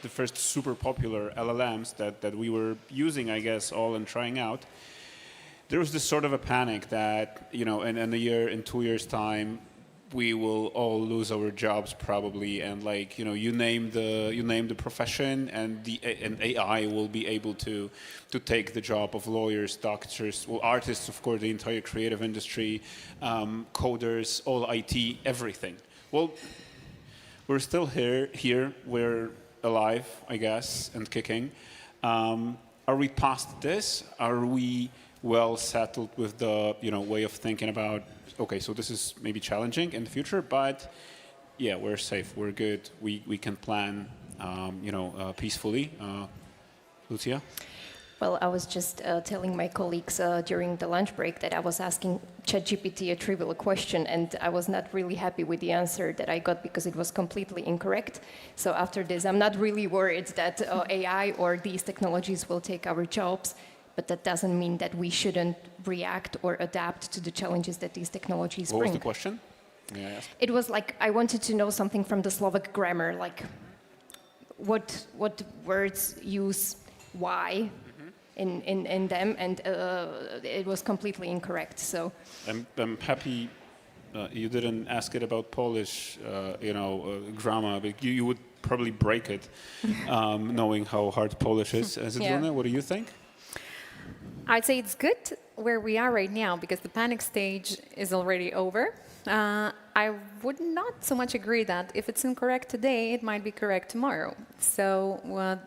first super popular LLMs that we were using, I guess, all and trying out, there was this sort of a panic that, in 2 years' time, we will all lose our jobs probably, and you name the profession, and AI will be able to take the job of lawyers, doctors, well, artists, of course, the entire creative industry, coders, all IT, everything. Well, we're still here, we're alive, I guess, and kicking. Are we past this? Are we well settled with the way of thinking about, okay, so this is maybe challenging in the future, but yeah, we're safe, we're good, we can plan, peacefully. Lucia? Well, I was just telling my colleagues during the lunch break that I was asking ChatGPT a trivial question, and I was not really happy with the answer that I got because it was completely incorrect. So after this, I'm not really worried that AI or these technologies will take our jobs. But that doesn't mean that we shouldn't react or adapt to the challenges that these technologies bring. What was the question? May I ask? It was like, I wanted to know something from the Slovak grammar, like what words use why in them, and it was completely incorrect. So I'm happy you didn't ask it about Polish, grammar, but you would probably break it, knowing how hard Polish is. Zydrune, what do you think? I'd say it's good where we are right now because the panic stage is already over. I would not so much agree that if it's incorrect today, it might be correct tomorrow. So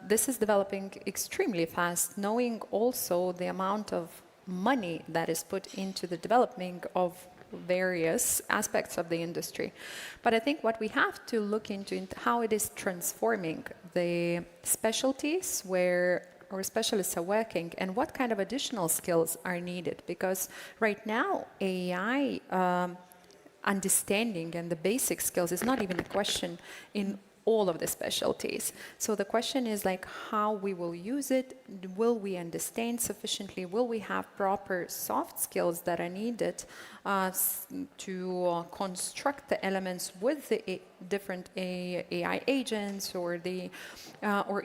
this is developing extremely fast, knowing also the amount of money that is put into the developing of various aspects of the industry. But I think what we have to look into how it is transforming the specialties where our specialists are working and what kind of additional skills are needed. Because right now, AI understanding and the basic skills is not even a question in all of the specialties. So the question is like how we will use it. Will we understand sufficiently? Will we have proper soft skills that are needed to construct the elements with the different AI agents or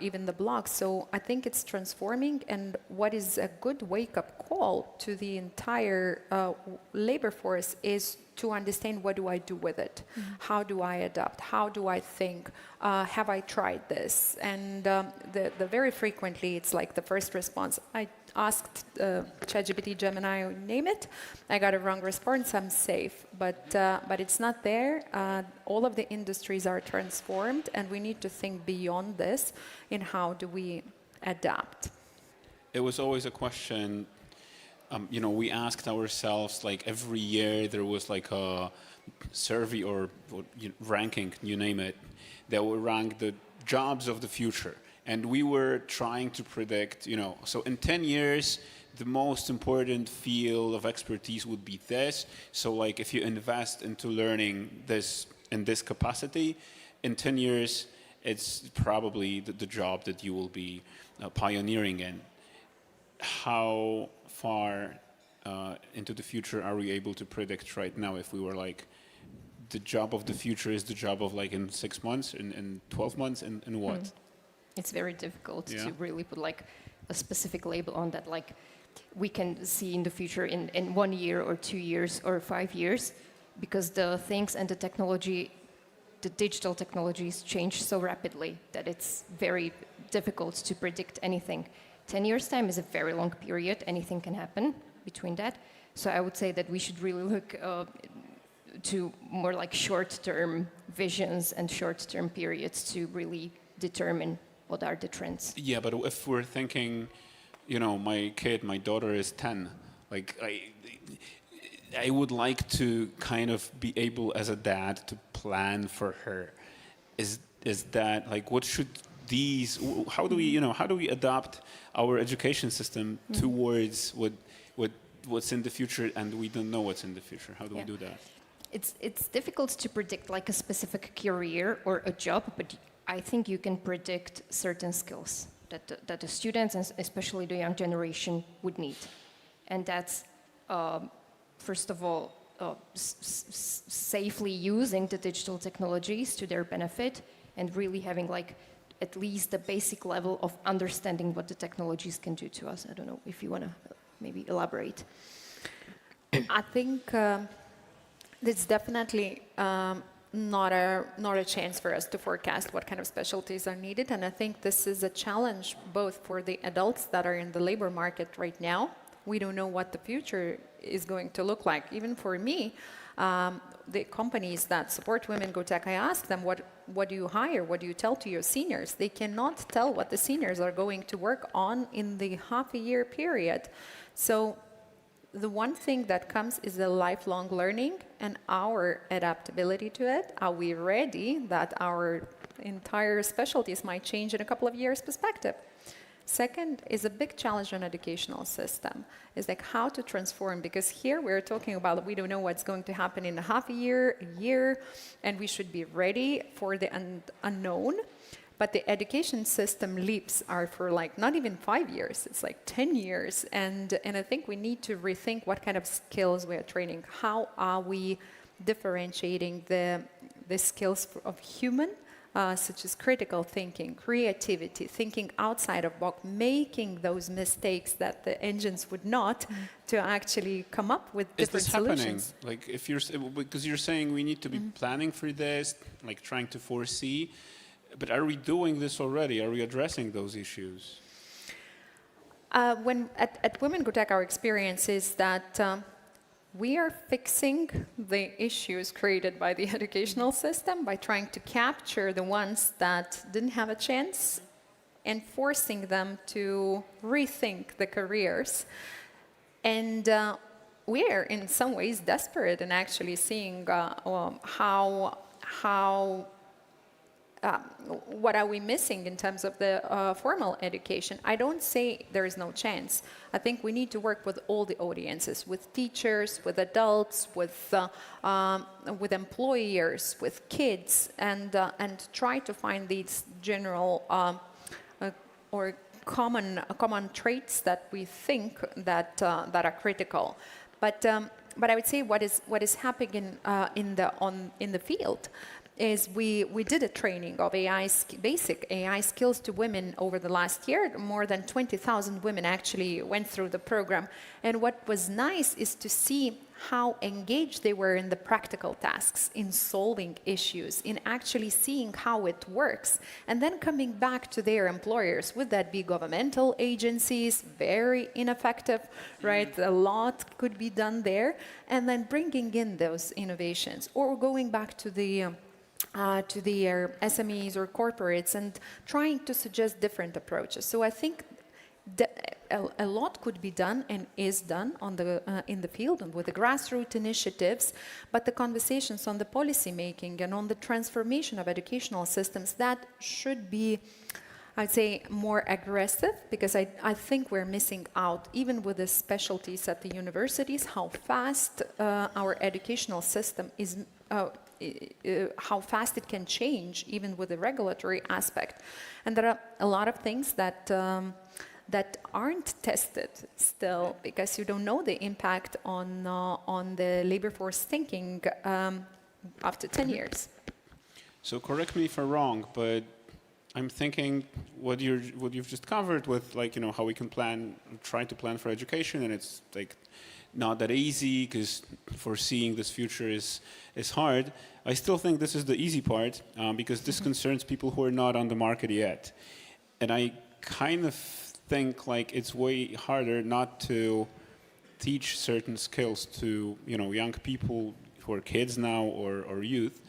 even the blocks? So I think it's transforming, and what is a good wake-up call to the entire labor force is to understand what do I do with it? How do I adapt? How do I think? Have I tried this? And the very frequently, it's like the first response. I asked ChatGPT, Gemini, name it. I got a wrong response. I'm safe, but it's not there. All of the industries are transformed, and we need to think beyond this in how do we adapt. It was always a question. We asked ourselves, like every year there was like a survey or ranking, you name it, that would rank the jobs of the future. And we were trying to predict, so in 10 years, the most important field of expertise would be this. So like if you invest into learning this in this capacity, in 10 years, it's probably the job that you will be pioneering in. How far into the future are we able to predict right now if we were like, the job of the future is the job of like in 6 months, in 12 months, and what? It's very difficult to really put like a specific label on that, like we can see in the future in 1 year or 2 years or 5 years, because the things and the technology, the digital technologies change so rapidly that it's very difficult to predict anything. 10 years time is a very long period, anything can happen between that. So I would say that we should really look to more like short-term visions and short-term periods to really determine what are the trends. Yeah, but if we're thinking, my daughter is 10, like I would like to kind of be able as a dad to plan for her. Is that like, what should how do we adapt our education system towards what's in the future, and we don't know what's in the future? How do we do that? It's difficult to predict like a specific career or a job, but I think you can predict certain skills that the students, and especially the young generation, would need. And that's, first of all, safely using the digital technologies to their benefit, and really having like at least a basic level of understanding what the technologies can do to us. I don't know if you want to maybe elaborate. I think it's definitely not a chance for us to forecast what kind of specialties are needed, and I think this is a challenge both for the adults that are in the labor market right now. We don't know what the future is going to look like. Even for me, the companies that support Women Go Tech, I ask them, what do you hire? What do you tell to your seniors? They cannot tell what the seniors are going to work on in the half-a-year period. So the one thing that comes is the lifelong learning and our adaptability to it. Are we ready that our entire specialties might change in a couple of years' perspective? Second is a big challenge on educational system, is like how to transform, because here we're talking about we don't know what's going to happen in a half a year, and we should be ready for the unknown. But the education system leaps are for like not even 5 years, it's like 10 years. And I think we need to rethink what kind of skills we are training. How are we differentiating the skills of human, such as critical thinking, creativity, thinking outside of box, making those mistakes that the engines would not, to actually come up with different solutions. Is this happening? Like because you're saying we need to be planning for this, like trying to foresee. But are we doing this already? Are we addressing those issues? When at Women Go Tech, our experience is that we are fixing the issues created by the educational system by trying to capture the ones that didn't have a chance and forcing them to rethink the careers. And we are in some ways desperate in actually seeing what are we missing in terms of the formal education. I don't say there is no chance. I think we need to work with all the audiences, with teachers, with adults, with employers, with kids, and try to find these general or common traits that we think that are critical. But I would say what is happening in the field is we did a training of basic AI skills to women over the last year. More than 20,000 women actually went through the program. And what was nice is to see how engaged they were in the practical tasks, in solving issues, in actually seeing how it works, and then coming back to their employers. Would that be governmental agencies? Very ineffective, right? A lot could be done there. And then bringing in those innovations, or going back to the SMEs or corporates and trying to suggest different approaches. So I think a lot could be done and is done in the field and with the grassroots initiatives, but the conversations on the policy making and on the transformation of educational systems, that should be I'd say more aggressive, because I think we're missing out, even with the specialties at the universities, how fast our educational system is, how fast it can change, even with the regulatory aspect. And there are a lot of things that that aren't tested still, because you don't know the impact on the labor force thinking after 10 years. So correct me if I'm wrong, but I'm thinking what you've just covered with, like, you know, how we can try to plan for education, and it's like not that easy because foreseeing this future is hard. I still think this is the easy part because this concerns people who are not on the market yet, and I kind of think like it's way harder not to teach certain skills to, you know, young people who are kids now or youth.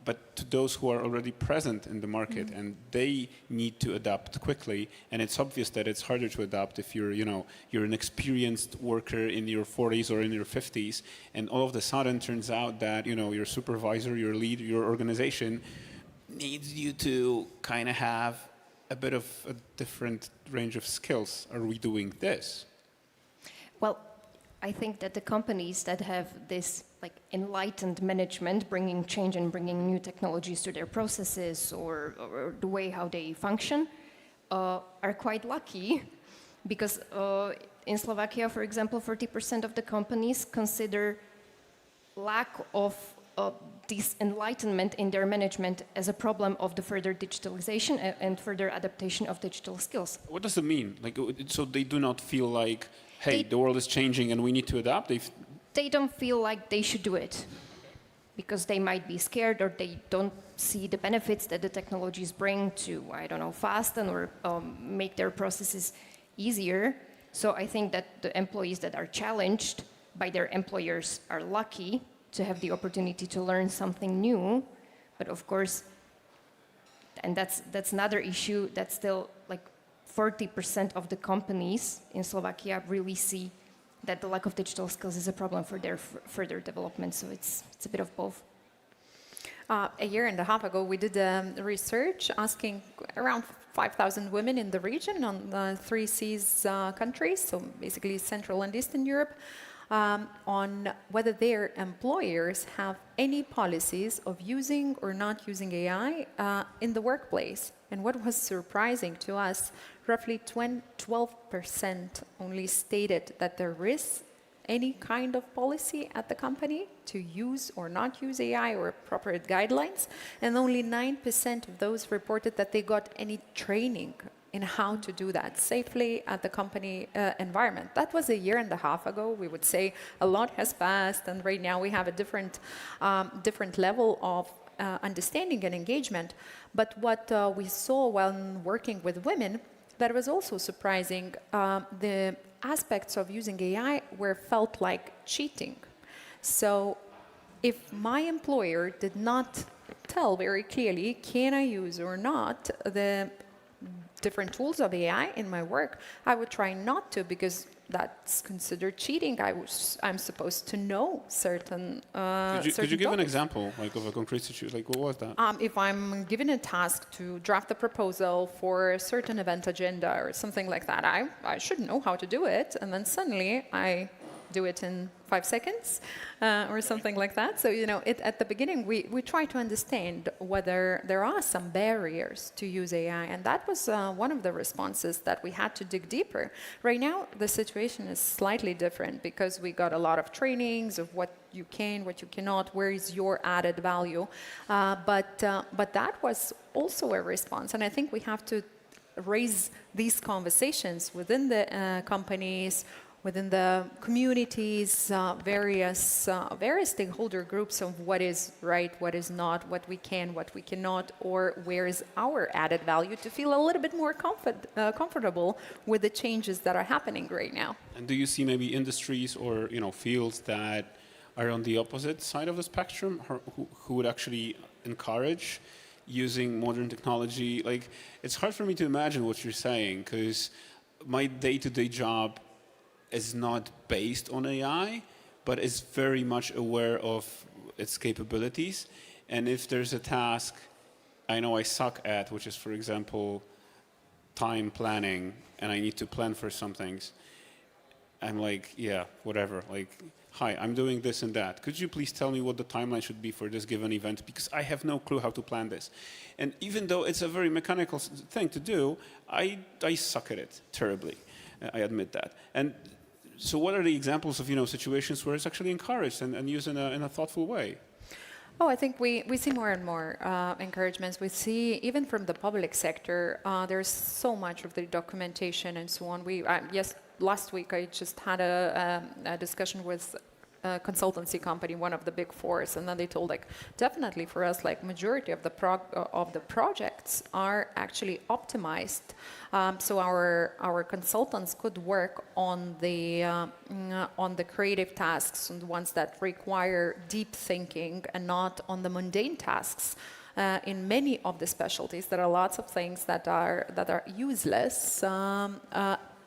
But to those who are already present in the market, and they need to adapt quickly. And it's obvious that it's harder to adapt if you're, you know, you're an experienced worker in your 40s or in your 50s, and all of a sudden turns out that, you know, your supervisor, your lead, your organization needs you to kind of have a bit of a different range of skills. Are we doing this? Well, I think that the companies that have this like enlightened management, bringing change and bringing new technologies to their processes or the way how they function, are quite lucky, because in Slovakia, for example, 40% of the companies consider lack of this enlightenment in their management as a problem of the further digitalization and further adaptation of digital skills. What does it mean? Like, so they do not feel like, hey, the world is changing and we need to adapt? They don't feel like they should do it because they might be scared, or they don't see the benefits that the technologies bring to, I don't know, fasten or make their processes easier. So I think that the employees that are challenged by their employers are lucky to have the opportunity to learn something new. But of course, and that's another issue, that still like 40% of the companies in Slovakia really see that the lack of digital skills is a problem for their further development. So it's a bit of both. A year and a half ago, we did research asking around 5,000 women in the region on the 3 Cs countries, so basically Central and Eastern Europe, on whether their employers have any policies of using or not using AI in the workplace. And what was surprising to us, roughly 12% only stated that there is any kind of policy at the company to use or not use AI or appropriate guidelines, and only 9% of those reported that they got any training in how to do that safely at the company environment. That was a year and a half ago. We would say a lot has passed, and right now we have a different level of understanding and engagement. But what we saw while working with women, that was also surprising. The aspects of using AI were felt like cheating. So if my employer did not tell very clearly, can I use or not the different tools of AI in my work, I would try not to, because that's considered cheating. I'm supposed to know certain Could you give an example, like, of a concrete situation? Like, what was that? If I'm given a task to draft a proposal for a certain event agenda or something like that, I should know how to do it, and then suddenly I do it in 5 seconds or something like that. So, you know, at the beginning, we try to understand whether there are some barriers to use AI, and that was one of the responses that we had to dig deeper. Right now, the situation is slightly different because we got a lot of trainings of what you can, what you cannot, where is your added value. But that was also a response, and I think we have to raise these conversations within the companies, within the communities, various stakeholder groups of what is right, what is not, what we can, what we cannot, or where is our added value, to feel a little bit more comfortable with the changes that are happening right now. And do you see maybe industries or, you know, fields that are on the opposite side of the spectrum, who would actually encourage using modern technology? Like, it's hard for me to imagine what you're saying, because my day-to-day job is not based on AI, but is very much aware of its capabilities. And if there's a task I know I suck at, which is, for example, time planning, and I need to plan for some things. I'm like, yeah, whatever. Like, hi, I'm doing this and that. Could you please tell me what the timeline should be for this given event? Because I have no clue how to plan this. And even though it's a very mechanical thing to do, I suck at it terribly. I admit that. And so what are the examples of, situations where it's actually encouraged and used in a thoughtful way? Oh, I think we see more and more encouragements. We see, even from the public sector, there's so much of the documentation and so on. Yes, last week I just had a discussion with a consultancy company, one of the big fours, and then they told, like, definitely for us, like, majority of the projects are actually optimized, so our consultants could work on the creative tasks, and the ones that require deep thinking, and not on the mundane tasks. In many of the specialties, there are lots of things that are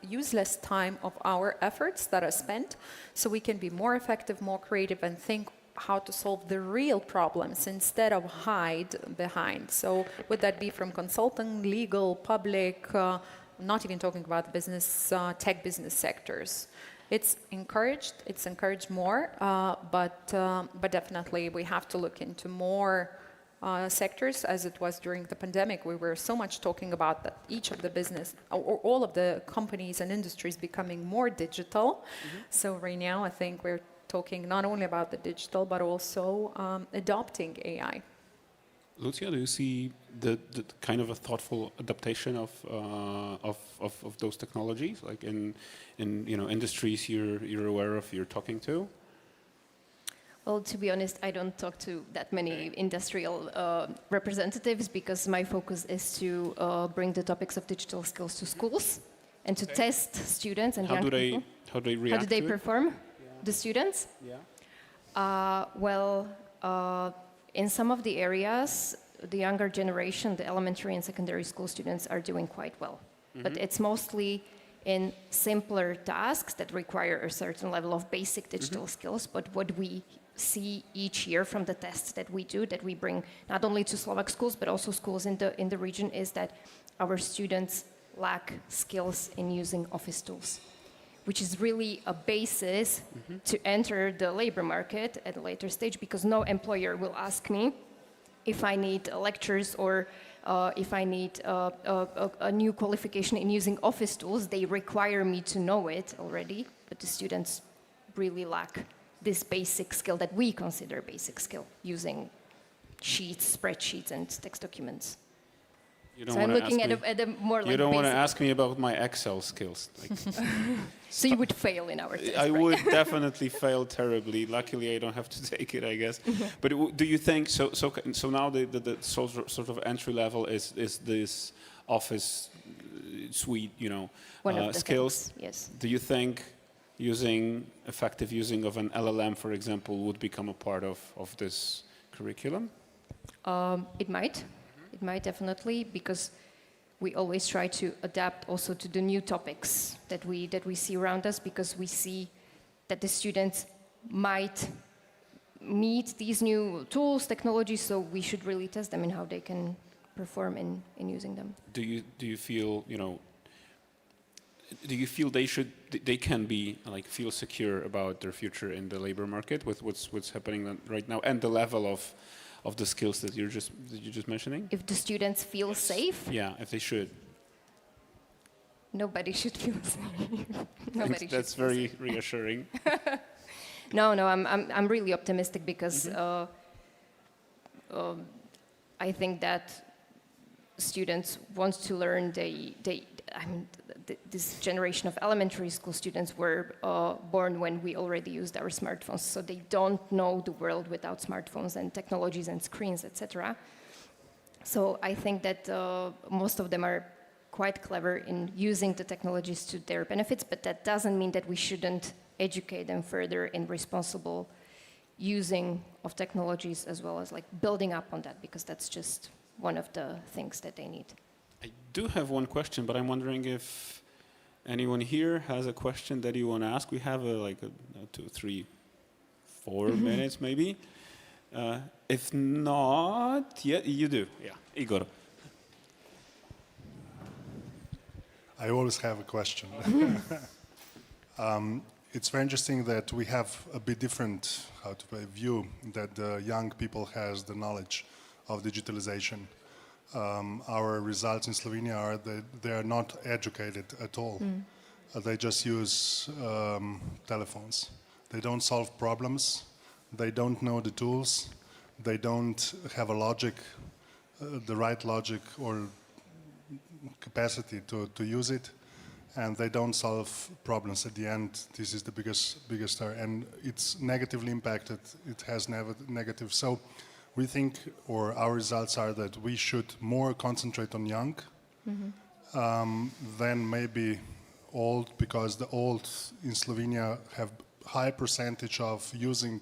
useless time of our efforts that are spent, so we can be more effective, more creative, and think how to solve the real problems instead of hide behind. So would that be from consulting, legal, public, not even talking about business, tech business sectors. It's encouraged more, but definitely we have to look into more sectors, as it was during the pandemic. We were so much talking about that each of the business, or all of the companies and industries becoming more digital. Mm-hmm. So right now I think we're talking not only about the digital, but also adopting AI. Lucia, do you see the kind of a thoughtful adaptation of those technologies, like in industries you're aware of, you're talking to? Well, to be honest, I don't talk to that many industrial representatives, because my focus is to bring the topics of digital skills to schools and to test students and young people. How do they react? How do they perform, the students? Yeah. In some of the areas, the younger generation, the elementary and secondary school students, are doing quite well. Mm-hmm. But it's mostly in simpler tasks that require a certain level of basic digital skills. But what we see each year from the tests that we do, that we bring not only to Slovak schools, but also schools in the region, is that our students lack skills in using office tools, which is really a basis to enter the labor market at a later stage, because no employer will ask me if I need lectures or if I need a new qualification in using office tools. They require me to know it already, but the students really lack this basic skill that we consider basic skill, using sheets, spreadsheets, and text documents. So I'm looking at a more like. You don't want to ask me about my Excel skills. Like, so you would fail in our test. I would definitely fail terribly. Luckily, I don't have to take it, I guess. But do you think so? So now the sort of entry level is this Office suite, One of the skills. Things, yes. Do you think effective using of an LLM, for example, would become a part of this curriculum? It might. It might definitely, because we always try to adapt also to the new topics that we see around us, because we see that the students might meet these new tools, technologies, so we should really test them in how they can perform in using them. Do you feel they can be like feel secure about their future in the labor market with what's happening right now and the level of the skills that you're just mentioning? If the students feel safe? Yeah, if they should. Nobody should feel safe. That's very reassuring. No, I'm really optimistic, because I think that students want to learn. This generation of elementary school students were born when we already used our smartphones, so they don't know the world without smartphones and technologies and screens, etc. So I think that most of them are quite clever in using the technologies to their benefits, but that doesn't mean that we shouldn't educate them further in responsible using of technologies, as well as like building up on that, because that's just one of the things that they need. I do have one question, but I'm wondering if anyone here has a question that you want to ask. We have 2, 3, 4 minutes maybe. If not, yeah, you do. Yeah, Igor. I always have a question. It's very interesting that we have a bit different, how to say, view that the young people has the knowledge of digitalization. Our results in Slovenia are that they are not educated at all. They just use telephones. They don't solve problems. They don't know the tools. They don't have a logic, the right logic or capacity to use it, and they don't solve problems. At the end, this is the biggest error, and it's negatively impacted. It has negative. So we think, or our results are that we should more concentrate on young than maybe old, because the old in Slovenia have high percentage of using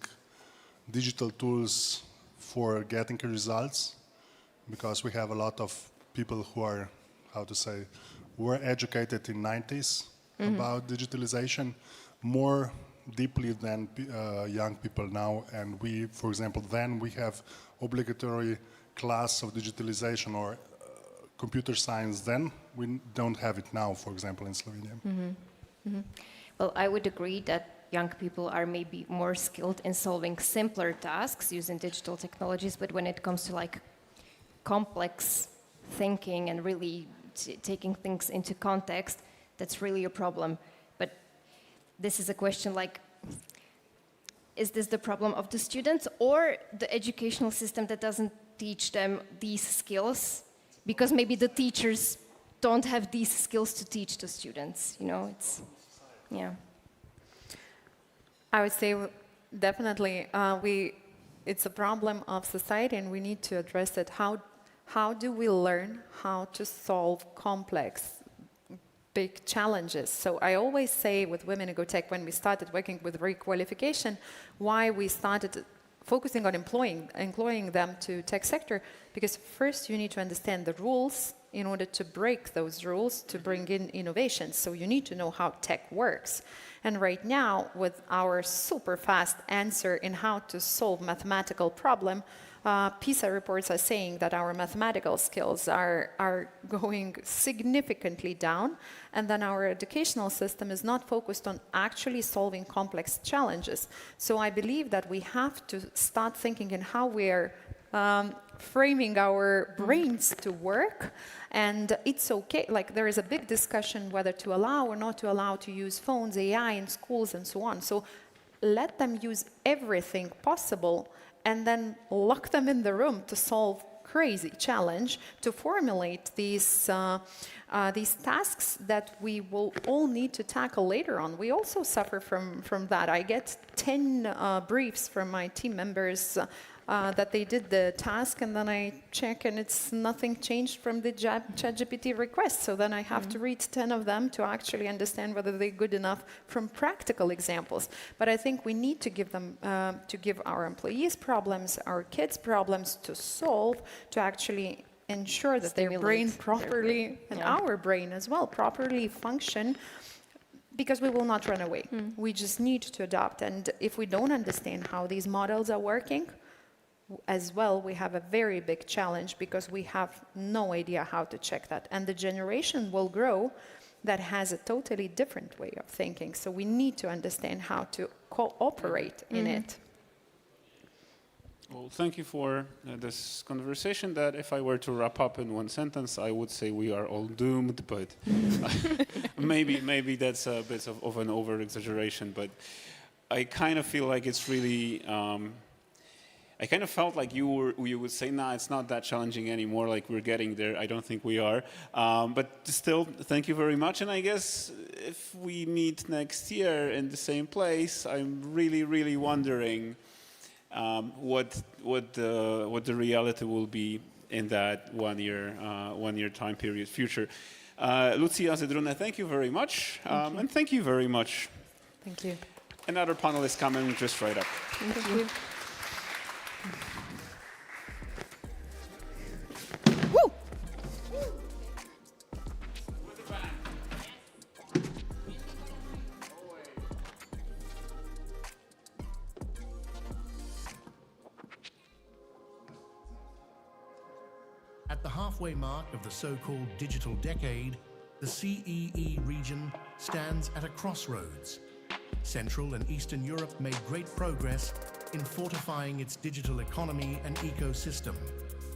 digital tools for getting results, because we have a lot of people who are, how to say, were educated in 90s about digitalization more deeply than young people now. And we, for example, then we have obligatory class of digitalization or computer science then. We don't have it now, for example, in Slovenia. Well, I would agree that young people are maybe more skilled in solving simpler tasks using digital technologies, but when it comes to like complex thinking and really taking things into context, that's really a problem. But this is a question like, is this the problem of the students or the educational system that doesn't teach them these skills? Because maybe the teachers don't have these skills to teach the students, you know, it's, yeah. I would say definitely it's a problem of society and we need to address it. How do we learn how to solve complex, big challenges? So I always say with Women in Go Tech, when we started working with requalification, why we started focusing on employing them to tech sector, because first you need to understand the rules in order to break those rules, to bring in innovations. So you need to know how tech works. And right now, with our super fast answer in how to solve mathematical problem, PISA reports are saying that our mathematical skills are going significantly down, and then our educational system is not focused on actually solving complex challenges. So I believe that we have to start thinking in how we're framing our brains to work. And it's okay, like there is a big discussion whether to allow or not to allow to use phones, AI in schools and so on. So let them use everything possible and then lock them in the room to solve crazy challenge, to formulate these tasks that we will all need to tackle later on. We also suffer from that. I get 10 briefs from my team members that they did the task, and then I check and it's nothing changed from the ChatGPT request. So then I have to read 10 of them to actually understand whether they're good enough from practical examples. But I think we need to give them, to give our employees problems, our kids problems to solve, to actually ensure that their brain properly, and our brain as well, properly function, because we will not run away. We just need to adapt. And if we don't understand how these models are working, as well, we have a very big challenge because we have no idea how to check that. And the generation will grow that has a totally different way of thinking. So we need to understand how to cooperate in it. Well, thank you for this conversation that if I were to wrap up in one sentence, I would say we are all doomed, but maybe that's a bit of an over-exaggeration, but I kind of feel like it's really... I kind of felt like you would say, nah, it's not that challenging anymore, like we're getting there. I don't think we are. But still, thank you very much. And I guess if we meet next year in the same place, I'm really, really wondering what the reality will be in that one year time period future. Lucia Zedruna, thank you very much. And thank you very much. Thank you. Another panel is coming just right up. Thank you. At the halfway mark of the so-called digital decade, the CEE region stands at a crossroads. Central and Eastern Europe made great progress in fortifying its digital economy and ecosystem.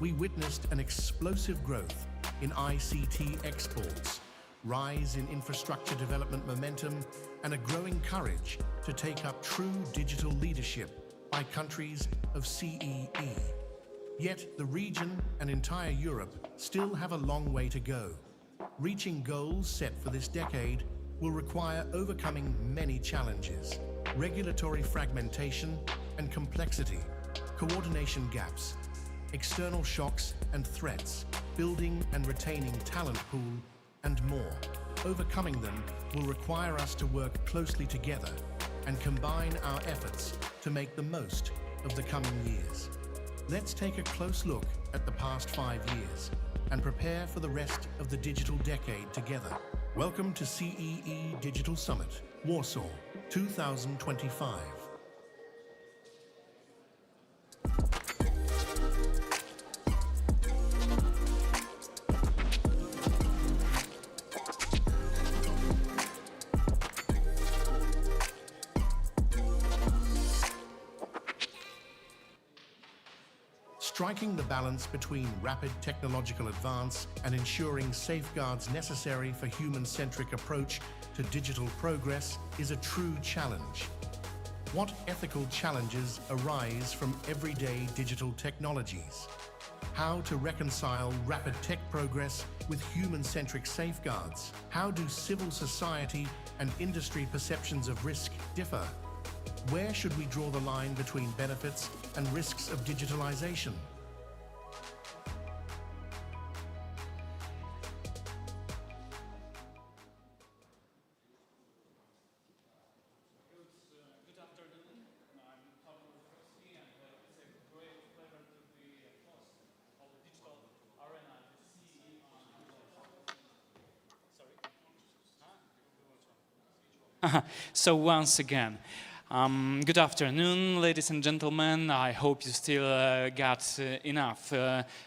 We witnessed an explosive growth in ICT exports, rise in infrastructure development momentum, and a growing courage to take up true digital leadership by countries of CEE. Yet the region and entire Europe still have a long way to go. Reaching goals set for this decade will require overcoming many challenges: regulatory fragmentation and complexity, coordination gaps, external shocks and threats, building and retaining talent pool, and more. Overcoming them will require us to work closely together and combine our efforts to make the most of the coming years. Let's take a close look at the past 5 years and prepare for the rest of the digital decade together. Welcome to CEE Digital Summit, Warsaw, 2025. Striking the balance between rapid technological advance and ensuring safeguards necessary for human-centric approach to digital progress is a true challenge. What ethical challenges arise from everyday digital technologies? How to reconcile rapid tech progress with human-centric safeguards? How do civil society and industry perceptions of risk differ? Where should we draw the line between benefits and risks of digitalization? So once again, good afternoon, ladies and gentlemen. I hope you still got enough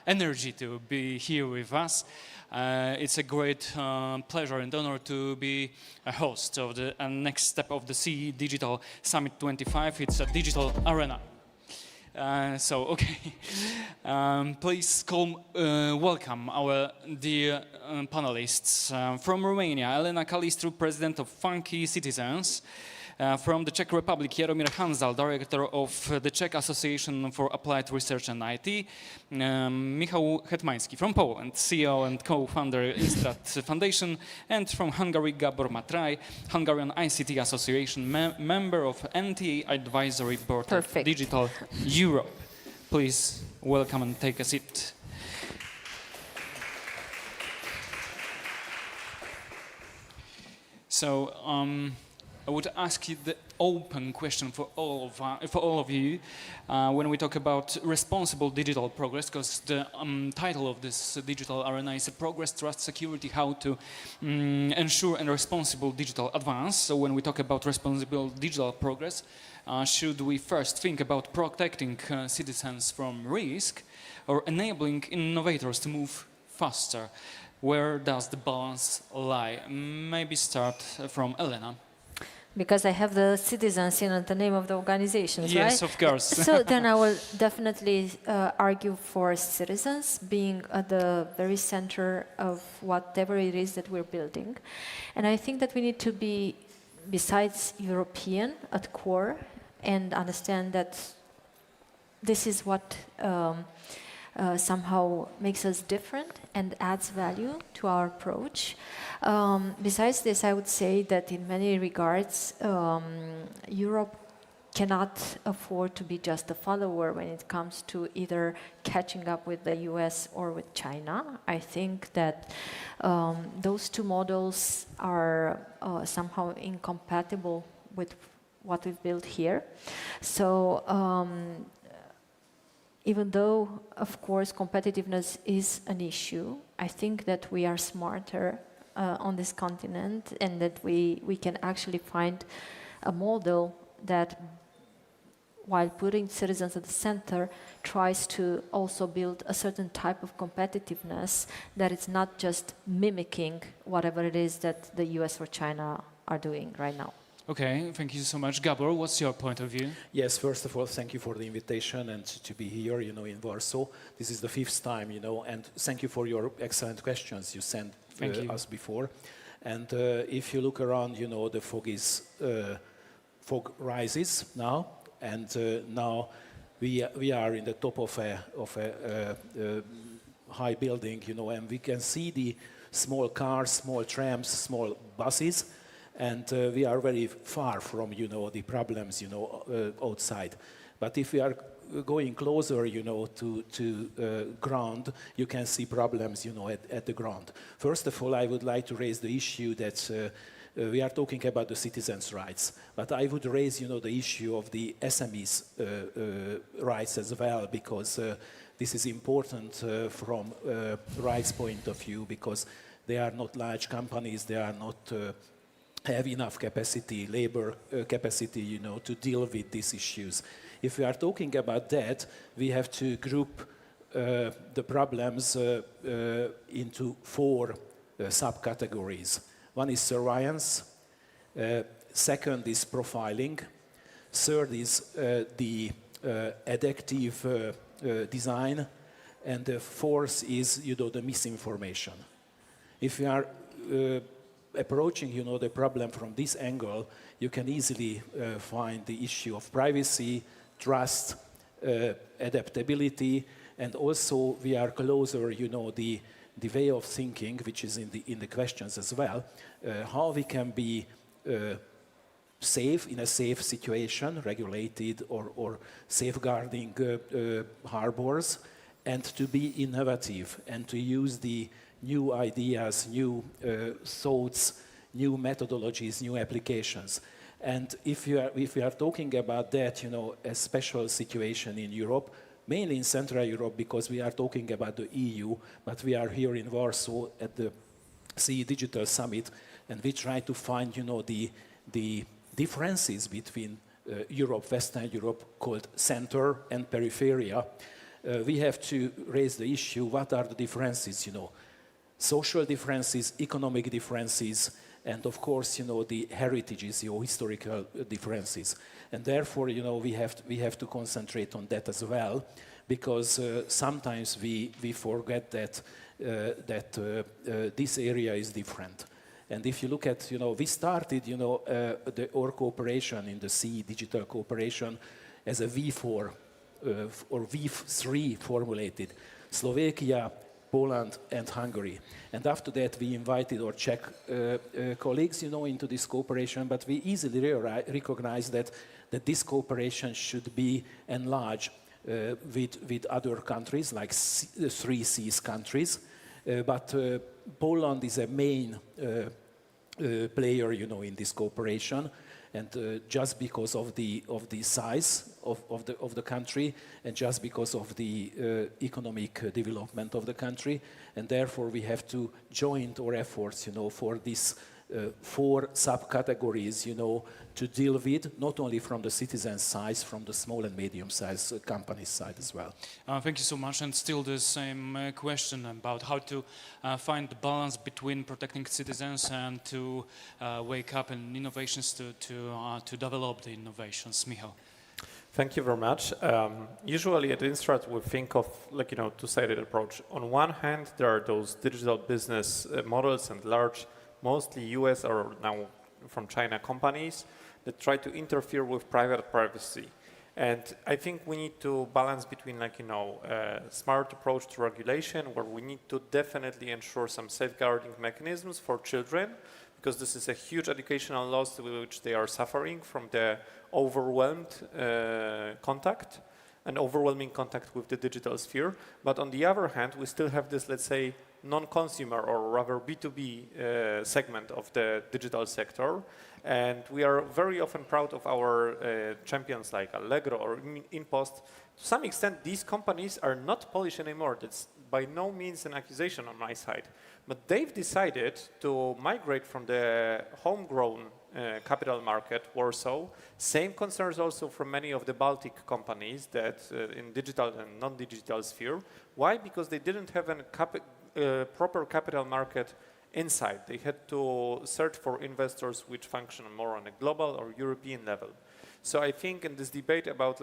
energy to be here with us. It's a great pleasure and honor to be a host of the next step of the CEE Digital Summit 25. It's a digital arena. Please welcome our dear panelists. From Romania, Elena Calistru, President of Funky Citizens. From the Czech Republic, Jaromír Hanzal, Director of the Czech Association for Applied Research and IT. Michał Hetmański from Poland, CEO and co-founder Istrat Foundation. And from Hungary, Gabor Matrai, Hungarian ICT Association, member of NTA Advisory Board of Digital Europe. Please welcome and take a seat. So, I would ask you the open question for all of you when we talk about responsible digital progress, because the title of this digital arena is Progress, Trust, Security, how to ensure a responsible digital advance. So when we talk about responsible digital progress, should we first think about protecting citizens from risk or enabling innovators to move faster? Where does the balance lie? Maybe start from Elena. Because I have the citizens in the name of the organizations, right? Yes, of course. So then I will definitely argue for citizens being at the very center of whatever it is that we're building. And I think that we need to be, besides European at core, and understand that this is what somehow makes us different and adds value to our approach. Besides this, I would say that in many regards, Europe cannot afford to be just a follower when it comes to either catching up with the US or with China. I think that those two models are somehow incompatible with what we've built here. So even though, of course, competitiveness is an issue, I think that we are smarter on this continent and that we can actually find a model that while putting citizens at the center, tries to also build a certain type of competitiveness that it's not just mimicking whatever it is that the US or China are doing right now. Okay, thank you so much. Gabor, what's your point of view? Yes, first of all, thank you for the invitation and to be here, in Warsaw. This is the 5th time, and thank you for your excellent questions you sent us before. And if you look around, the fog rises now, and now we are in the top of a high building, and we can see the small cars, small trams, small buses, and we are very far from, the problems, outside. But if we are going closer, to ground, you can see problems, at the ground. First of all, I would like to raise the issue that we are talking about the citizens' rights, but I would raise, the issue of the SMEs' rights as well, because this is important from rights point of view, because they are not large companies, they are not have enough capacity, labor capacity, to deal with these issues. If we are talking about that, we have to group the problems into 4 subcategories. One is surveillance, second is profiling, third is the addictive design, and the fourth is, the misinformation. If we are approaching, the problem from this angle, you can easily find the issue of privacy, trust, adaptability, and also we are closer, the way of thinking, which is in the questions as well, how we can be safe in a safe situation, regulated or safeguarding harbors, and to be innovative and to use the new ideas, new thoughts, new methodologies, new applications. And if we are talking about that, a special situation in Europe, mainly in Central Europe, because we are talking about the EU, but we are here in Warsaw at the CEE Digital Summit, and we try to find, the differences between Europe, Western Europe, called center and peripheria. We have to raise the issue, what are the differences, social differences, economic differences, and of course, the heritages, historical differences. And therefore, we have to concentrate on that as well, because sometimes we forget that this area is different. And if you look at, we started, our cooperation in the CEE Digital Cooperation as a V4 or V3 formulated. Slovakia, Poland and Hungary. And after that, we invited our Czech colleagues, into this cooperation, but we easily recognize that this cooperation should be enlarged with other countries, like 3 Cs countries. But Poland is a main player, in this cooperation. And just because of the size of the country, and just because of the economic development of the country, and therefore we have to join our efforts, for these 4 subcategories, to deal with, not only from the citizens' side, from the small and medium-sized companies' side as well. Thank you so much. And still the same question about how to find the balance between protecting citizens and to wake up in innovations to develop the innovations. Michał. Thank you very much. Usually at Instrat we think of two-sided approach. On one hand, there are those digital business models and large, mostly US or now from China companies that try to interfere with private privacy. And I think we need to balance between a smart approach to regulation, where we need to definitely ensure some safeguarding mechanisms for children, because this is a huge educational loss which they are suffering from the overwhelming contact with the digital sphere. But on the other hand, we still have this, let's say, non-consumer or rather B2B segment of the digital sector. And we are very often proud of our champions like Allegro or InPost. To some extent, these companies are not Polish anymore. That's by no means an accusation on my side. But they've decided to migrate from the homegrown capital market, Warsaw. Same concerns also from many of the Baltic companies that in digital and non-digital sphere. Why? Because they didn't have a proper capital market inside. They had to search for investors which function more on a global or European level. So I think in this debate about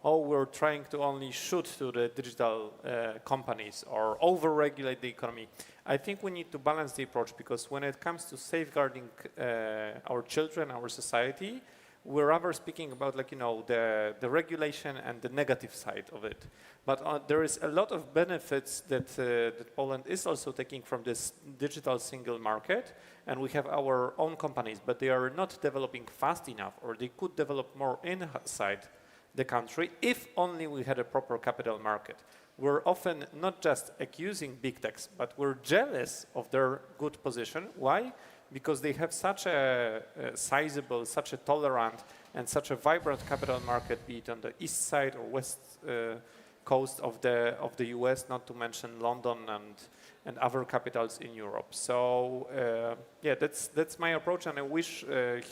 we're trying to only shoot to the digital companies or over-regulate the economy, I think we need to balance the approach, because when it comes to safeguarding our children, our society, we're rather speaking about the regulation and the negative side of it. But there is a lot of benefits that Poland is also taking from this digital single market, and we have our own companies, but they are not developing fast enough, or they could develop more inside the country if only we had a proper capital market. We're often not just accusing big techs, but we're jealous of their good position. Why? Because they have such a sizable, such a tolerant, and such a vibrant capital market, be it on the east side or west coast of the US, not to mention London and other capitals in Europe. So yeah, that's my approach, and I wish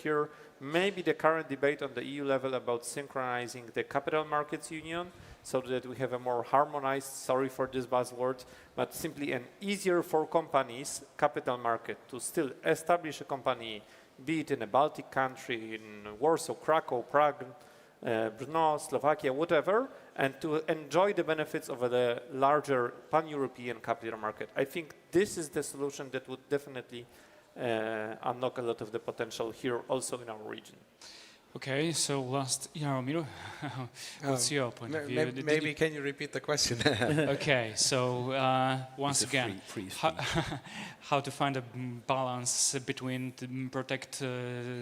here maybe the current debate on the EU level about synchronizing the capital markets union, so that we have a more harmonized, sorry for this buzzword, but simply an easier for companies capital market to still establish a company, be it in a Baltic country, in Warsaw, Krakow, Prague, Brno, Slovakia, whatever, and to enjoy the benefits of a larger pan-European capital market. I think this is the solution that would definitely unlock a lot of the potential here also in our region. Okay, so last, Jaromir, what's your point of view? Maybe can you repeat the question? Okay, so once again, how to find a balance between protect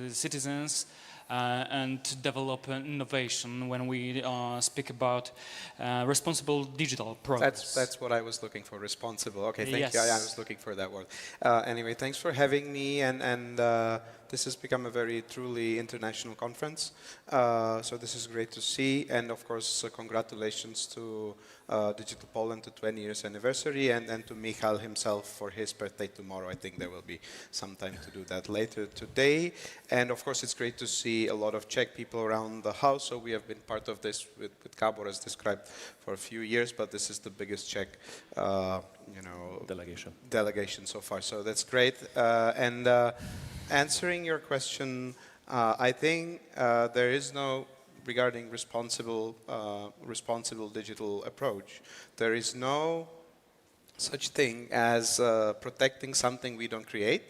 citizens and develop innovation when we speak about responsible digital progress. That's what I was looking for, responsible. Okay, thank Yes. you. I was looking for that word. Anyway, thanks for having me, and this has become a very truly international conference. So this is great to see, and of course, congratulations to Digital Poland to 20 years anniversary, and to Michal himself for his birthday tomorrow. I think there will be some time to do that later today. And of course, it's great to see a lot of Czech people around the house. So we have been part of this with Gabor, as described, for a few years, but this is the biggest Czech delegation so far. So that's great. And answering your question, I think there is no, regarding responsible digital approach, there is no such thing as protecting something we don't create.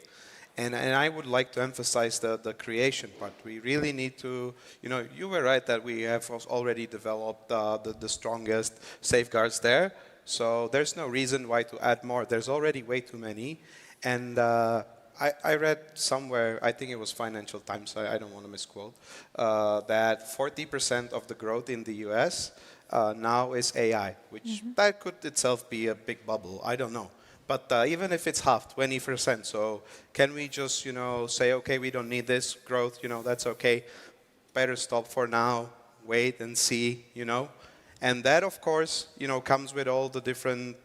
And I would like to emphasize the creation part. We really need to, you were right that we have already developed the strongest safeguards there. So there's no reason why to add more. There's already way too many. And I read somewhere, I think it was Financial Times, I don't want to misquote, that 40% of the growth in the US now is AI, which that could itself be a big bubble. I don't know. But even if it's half, 20%, so can we just, say, okay, we don't need this growth, that's okay. Better stop for now, wait and see, And that, of course, comes with all the different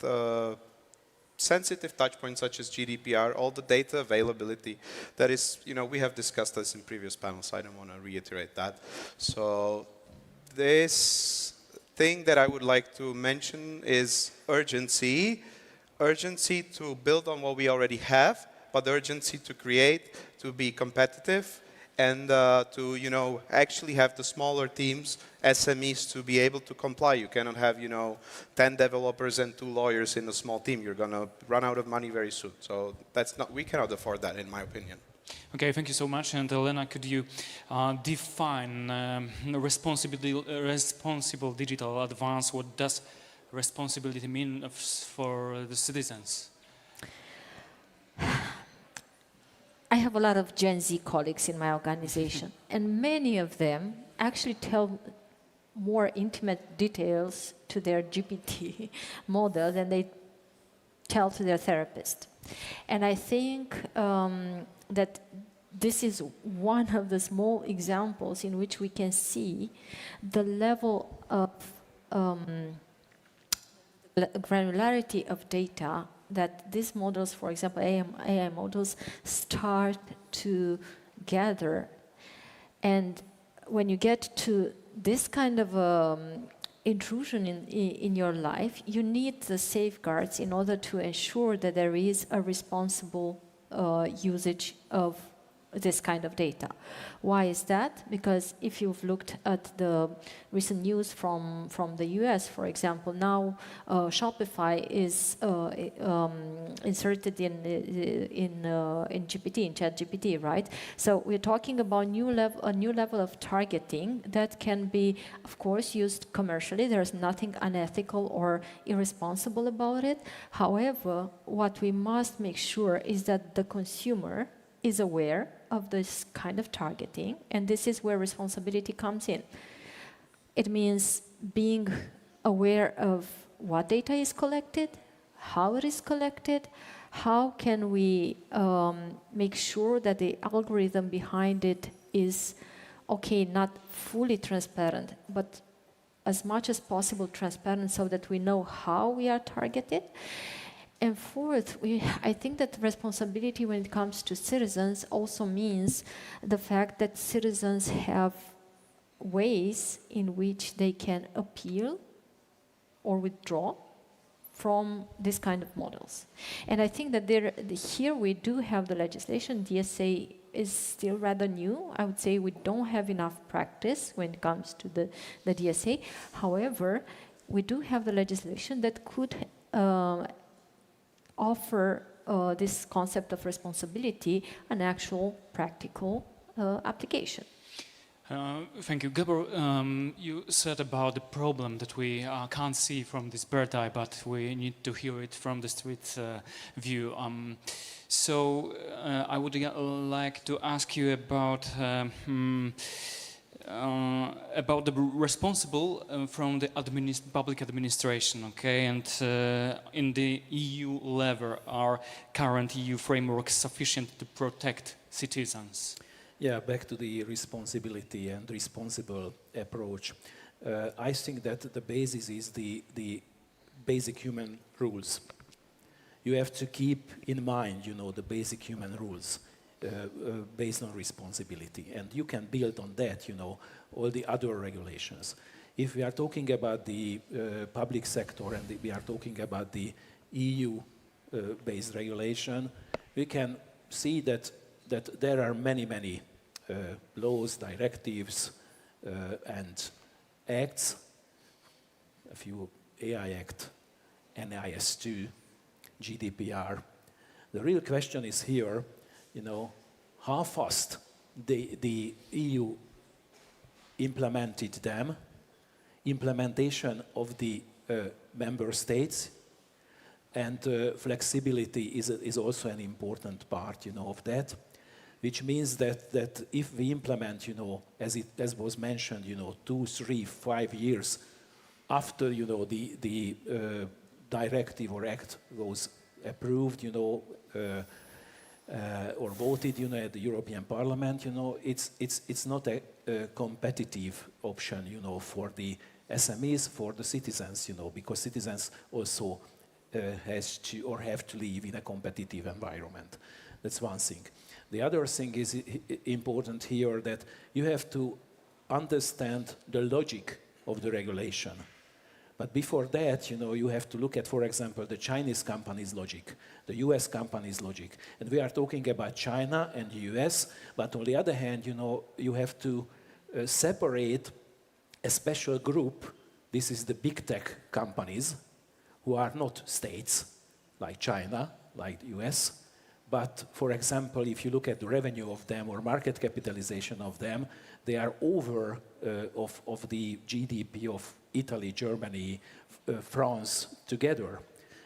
sensitive touch points such as GDPR, all the data availability. That is, we have discussed this in previous panels, so I don't want to reiterate that. So this thing that I would like to mention is urgency. Urgency to build on what we already have, but urgency to create, to be competitive, and to actually have the smaller teams, SMEs, to be able to comply. You cannot have 10 developers and 2 lawyers in a small team. You're going to run out of money very soon. So we cannot afford that, in my opinion. Okay, thank you so much. And Elena, could you define responsible digital advance? What does responsibility mean for the citizens? I have a lot of Gen Z colleagues in my organization, and many of them actually tell more intimate details to their GPT model than they tell to their therapist. And I think that this is one of the small examples in which we can see the level of granularity of data that these models, for example, AI models, start to gather. And when you get to this kind of intrusion in your life, you need the safeguards in order to ensure that there is a responsible usage of this kind of data. Why is that? Because if you've looked at the recent news from the US, for example, now Shopify is inserted in GPT, in ChatGPT, right? So we're talking about a new level of targeting that can be, of course, used commercially. There's nothing unethical or irresponsible about it. However, what we must make sure is that the consumer is aware of this kind of targeting, and this is where responsibility comes in. It means being aware of what data is collected, how it is collected, how can we make sure that the algorithm behind it is, okay, not fully transparent, but as much as possible transparent so that we know how we are targeted. And fourth, I think that responsibility when it comes to citizens also means the fact that citizens have ways in which they can appeal or withdraw from this kind of models. And I think that here we do have the legislation. DSA is still rather new. I would say we don't have enough practice when it comes to the DSA. However, we do have the legislation that could offer this concept of responsibility an actual practical application. Thank you. Gabor, you said about the problem that we can't see from this bird eye, but we need to hear it from the street view. So I would like to ask you about the responsible from the public administration, okay? And in the EU level, are current EU frameworks sufficient to protect citizens? Yeah, back to the responsibility and responsible approach. I think that the basis is the basic human rules. You have to keep in mind, the basic human rules. Based on responsibility, and you can build on that, all the other regulations. If we are talking about the public sector and we are talking about the EU-based regulation, we can see that there are many laws, directives, and acts. A few AI Act, NIS2, GDPR. The real question is here, how fast the EU implemented them, implementation of the member states, and flexibility is also an important part, of that, which means that if we implement, as was mentioned, 2, 3, 5 years after, the directive or act was approved, or voted, at the European Parliament, it's not a competitive option, for the SMEs, for the citizens, because citizens also have to live in a competitive environment. That's one thing. The other thing is important here, that you have to understand the logic of the regulation. But before that, you have to look at, for example, the Chinese company's logic, the US company's logic. And we are talking about China and the US, but on the other hand, you have to separate a special group. This is the big tech companies who are not states, like China, like the US. But, for example, if you look at the revenue of them or market capitalization of them, they are over of the GDP of Italy, Germany, France together,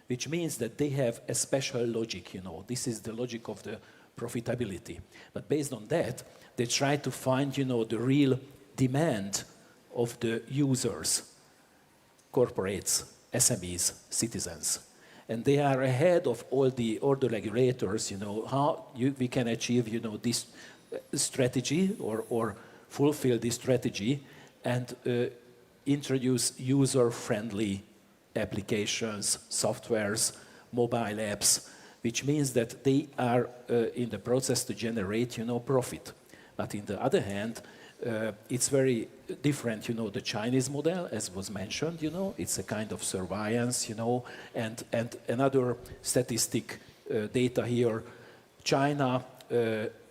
which means that they have a special logic, This is the logic of the profitability. But based on that, they try to find, the real demand of the users, corporates, SMEs, citizens. And they are ahead of all the regulators, how we can achieve, this strategy or fulfill this strategy and introduce user-friendly applications, softwares, mobile apps, which means that they are in the process to generate, profit. But in the other hand, it's very different, the Chinese model, as was mentioned, it's a kind of surveillance, and another statistic data here, China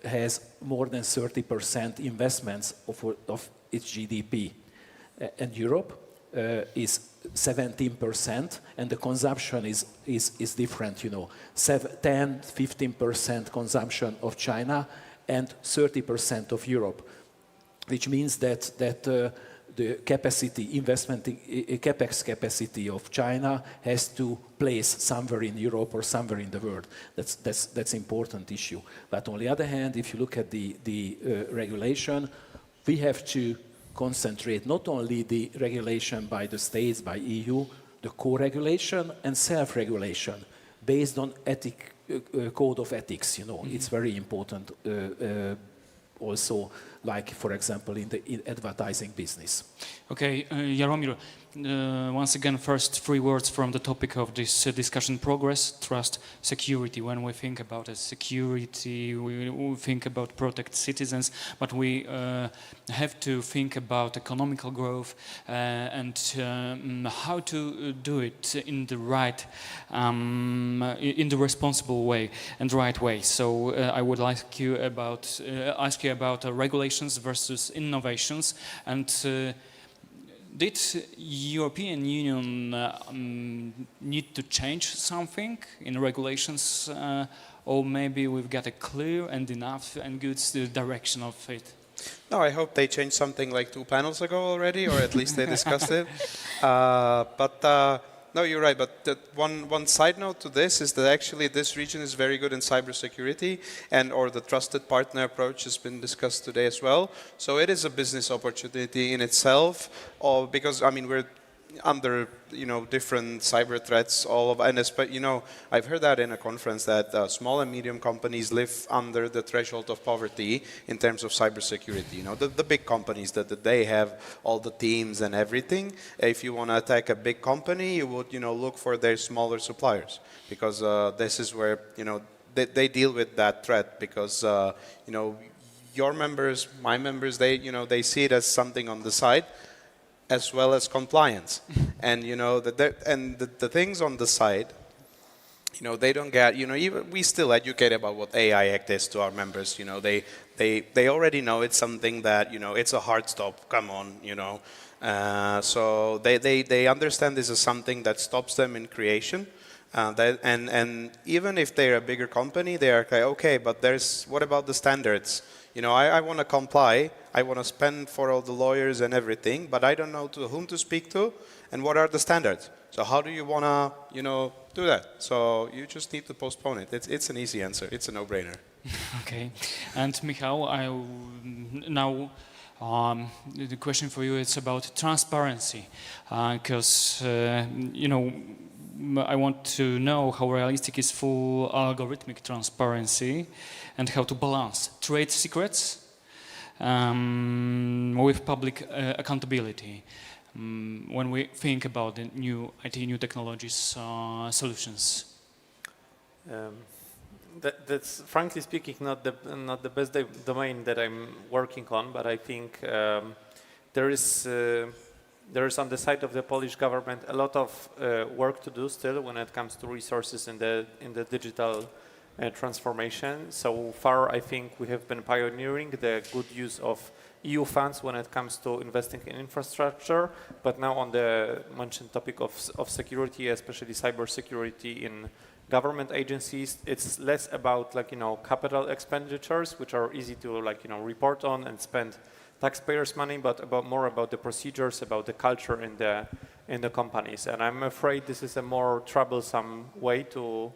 has more than 30% investments of its GDP, and Europe is 17%, and the consumption is different, 10-15% consumption of China and 30% of Europe, which means that the capacity, capex capacity of China has to place somewhere in Europe or somewhere in the world. That's important issue. But on the other hand, if you look at the regulation, we have to concentrate not only the regulation by the states, by EU, the co-regulation and self-regulation based on code of ethics. It's very important also, like, for example, in the advertising business. Okay, Jaromir, once again, first 3 words from the topic of this discussion: progress, trust, security. When we think about security, we think about protect citizens, but we have to think about economical growth and how to do it in the right, in the responsible way and right way. So I would like you ask you about regulations versus innovations, and did European Union need to change something in regulations, or maybe we've got a clear and enough and good direction of it? No, I hope they changed something like 2 panels ago already, or at least they discussed it. No, you're right. But one side note to this is that actually this region is very good in cybersecurity, or the trusted partner approach has been discussed today as well. So it is a business opportunity in itself, because I mean we're under different cyber threats, I've heard that in a conference that small and medium companies live under the threshold of poverty in terms of cybersecurity. The big companies that they have all the teams and everything. If you want to attack a big company, you would look for their smaller suppliers, because this is where they deal with that threat, because your members, my members, they see it as something on the side, as well as compliance. And the things on the side, they don't get, even we still educate about what AI Act is to our members. They already know it's something that, it's a hard stop, come on, so they understand this is something that stops them in creation. And even if they're a bigger company, they are like, okay, but what about the standards? I want to comply, I want to spend for all the lawyers and everything, but I don't know to whom to speak to and what are the standards. So how do you want to, do that? So you just need to postpone it. It's an easy answer. It's a no-brainer. Okay. And Michał, now the question for you is about transparency, because, I want to know how realistic is full algorithmic transparency and how to balance trade secrets with public accountability when we think about the new IT, new technologies, solutions. That's frankly speaking not the best domain that I'm working on, but I think there is on the side of the Polish government a lot of work to do still when it comes to resources in the digital transformation. So far, I think we have been pioneering the good use of EU funds when it comes to investing in infrastructure, but now on the mentioned topic of security, especially cybersecurity in government agencies, it's less about capital expenditures, which are easy to report on and spend taxpayers' money, but more about the procedures, about the culture in the companies. And I'm afraid this is a more troublesome way to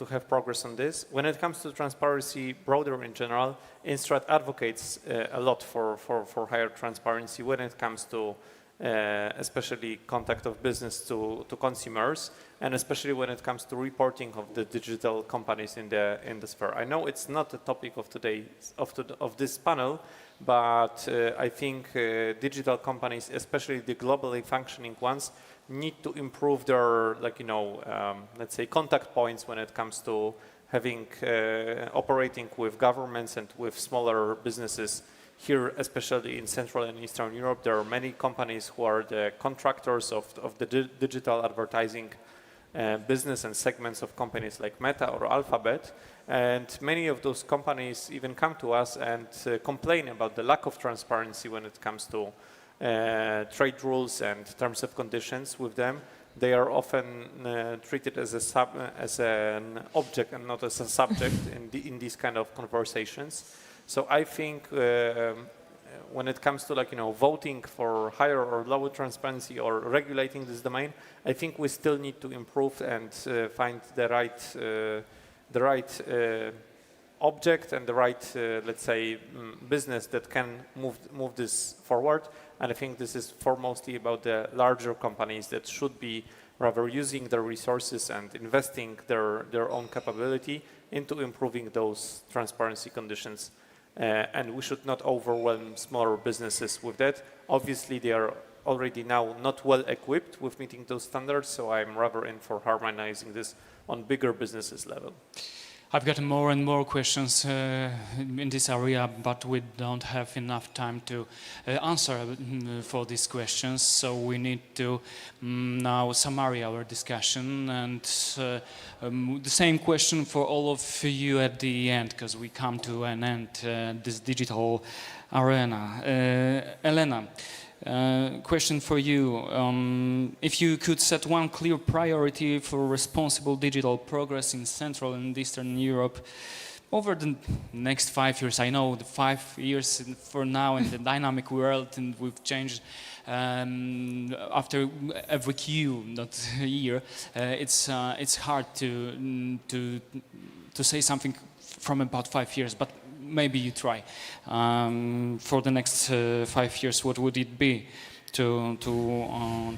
have progress on this. When it comes to transparency broader in general, Instrat advocates a lot for higher transparency when it comes to especially contact of business to consumers, and especially when it comes to reporting of the digital companies in the sphere. I know it's not the topic of this panel, but I think digital companies, especially the globally functioning ones, need to improve their let's say contact points when it comes to having operating with governments and with smaller businesses here, especially in Central and Eastern Europe, there are many companies who are the contractors of the digital advertising business and segments of companies like Meta or Alphabet. And many of those companies even come to us and complain about the lack of transparency when it comes to trade rules and terms of conditions with them. They are often treated as an object and not as a subject in these kind of conversations. So I think when it comes to voting for higher or lower transparency or regulating this domain, I think we still need to improve and find the right object and the right, let's say, business that can move this forward. And I think this is foremostly about the larger companies that should be rather using their resources and investing their own capability into improving those transparency conditions. And we should not overwhelm smaller businesses with that. Obviously, they are already now not well equipped with meeting those standards, so I'm rather in for harmonizing this on bigger businesses level. I've got more and more questions in this area, but we don't have enough time to answer for these questions. So we need to now summarize our discussion, and the same question for all of you at the end, because we come to an end this digital arena. Elena. Question for you. If you could set one clear priority for responsible digital progress in Central and Eastern Europe over the next 5 years, I know the 5 years for now in the dynamic world, and we've changed after every Q, not a year. It's hard to say something from about 5 years, but maybe you try. For the next 5 years, what would it be to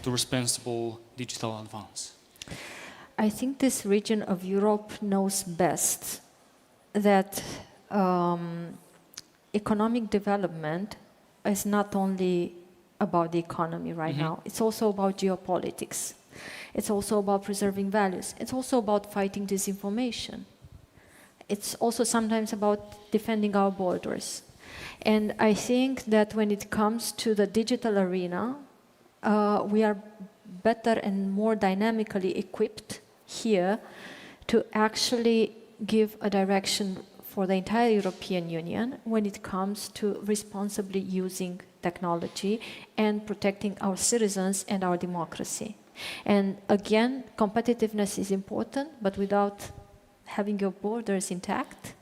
responsible digital advance? I think this region of Europe knows best that economic development is not only about the economy right now. It's also about geopolitics. It's also about preserving values. It's also about fighting disinformation. It's also sometimes about defending our borders. And I think that when it comes to the digital arena, we are better and more dynamically equipped here to actually give a direction for the entire European Union when it comes to responsibly using technology and protecting our citizens and our democracy. And again, competitiveness is important, but without having your borders intact,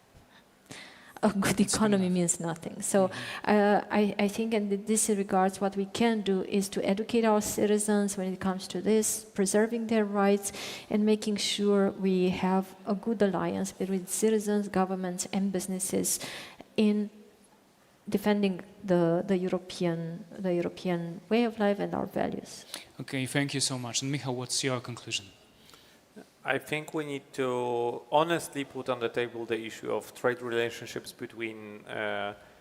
a good economy means nothing. So I think in this regards, what we can do is to educate our citizens when it comes to this, preserving their rights and making sure we have a good alliance between citizens, governments and businesses in defending the European way of life and our values. Okay, thank you so much. And Michał, what's your conclusion? I think we need to honestly put on the table the issue of trade relationships between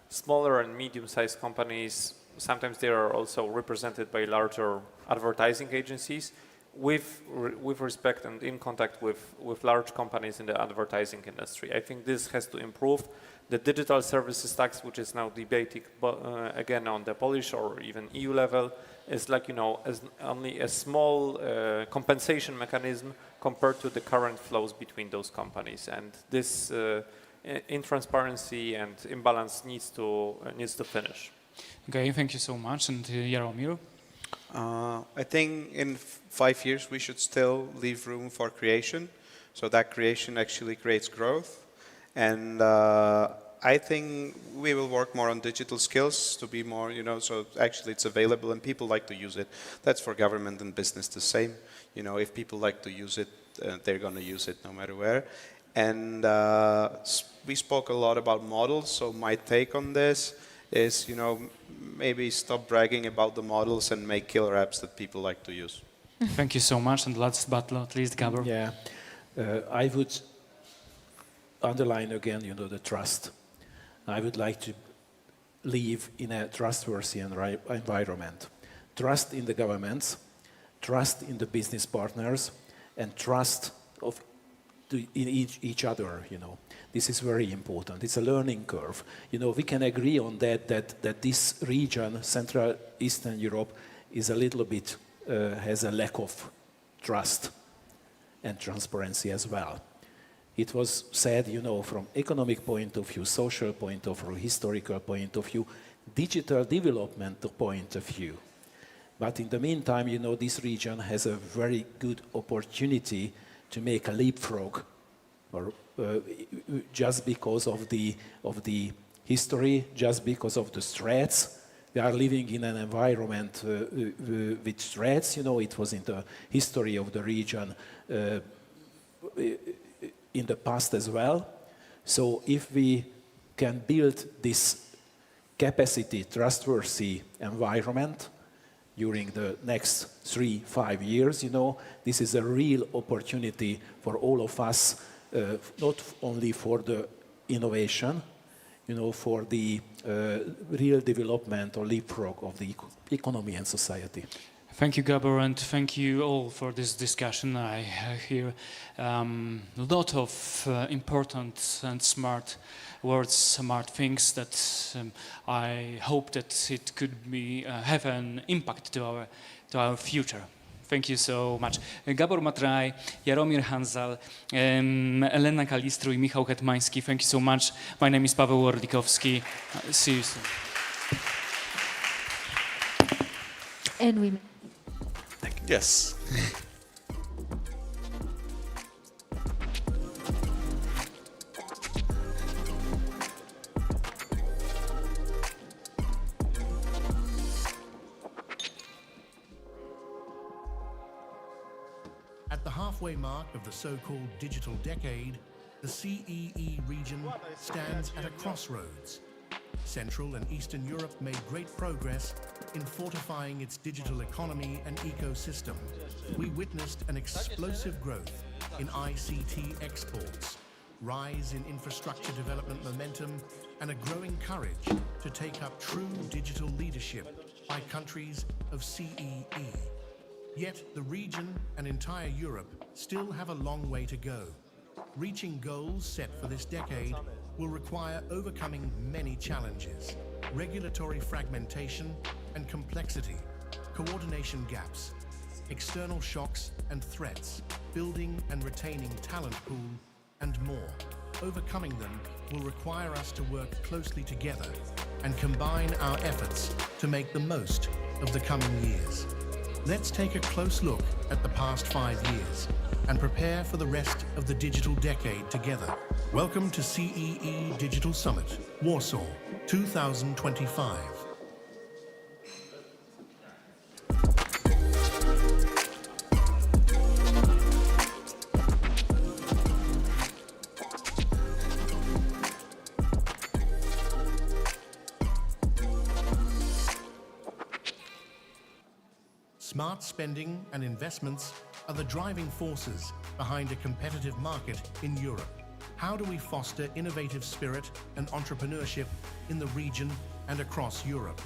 smaller and medium-sized companies. Sometimes they are also represented by larger advertising agencies with respect and in contact with large companies in the advertising industry. I think this has to improve. The digital services tax, which is now debated again on the Polish or even EU level, is as only a small compensation mechanism compared to the current flows between those companies. And this intransparency and imbalance needs to finish. Okay, thank you so much. And Jaromir? I think in 5 years we should still leave room for creation. So that creation actually creates growth. And I think we will work more on digital skills to be more, so actually it's available and people like to use it. That's for government and business the same. If people like to use it, they're going to use it no matter where. And we spoke a lot about models. So my take on this is, maybe stop bragging about the models and make killer apps that people like to use. Thank you so much. And last but not least, Gabor. Yeah, I would underline again, the trust. I would like to live in a trustworthy environment. Trust in the governments, trust in the business partners, and trust of each other, you know. This is very important. It's a learning curve. You know, we can agree on that this region, Central Eastern Europe, is a little bit, has a lack of trust and transparency as well. It was said, you know, from economic point of view, social point of view, historical point of view, digital development point of view. But in the meantime, you know, this region has a very good opportunity to make a leapfrog, or just because of the history, just because of the threats. We are living in an environment with threats. You know, it was in the history of the region in the past as well. So if we can build this capacity, trustworthy environment during the next 3-5 years, you know, this is a real opportunity for all of us, not only for the innovation, you know, for the real development or leapfrog of the economy and society. Thank you, Gabor, and thank you all for this discussion. I hear a lot of important and smart words, smart things that I hope that it could be have an impact to our future. Thank you so much. Gabor Matraj, Jaromir Hanzal, Elena Kalistru i Michał Hetmański, thank you so much. My name is Paweł Ordikowski. See you soon. And we... Yes. At the halfway mark of the so-called digital decade, the CEE region stands at a crossroads. Central and Eastern Europe made great progress in fortifying its digital economy and ecosystem. We witnessed an explosive growth in ICT exports, rise in infrastructure development momentum, and a growing courage to take up true digital leadership by countries of CEE. Yet the region and entire Europe still have a long way to go. Reaching goals set for this decade will require overcoming many challenges: regulatory fragmentation and complexity, coordination gaps, external shocks and threats, building and retaining talent pool, and more. Overcoming them will require us to work closely together and combine our efforts to make the most of the coming years. Let's take a close look at the past 5 years and prepare for the rest of the digital decade together. Welcome to CEE Digital Summit, Warsaw, 2025. Smart spending and investments are the driving forces behind a competitive market in Europe. How do we foster innovative spirit and entrepreneurship in the region and across Europe?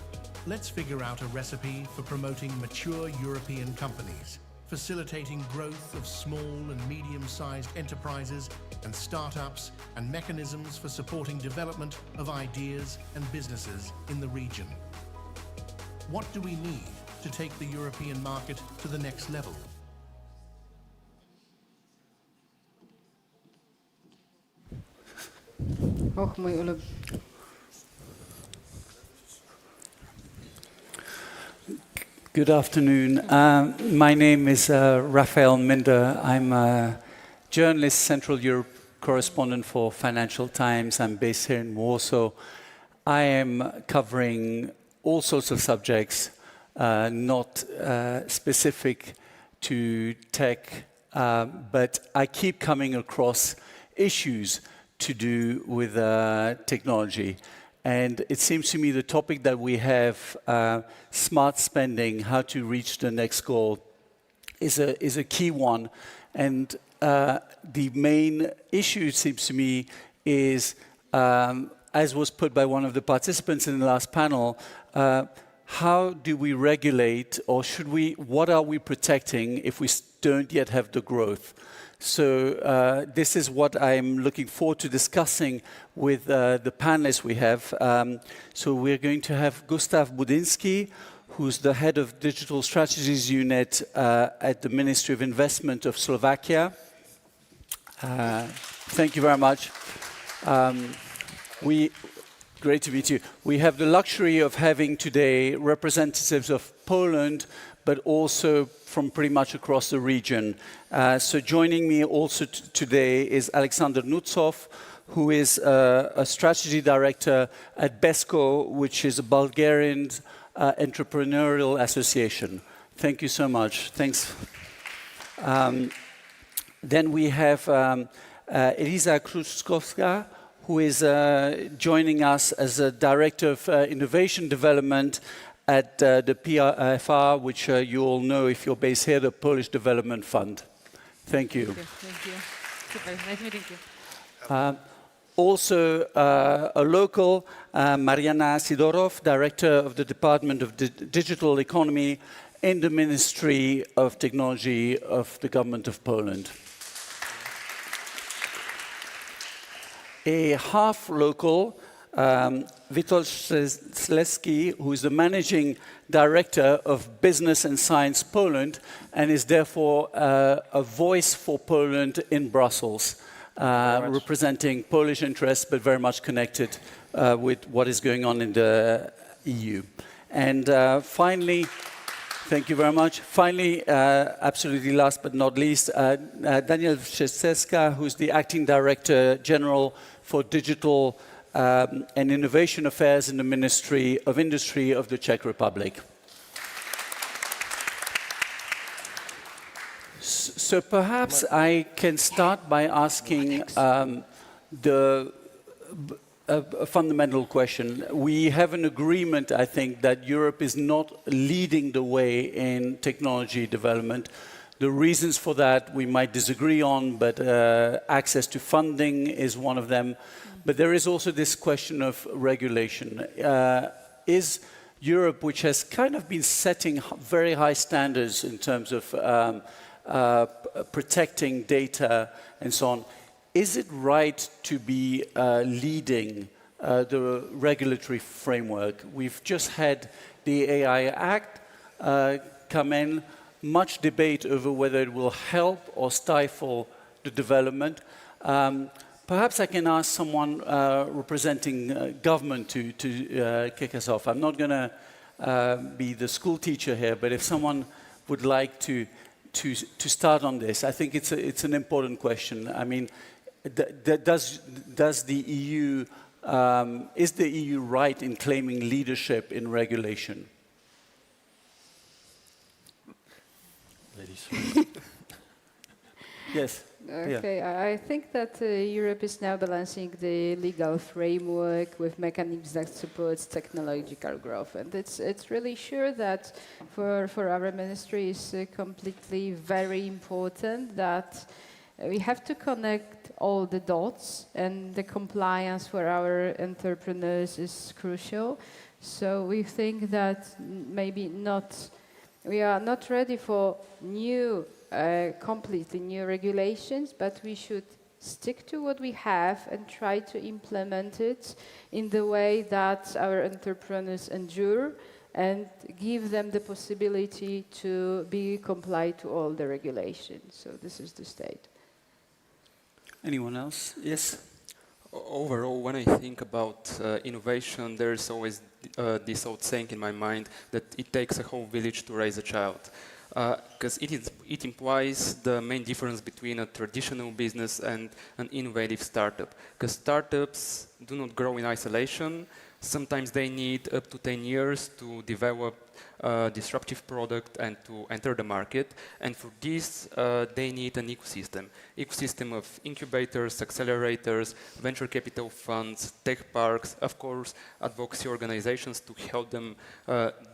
Let's figure out a recipe for promoting mature European companies, facilitating growth of small and medium-sized enterprises and startups, and mechanisms for supporting development of ideas and businesses in the region. What do we need to take the European market to the next level? Good afternoon. My name is Raphael Minder. I'm a journalist, Central Europe correspondent for Financial Times. I'm based here in Warsaw. I am covering all sorts of subjects, not specific to tech, but I keep coming across issues to do with technology. And it seems to me the topic that we have, smart spending, how to reach the next goal, is a key one. And the main issue, it seems to me, is, as was put by one of the participants in the last panel, how do we regulate, or should we, what are we protecting if we don't yet have the growth? So this is what I'm looking forward to discussing with the panelists we have. So we're going to have Gustav Budinski, who's the head of Digital Strategies Unit at the Ministry of Investment of Slovakia. Thank you very much. Great to meet you. We have the luxury of having today representatives of Poland, but also from pretty much across the region. So joining me also today is Alexander Nutsov, who is a strategy director at BESCO, which is a Bulgarian entrepreneurial association. Thank you so much. Thanks. Then we have Elisa Kruczkowska, who is joining us as a director of innovation development at the PFR, which you all know if you're based here, the Polish Development Fund. Thank you. Thank you. Super. Nice meeting you. Also, a local, Mariana Sidorov, Director of the Department of Digital Economy in the Ministry of Technology of the Government of Poland. A half-local, Witold Śleski, who is the Managing Director of Business and Science Poland, and is therefore a voice for Poland in Brussels, representing Polish interests, but very much connected with what is going on in the EU. And finally, thank you very much. Finally, absolutely last but not least, Daniel Wrzeszczewska, who's the Acting Director General for Digital and Innovation Affairs in the Ministry of Industry of the Czech Republic. So perhaps I can start by asking a fundamental question. We have an agreement, I think, that Europe is not leading the way in technology development. The reasons for that we might disagree on, but access to funding is one of them. But there is also this question of regulation. Is Europe, which has kind of been setting very high standards in terms of protecting data and so on, is it right to be leading the regulatory framework? We've just had the AI Act come in, much debate over whether it will help or stifle the development. Perhaps I can ask someone representing government to kick us off. I'm not going to be the school teacher here, but if someone would like to start on this, I think it's an important question. I mean, does the EU is the EU right in claiming leadership in regulation? Ladies. Yes. Okay, yeah. I think that Europe is now balancing the legal framework with mechanisms that supports technological growth, and it's really sure that for our ministry is completely very important that we have to connect all the dots, and the compliance for our entrepreneurs is crucial. So we think that maybe we are not ready for completely new regulations, but we should stick to what we have and try to implement it in the way that our entrepreneurs endure and give them the possibility to be compliant to all the regulations. So this is the state. Anyone else? Yes. Overall, when I think about innovation, there's always this old saying in my mind that it takes a whole village to raise a child. Because it implies the main difference between a traditional business and an innovative startup. Because startups do not grow in isolation. Sometimes they need up to 10 years to develop a disruptive product and to enter the market. And for this, they need an ecosystem of incubators, accelerators, venture capital funds, tech parks, of course, advocacy organizations to help them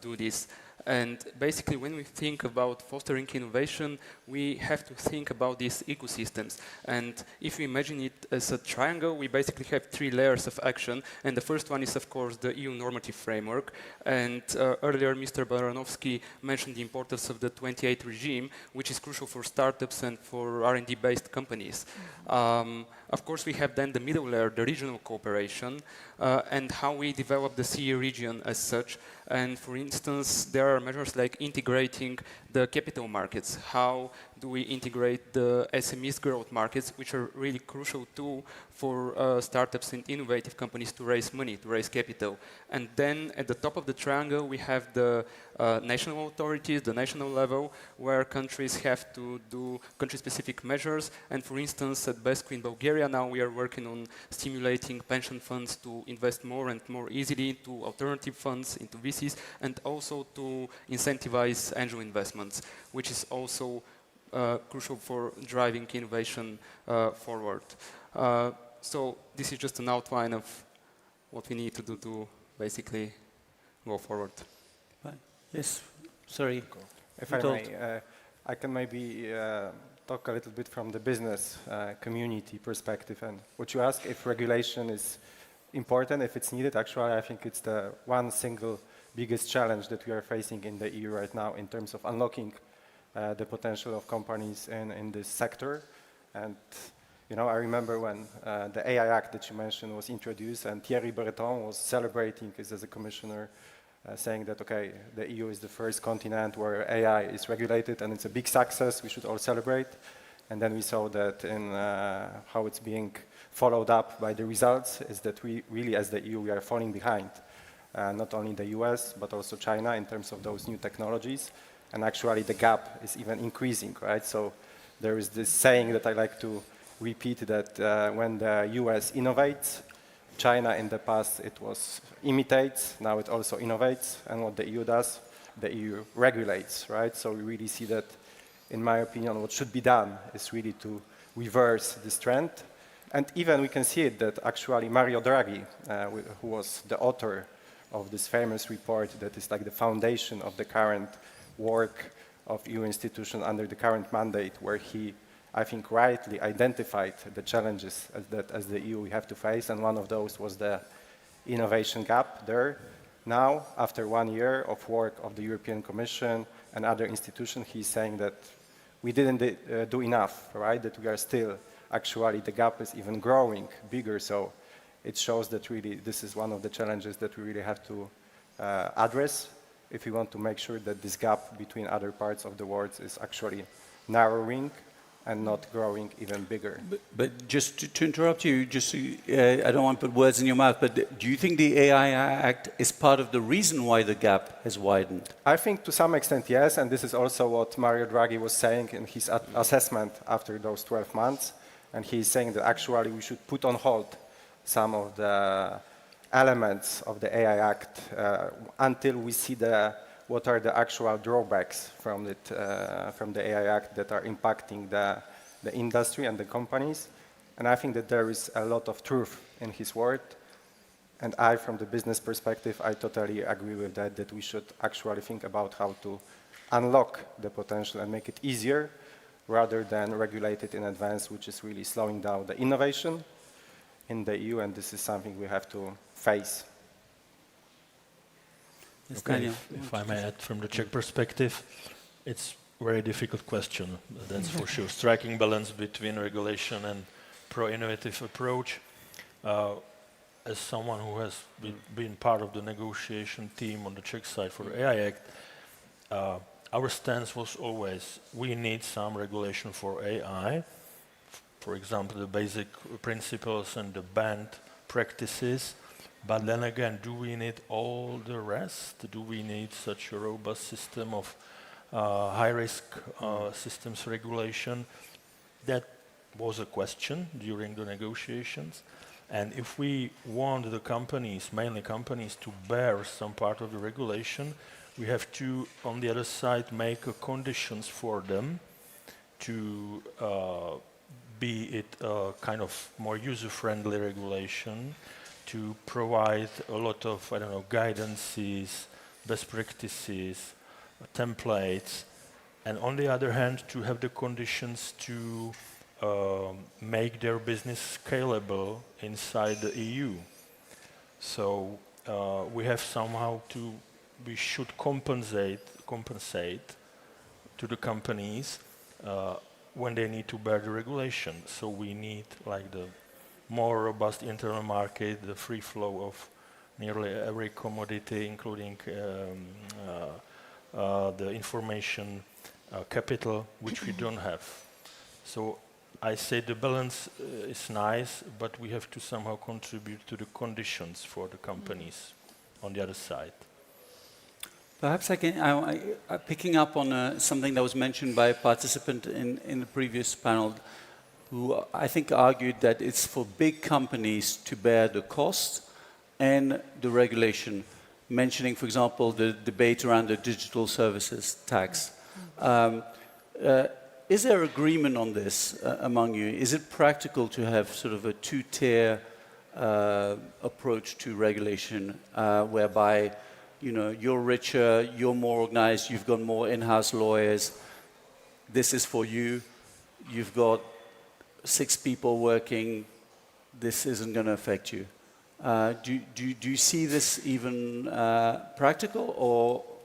do this. And basically, when we think about fostering innovation, we have to think about these ecosystems. And if we imagine it as a triangle, we basically have 3 layers of action. And the first one is, of course, the EU normative framework. And earlier, Mr. Baranovsky mentioned the importance of the 28 regime, which is crucial for startups and for R&D-based companies. Of course, we have then the middle layer, the regional cooperation, and how we develop the CEE region as such. And for instance, there are measures like integrating the capital markets. How do we integrate the SMEs growth markets, which are really crucial tool for startups and innovative companies to raise money, to raise capital. And then at the top of the triangle, we have the national authorities, the national level, where countries have to do country-specific measures. And for instance, at BESCO in Bulgaria now, we are working on stimulating pension funds to invest more and more easily into alternative funds, into VCs, and also to incentivize angel investments, which is also crucial for driving innovation forward. So this is just an outline of what we need to do to basically go forward. Yes, sorry. If I may, I can maybe talk a little bit from the business community perspective. And what you ask, if regulation is important, if it's needed, actually I think it's the one single biggest challenge that we are facing in the EU right now in terms of unlocking the potential of companies in this sector. And you know, I remember when the AI Act that you mentioned was introduced, and Thierry Breton was celebrating as a commissioner, saying that, okay, the EU is the first continent where AI is regulated, and it's a big success, we should all celebrate. And then we saw that in how it's being followed up by the results, is that we really, as the EU, we are falling behind. Not only the US, but also China in terms of those new technologies. And actually the gap is even increasing, right? So there is this saying that I like to repeat, that when the US innovates, China in the past it was imitates, now it also innovates, and what the EU does, the EU regulates, right? So we really see that, in my opinion, what should be done is really to reverse this trend. And even we can see it that actually Mario Draghi, who was the author of this famous report that is like the foundation of the current work of EU institutions under the current mandate, where he, I think, rightly identified the challenges that as the EU we have to face, and one of those was the innovation gap there. Now, after 1 year of work of the European Commission and other institutions, he's saying that we didn't do enough, right? That we are still, actually the gap is even growing bigger, so it shows that really this is one of the challenges that we really have to address if we want to make sure that this gap between other parts of the world is actually narrowing and not growing even bigger. But just to interrupt you, just I don't want to put words in your mouth, but do you think the AI Act is part of the reason why the gap has widened? I think to some extent, yes, and this is also what Mario Draghi was saying in his assessment after those 12 months, and he's saying that actually we should put on hold some of the elements of the AI Act until we see what are the actual drawbacks from the AI Act that are impacting the industry and the companies. And I think that there is a lot of truth in his word. And I, from the business perspective, I totally agree with that we should actually think about how to unlock the potential and make it easier rather than regulate it in advance, which is really slowing down the innovation in the EU, and this is something we have to face. Okay, if I may add from the Czech perspective, it's a very difficult question, that's for sure. Striking balance between regulation and pro-innovative approach. As someone who has been part of the negotiation team on the Czech side for the AI Act, our stance was always, we need some regulation for AI. For example, the basic principles and the banned practices. But then again, do we need all the rest? Do we need such a robust system of high-risk systems regulation? That was a question during the negotiations. And if we want the companies, mainly companies, to bear some part of the regulation, we have to, on the other side, make conditions for them to be it a kind of more user-friendly regulation, to provide a lot of, I don't know, guidances, best practices, templates, and on the other hand, to have the conditions to make their business scalable inside the EU. So we have somehow we should compensate to the companies when they need to bear the regulation. So we need like the more robust internal market, the free flow of nearly every commodity, including the information capital, which we don't have. So I say the balance is nice, but we have to somehow contribute to the conditions for the companies on the other side. Perhaps picking up on something that was mentioned by a participant in the previous panel, who I think argued that it's for big companies to bear the cost and the regulation, mentioning, for example, the debate around the digital services tax. Is there agreement on this among you? Is it practical to have sort of a two-tier approach to regulation, whereby you're richer, you're more organized, you've got more in-house lawyers, this is for you, you've got 6 people working, this isn't going to affect you. Do you see this even practical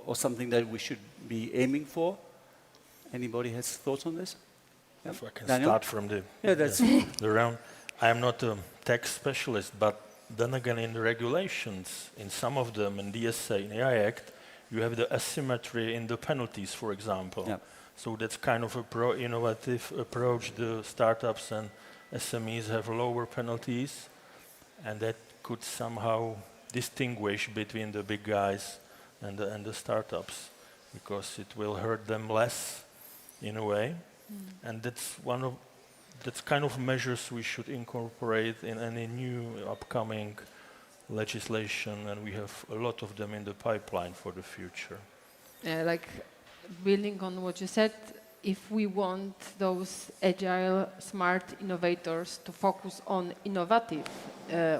or something that we should be aiming for? Anybody has thoughts on this? If I can Daniel? start from the round. I am not a tax specialist, but then again in the regulations, in some of them, in DSA, in the AI Act, you have the asymmetry in the penalties, for example. Yep. So that's kind of a pro-innovative approach. The startups and SMEs have lower penalties, and that could somehow distinguish between the big guys and the startups, because it will hurt them less in a way. And that's kind of measures we should incorporate in any new upcoming legislation, and we have a lot of them in the pipeline for the future. Like building on what you said, if we want those agile, smart innovators to focus on innovative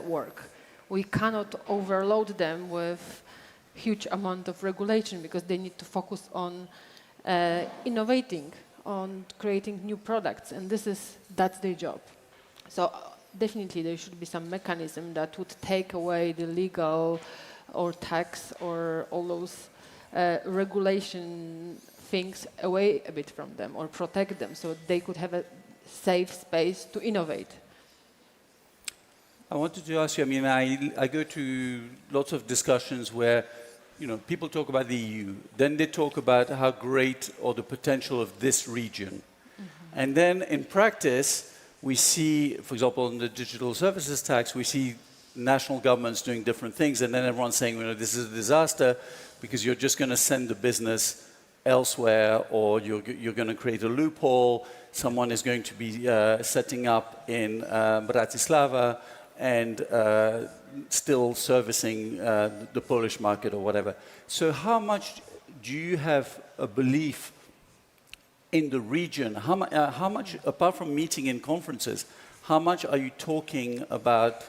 work, we cannot overload them with huge amount of regulation, because they need to focus on innovating, on creating new products, and that's their job. So definitely there should be some mechanism that would take away the legal or tax or all those regulation things away a bit from them, or protect them, so they could have a safe space to innovate. I wanted to ask you, I mean, I go to lots of discussions where people talk about the EU, then they talk about how great or the potential of this region. And then in practice, we see, for example, in the digital services tax, we see national governments doing different things, and then everyone's saying, this is a disaster because you're just going to send the business elsewhere, or you're going to create a loophole. Someone is going to be setting up in Bratislava and still servicing the Polish market or whatever. So how much do you have a belief in the region? How much, apart from meeting in conferences, how much are you talking about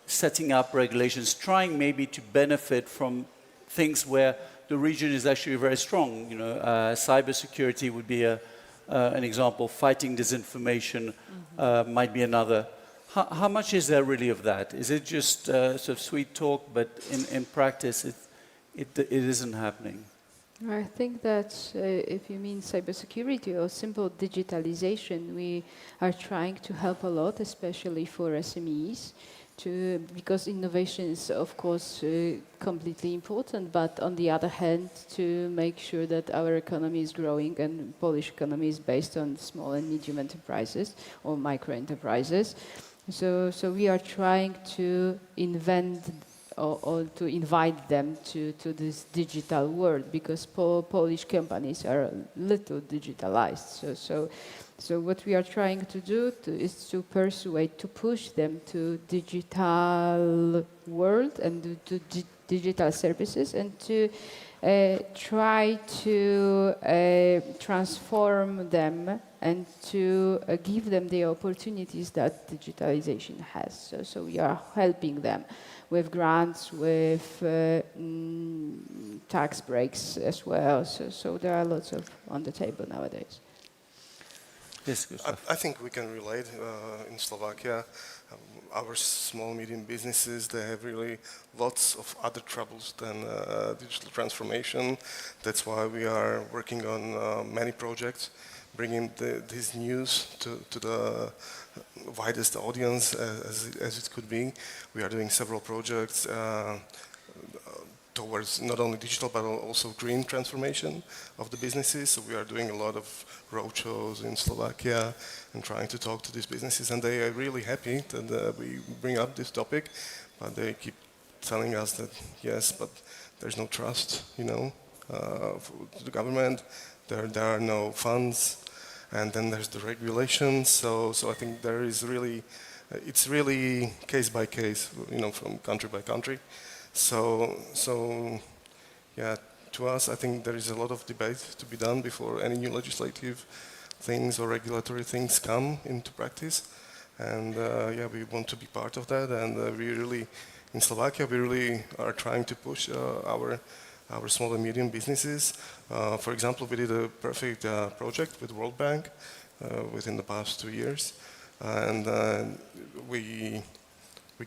setting up regulations, trying maybe to benefit from things where the region is actually very strong? Cybersecurity would be an example. Fighting disinformation might be another. How much is there really of that? Is it just sort of sweet talk, but in practice it isn't happening? I think that if you mean cybersecurity or simple digitalization, we are trying to help a lot, especially for SMEs, because innovation is, of course, completely important, but on the other hand, to make sure that our economy is growing, and Polish economy is based on small and medium enterprises or micro enterprises. So we are trying to invent or to invite them to this digital world, because Polish companies are a little digitalized. So what we are trying to do is to persuade, to push them to digital world and to digital services, and to try to transform them and to give them the opportunities that digitalization has. So we are helping them with grants, with tax breaks as well. So there are lots of on the table nowadays. Yes, I think we can relate in Slovakia. Our small, medium businesses, they have really lots of other troubles than digital transformation. That's why we are working on many projects, bringing this news to the widest audience as it could be. We are doing several projects towards not only digital but also green transformation of the businesses. So we are doing a lot of roadshows in Slovakia and trying to talk to these businesses, and they are really happy that we bring up this topic, but they keep telling us that yes, but there's no trust, for the government. There are no funds, and then there's the regulations. So I think there is really, it's really case by case, from country by country. So yeah, to us, I think there is a lot of debate to be done before any new legislative things or regulatory things come into practice. And yeah, we want to be part of that. And we really, in Slovakia, we really are trying to push our small and medium businesses. For example, we did a perfect project with World Bank within the past 2 years. And we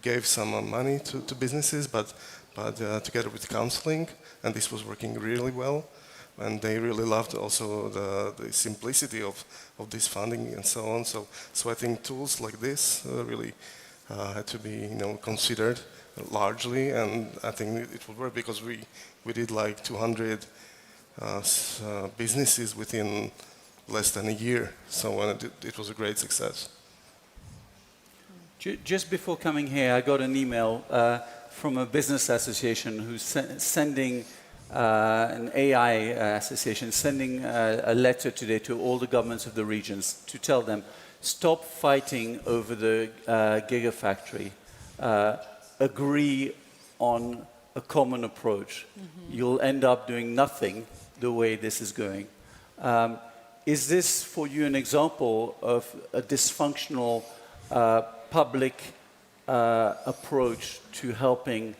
gave some money to businesses, but together with counseling, and this was working really well. And they really loved also the simplicity of this funding and so on. So I think tools like this really had to be considered largely, and I think it will work because we did like 200 businesses within less than a year. So it was a great success. Just before coming here, I got an email from a business association who's sending an AI association, sending a letter today to all the governments of the regions to tell them, stop fighting over the gigafactory. Agree on a common approach. Mm-hmm. You'll end up doing nothing the way this is going. Is this for you an example of a dysfunctional public approach to helping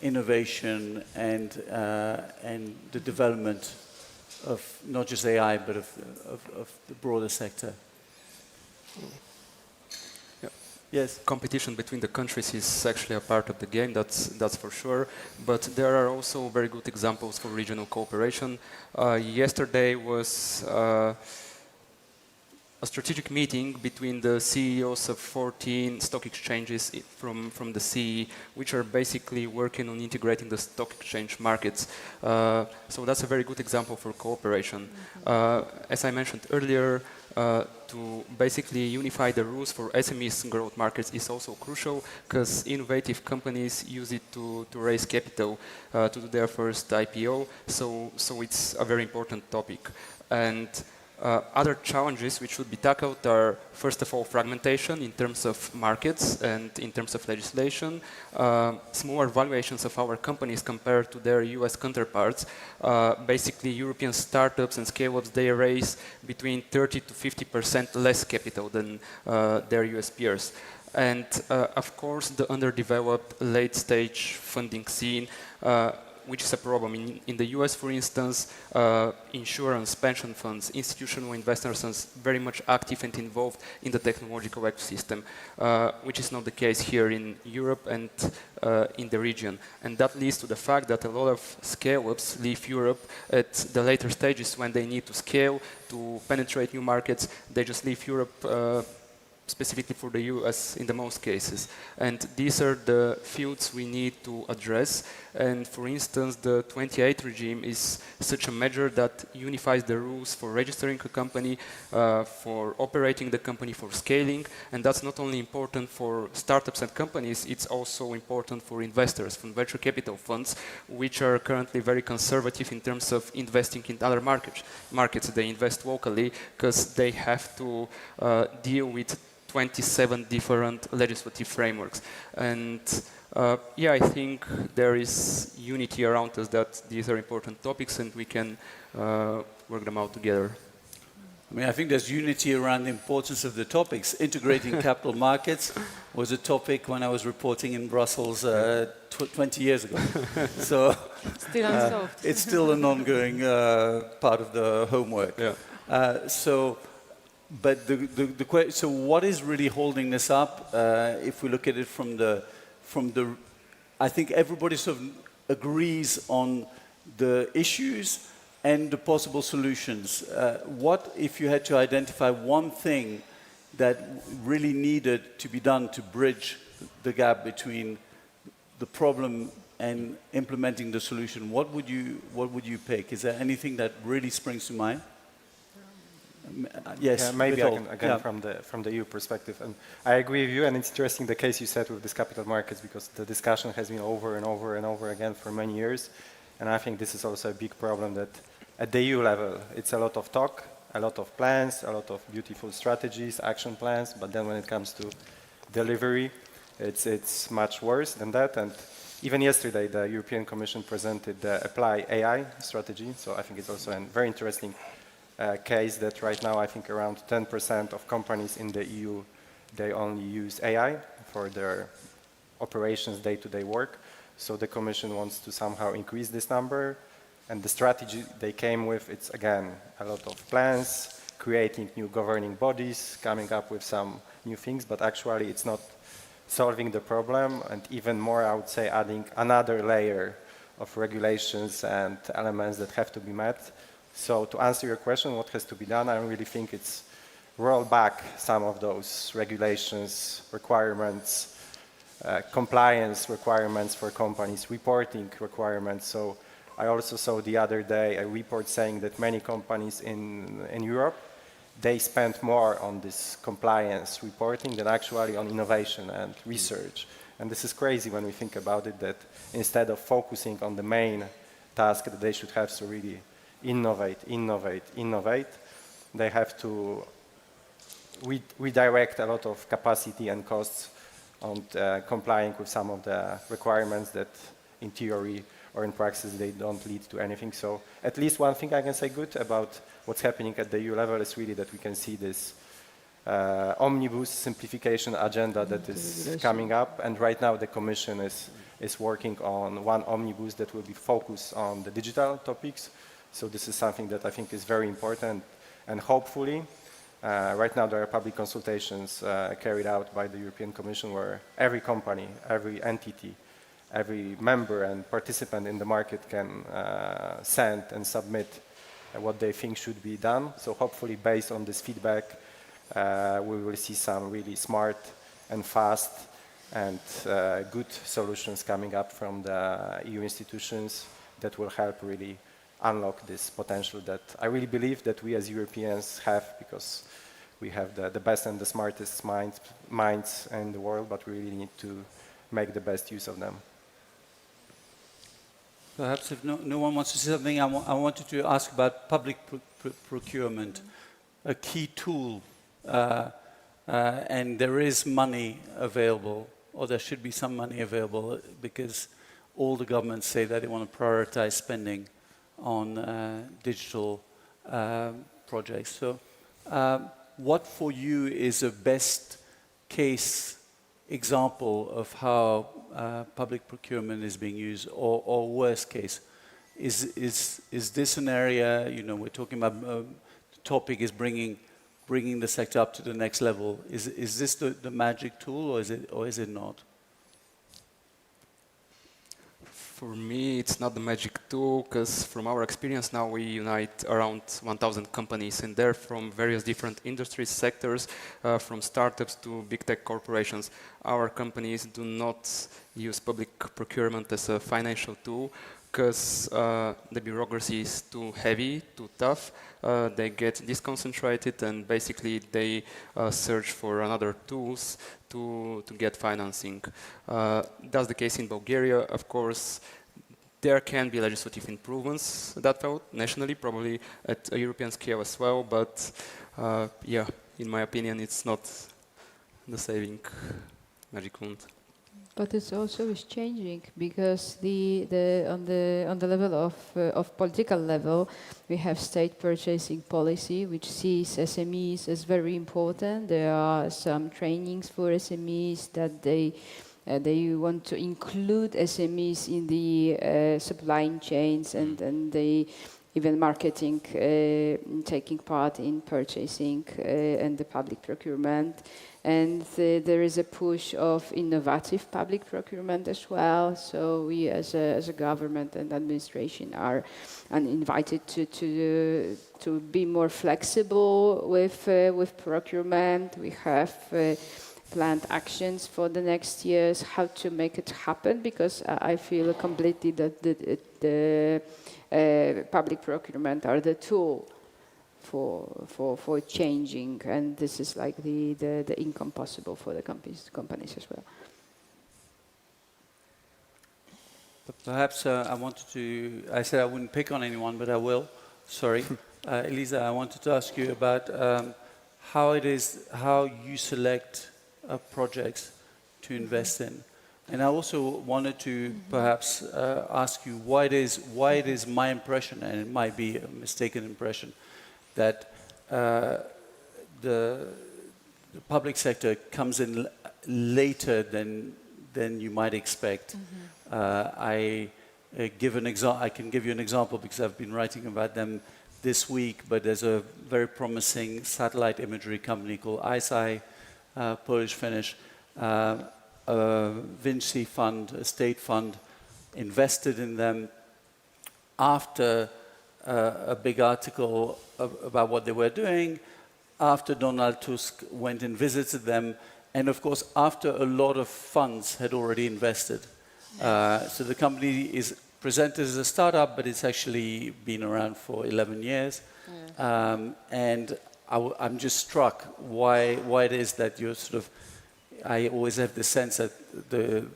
innovation and the development of not just AI but of the broader sector? Yeah. Yes. Competition between the countries is actually a part of the game, that's for sure. But there are also very good examples for regional cooperation. Yesterday was a strategic meeting between the CEOs of 14 stock exchanges from the CEE, which are basically working on integrating the stock exchange markets. So that's a very good example for cooperation. As I mentioned earlier, to basically unify the rules for SMEs growth markets is also crucial, because innovative companies use it to raise capital to do their first IPO. So it's a very important topic. And other challenges which should be tackled are, first of all, fragmentation in terms of markets and in terms of legislation, smaller valuations of our companies compared to their US counterparts. Basically, European startups and scale-ups, they raise between 30 to 50% less capital than their US peers. And of course, the underdeveloped late-stage funding scene, which is a problem. In the US, for instance, insurance, pension funds, institutional investors are very much active and involved in the technological ecosystem, which is not the case here in Europe and in the region. And that leads to the fact that a lot of scale-ups leave Europe at the later stages when they need to scale, to penetrate new markets. They just leave Europe specifically for the US in the most cases. And these are the fields we need to address. And for instance, the 28 regime is such a measure that unifies the rules for registering a company, for operating the company, for scaling. And that's not only important for startups and companies, it's also important for investors, from venture capital funds, which are currently very conservative in terms of investing in other markets. They invest locally because they have to deal with 27 different legislative frameworks. And Yeah, I think there is unity around us that these are important topics and we can work them out together. I mean, I think there's unity around the importance of the topics. Integrating capital markets was a topic when I was reporting in Brussels 20 years ago. So still unsolved. It's still an ongoing part of the homework. Yeah. So what is really holding this up? If we look at it from the, I think everybody sort of agrees on the issues and the possible solutions. What if you had to identify one thing that really needed to be done to bridge the gap between the problem and implementing the solution? What would you pick? Is there anything that really springs to mind? Yes, yeah, maybe I can, again, yeah. from the EU perspective. And I agree with you, and it's interesting the case you said with this capital markets, because the discussion has been over and over and over again for many years. And I think this is also a big problem that at the EU level, it's a lot of talk, a lot of plans, a lot of beautiful strategies, action plans, but then when it comes to delivery, it's much worse than that. And even yesterday, the European Commission presented the Apply AI strategy, so I think it's also a very interesting case that right now I think around 10% of companies in the EU, they only use AI for their operations, day-to-day work. So the Commission wants to somehow increase this number, and the strategy they came with, it's again a lot of plans, creating new governing bodies, coming up with some new things, but actually it's not solving the problem, and even more I would say adding another layer of regulations and elements that have to be met. So to answer your question, what has to be done, I really think it's roll back some of those regulations, requirements, compliance requirements for companies, reporting requirements. So I also saw the other day a report saying that many companies in Europe, they spend more on this compliance reporting than actually on innovation and research. And this is crazy when we think about it, that instead of focusing on the main task that they should have to really innovate, they have to redirect a lot of capacity and costs on complying with some of the requirements that in theory or in practice they don't lead to anything. So at least one thing I can say good about what's happening at the EU level is really that we can see this omnibus simplification agenda that is coming up, and right now the Commission is working on one omnibus that will be focused on the digital topics. So this is something that I think is very important, and hopefully right now there are public consultations carried out by the European Commission where every company, every entity, every member and participant in the market can send and submit what they think should be done. So hopefully based on this feedback we will see some really smart and fast and good solutions coming up from the EU institutions that will help really unlock this potential that I really believe that we as Europeans have, because we have the best and the smartest minds in the world, but we really need to make the best use of them. Perhaps if no one wants to say something, I wanted to ask about public procurement, a key tool, and there is money available, or there should be some money available, because all the governments say that they want to prioritize spending on digital projects. So what for you is a best case example of how public procurement is being used, or worst case? Is this an area, you know, we're talking about the topic is bringing the sector up to the next level. Is this the magic tool, or is it not? For me, it's not the magic tool, because from our experience now, we unite around 1,000 companies, and they're from various different industries, sectors, from startups to big tech corporations. Our companies do not use public procurement as a financial tool, because the bureaucracy is too heavy, too tough. They get disconcentrated, and basically they search for another tools to get financing. That's the case in Bulgaria. Of course, there can be legislative improvements that route, nationally, probably at a European scale as well, but yeah, in my opinion, it's not the saving magic wand. But it's also is changing because on the level of political level, we have state purchasing policy, which sees SMEs as very important. There are some trainings for SMEs that they want to include SMEs in the supply chains and they even marketing, taking part in purchasing and the public procurement. And there is a push of innovative public procurement as well. So we as a government and administration are invited to be more flexible with procurement. We have planned actions for the next years, how to make it happen, because I feel completely that the public procurement are the tool for changing, and this is like the income possible for the companies as well. But perhaps I said I wouldn't pick on anyone, but I will. Sorry. Elisa, I wanted to ask you about how you select projects to invest in. And I also wanted to perhaps ask you why it is my impression, and it might be a mistaken impression, that the public sector comes in later than you might expect. I can give you an example because I've been writing about them this week, but there's a very promising satellite imagery company called ICEYE, Polish-Finnish, a Vinci fund, a state fund, invested in them after a big article about what they were doing, after Donald Tusk went and visited them, and of course after a lot of funds had already invested. So the company is presented as a startup, but it's actually been around for 11 years. Yeah. And I'm just struck why it is that you're sort of, I always have the sense that the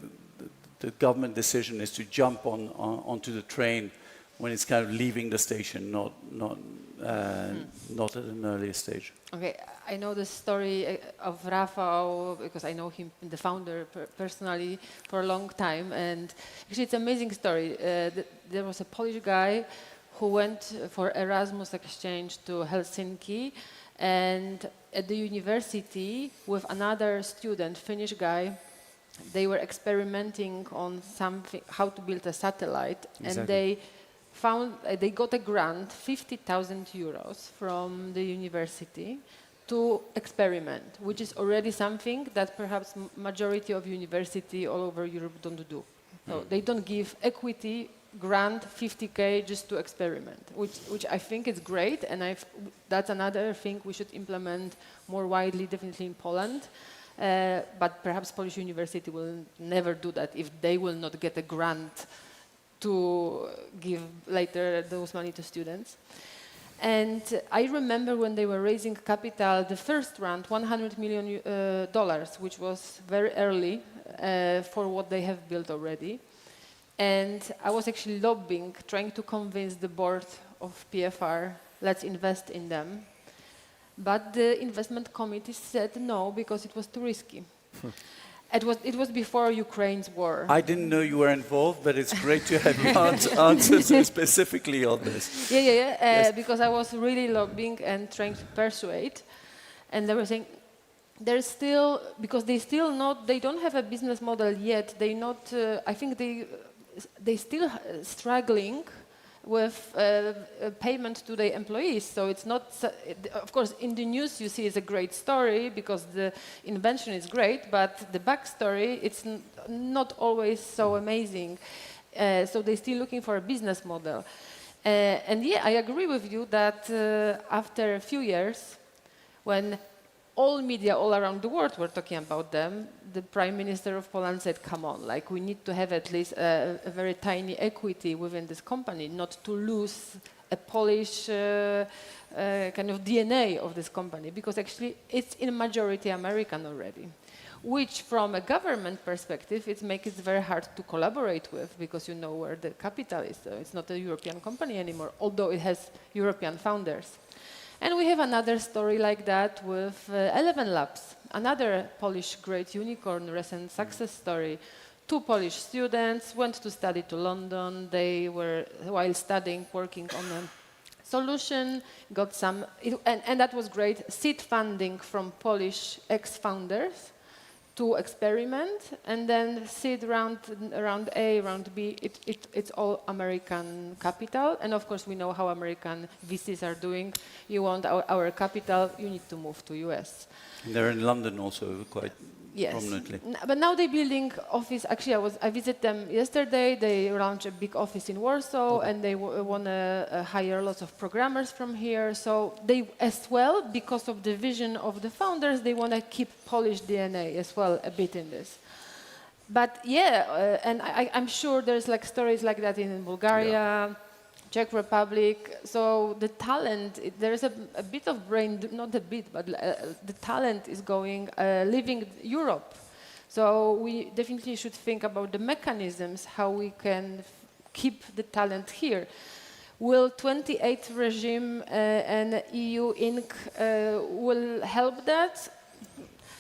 government decision is to jump onto the train when it's kind of leaving the station, not at an earlier stage. Okay, I know the story of Rafał because I know him, the founder, personally for a long time, and actually it's an amazing story. There was a Polish guy who went for Erasmus exchange to Helsinki, and at the university with another student, Finnish guy, they were experimenting on something, how to build a satellite, exactly. And they got a grant, 50,000 euros from the university to experiment, which is already something that perhaps majority of university all over Europe don't do. So they don't give equity grant 50K just to experiment, which I think is great, and that's another thing we should implement more widely, definitely in Poland. But perhaps Polish university will never do that if they will not get a grant to give later those money to students. And I remember when they were raising capital, the first round, $100 million, which was very early for what they have built already. And I was actually lobbying, trying to convince the board of PFR, let's invest in them. But the investment committee said no, because it was too risky. It was before Ukraine's war. I didn't know you were involved, but it's great to have you answer so specifically on this. Yeah. Yes. Because I was really lobbying and trying to persuade. And they were saying, there's still, because they don't have a business model yet. I think they still struggling with payment to the employees. So it's not, of course, in the news you see it's a great story because the invention is great, but the backstory, it's not always so amazing. So they're still looking for a business model. And yeah, I agree with you that after a few years, when all media all around the world were talking about them, the Prime Minister of Poland said, come on, like we need to have at least a very tiny equity within this company, not to lose a Polish kind of DNA of this company, because actually it's in majority American already, which from a government perspective, it makes it very hard to collaborate with because you know where the capital is. So it's not a European company anymore, although it has European founders. And we have another story like that with 11 Labs, another Polish great unicorn, recent success story. two Polish students went to study to London. They were, while studying, working on a solution, got some, and that was great, seed funding from Polish ex-founders to experiment, and then seed round A, round B, it's all American capital. And of course, we know how American VCs are doing. You want our capital, you need to move to US. And they're in London also quite prominently. But now they're building office. Actually, I visited them yesterday. They launched a big office in Warsaw, and they want to hire lots of programmers from here. So they, as well, because of the vision of the founders, they want to keep Polish DNA as well a bit in this. But yeah, and I'm sure there's like stories like that in Bulgaria. Czech Republic. So the talent, there's a bit of brain, not a bit, but the talent is going, leaving Europe. So we definitely should think about the mechanisms, how we can keep the talent here. Will 28th regime and EU Inc. Will help that?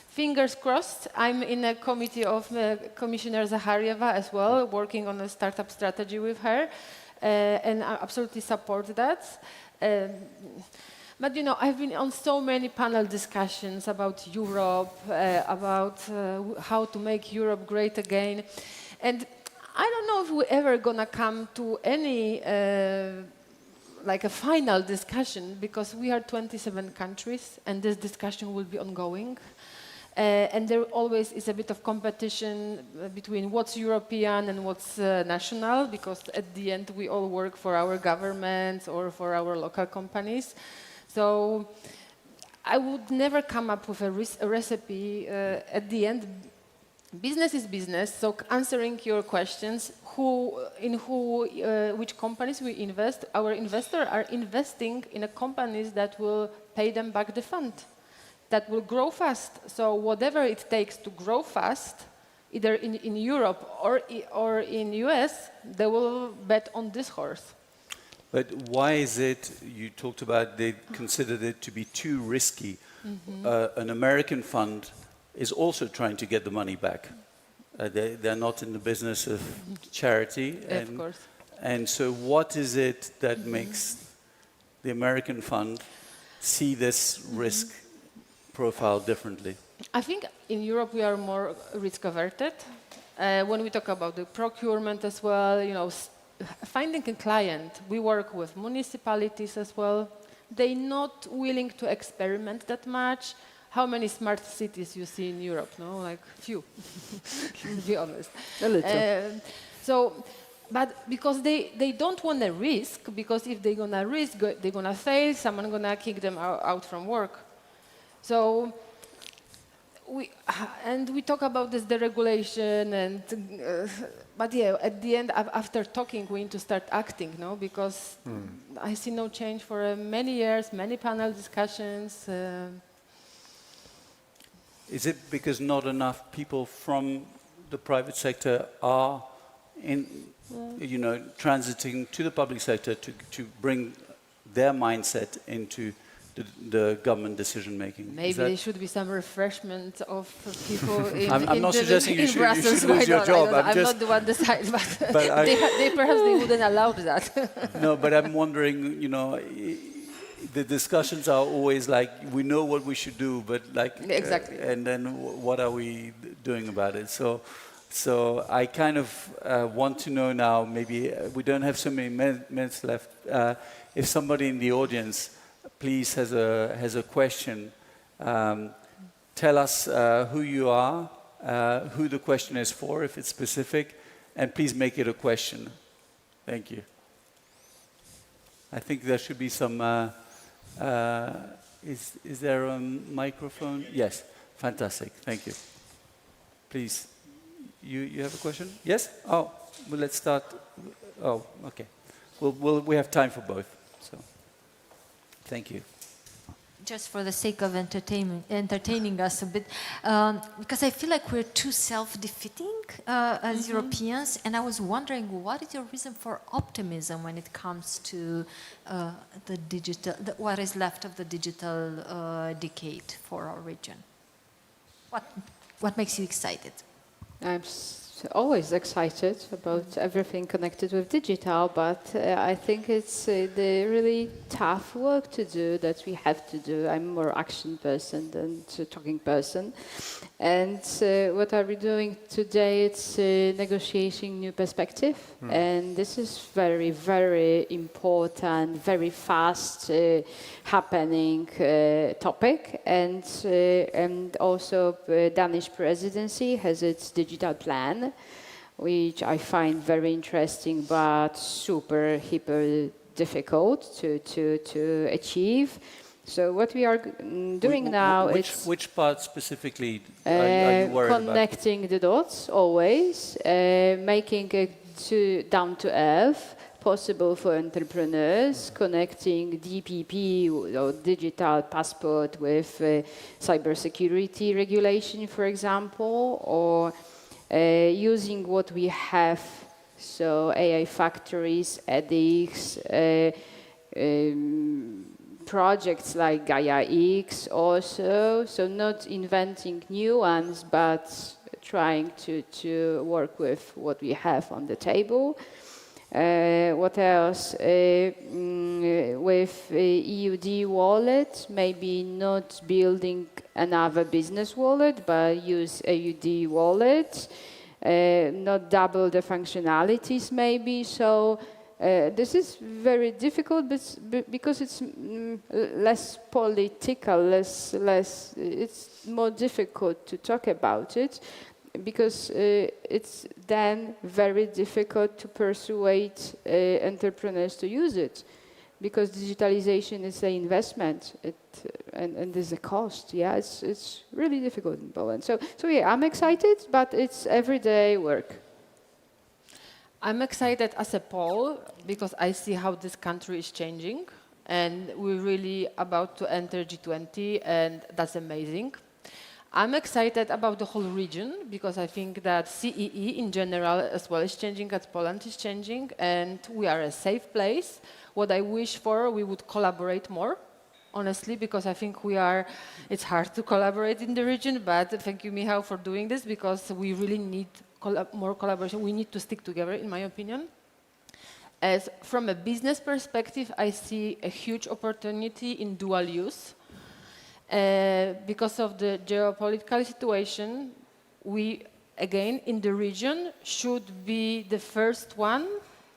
Fingers crossed. I'm in a committee of Commissioner Zaharieva as well, working on a startup strategy with her. And I absolutely support that. But you know, I've been on so many panel discussions about Europe, about how to make Europe great again. And I don't know if we're ever gonna come to any like a final discussion, because we are 27 countries and this discussion will be ongoing. And there always is a bit of competition between what's European and what's national, because at the end we all work for our governments or for our local companies. So I would never come up with a recipe. At the end, business is business. So answering your questions, which companies we invest, our investors are investing in companies that will pay them back the fund, that will grow fast. So whatever it takes to grow fast, either in Europe or in US, they will bet on this horse. But why is it, you talked about they considered it to be too risky. An American fund is also trying to get the money back. They're not in the business of charity. Of course. And so what is it that makes the American fund see this risk profile differently? I think in Europe we are more risk averted. When we talk about the procurement as well, you know, finding a client, we work with municipalities as well. They're not willing to experiment that much. How many smart cities you see in Europe? No, like few, to be honest. A little. But because they don't want to risk, because if they're gonna risk, they're gonna fail, someone's gonna kick them out from work. So we talk about this deregulation, and but yeah, at the end, after talking, we need to start acting, no? Because I see no change for many years, many panel discussions. Is it because not enough people from the private sector are transiting to the public sector to bring their mindset into the government decision making? Maybe there should be some refreshment of people in I'm not suggesting you should Brussels. lose your job. I'm not the one deciding, but perhaps they wouldn't allow that. No, but I'm wondering, the discussions are always like, we know what we should do, but like, exactly. And then what are we doing about it? So I kind of want to know now, maybe we don't have so many minutes left, if somebody in the audience please has a question, tell us who you are, who the question is for, if it's specific, and please make it a question. Thank you. I think there should be some, is there a microphone? Yes, fantastic, thank you. Please, you have a question? Yes? Oh, well, let's start. Oh, okay. We have time for both, so thank you. Just for the sake of entertaining us a bit, because I feel like we're too self-defeating as Europeans, and I was wondering, what is your reason for optimism when it comes to the digital, what is left of the digital decade for our region? What makes you excited? I'm always excited about everything connected with digital, but I think it's the really tough work to do that we have to do. I'm more action person than talking person. And what are we doing today? It's negotiating new perspective. And this is very, very important, very fast happening topic. And also Danish presidency has its digital plan, which I find very interesting, but super, hyper difficult to achieve. So what we are doing now is... Which part specifically are you worried connecting the dots, always, making it down to earth, possible for entrepreneurs, connecting DPP, or digital passport, with cybersecurity regulation, for example, or using what we have, so AI factories, edX, projects like Gaia X also, so not inventing new ones, but trying to work with what we have on the table. What else? With EUD wallet, maybe not building another business wallet, but use EUD wallet, not double the functionalities maybe. So this is very difficult because it's less political, it's more difficult to talk about it, because it's then very difficult to persuade entrepreneurs to use it, because digitalization is an investment and there's a cost. Yeah, it's really difficult in Poland. So yeah, I'm excited, but it's everyday work. I'm excited as a Pole because I see how this country is changing, and we're really about to enter G20, and that's amazing. I'm excited about the whole region because I think that CEE in general as well is changing, as Poland is changing, and we are a safe place. What I wish for, we would collaborate more, honestly, because I think it's hard to collaborate in the region, but thank you, Michał, for doing this, because we really need more collaboration. We need to stick together, in my opinion. As from a business perspective, I see a huge opportunity in dual use. Because of the geopolitical situation, we, again, in the region, should be the first one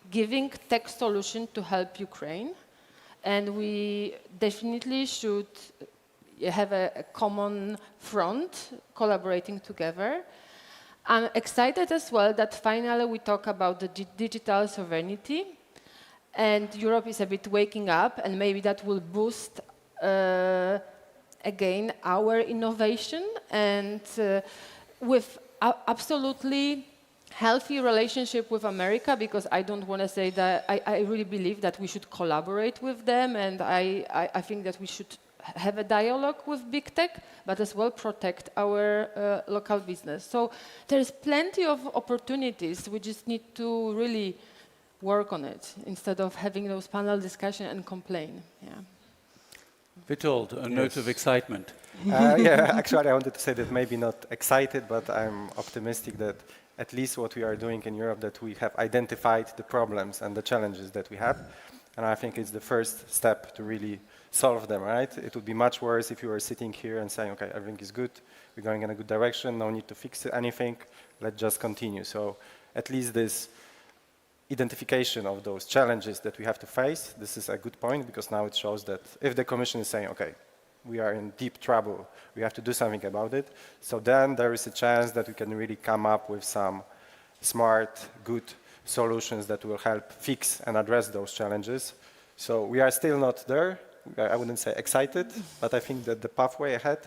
giving tech solution to help Ukraine. And we definitely should have a common front, collaborating together. I'm excited as well that finally we talk about the digital sovereignty, and Europe is a bit waking up, and maybe that will boost again our innovation, and with absolutely healthy relationship with America, because I don't want to say that I really believe that we should collaborate with them, and I think that we should have a dialogue with big tech, but as well protect our local business. So there's plenty of opportunities. We just need to really work on it instead of having those panel discussion and complain. Yeah. Witold, a note of excitement. Yeah, actually I wanted to say that maybe not excited, but I'm optimistic that at least what we are doing in Europe, that we have identified the problems and the challenges that we have. And I think it's the first step to really solve them, right? It would be much worse if you were sitting here and saying, okay, everything is good, we're going in a good direction, no need to fix anything, let's just continue. So at least this identification of those challenges that we have to face, this is a good point, because now it shows that if the Commission is saying, okay, we are in deep trouble, we have to do something about it, so then there is a chance that we can really come up with some smart, good solutions that will help fix and address those challenges. So we are still not there. I wouldn't say excited, but I think that the pathway ahead,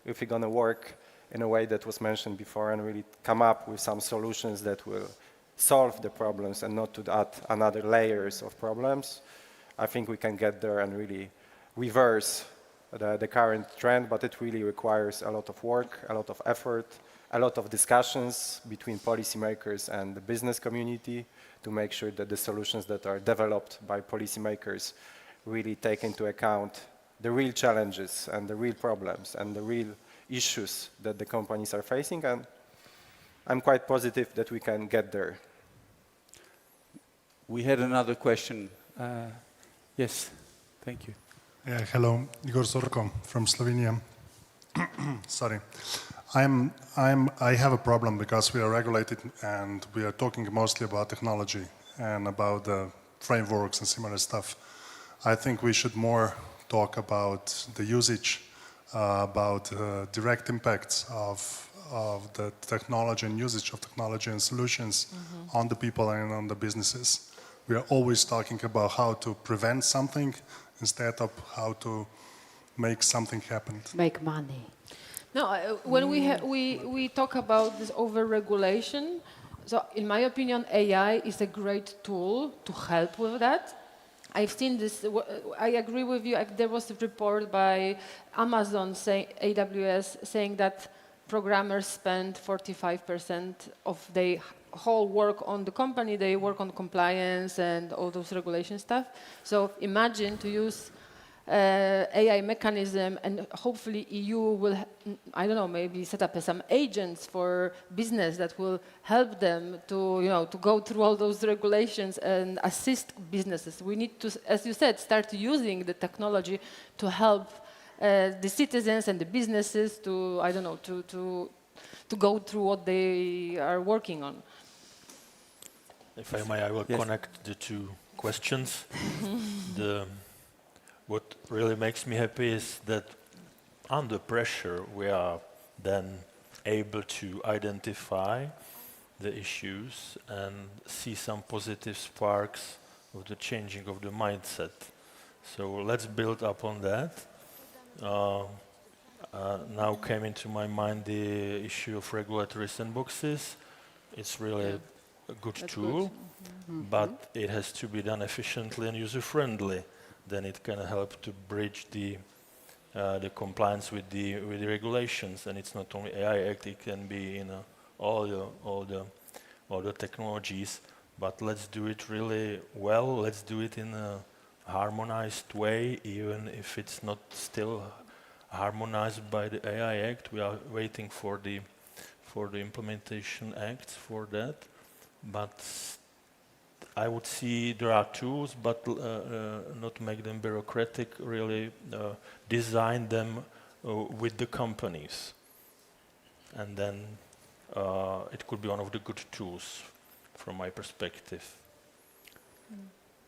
if we're going to work in a way that was mentioned before and really come up with some solutions that will solve the problems and not to add another layers of problems, I think we can get there and really reverse the current trend, but it really requires a lot of work, a lot of effort, a lot of discussions between policymakers and the business community to make sure that the solutions that are developed by policymakers really take into account the real challenges and the real problems and the real issues that the companies are facing. And I'm quite positive that we can get there. We had another question. Yes, thank you. Yeah, hello, Igor Zorko from Slovenia. Sorry. I have a problem because we are regulated and we are talking mostly about technology and about the frameworks and similar stuff. I think we should more talk about the usage, about direct impacts of the technology and usage of technology and solutions on the people and on the businesses. We are always talking about how to prevent something instead of how to make something happen. Make money. No, when we talk about this over-regulation, so in my opinion, AI is a great tool to help with that. I've seen this, I agree with you, there was a report by Amazon, AWS, saying that programmers spend 45% of their whole work on the company, they work on compliance and all those regulation stuff. So imagine to use AI mechanism, and hopefully EU will, I don't know, maybe set up some agents for business that will help them to, to go through all those regulations and assist businesses. We need to, as you said, start using the technology to help the citizens and the businesses to, I don't know, to go through what they are working on. If I may, I will connect the two questions. What really makes me happy is that under pressure we are then able to identify the issues and see some positive sparks of the changing of the mindset. So let's build up on that. Now came into my mind the issue of regulatory sandboxes. It's really a good tool, but it has to be done efficiently and user-friendly. Then it can help to bridge the compliance with the regulations. And it's not only AI Act; it can be all the technologies. But let's do it really well. Let's do it in a harmonized way, even if it's not still harmonized by the AI Act. We are waiting for the implementation acts for that. But I would see there are tools, but not make them bureaucratic, really design them with the companies. And then it could be one of the good tools from my perspective.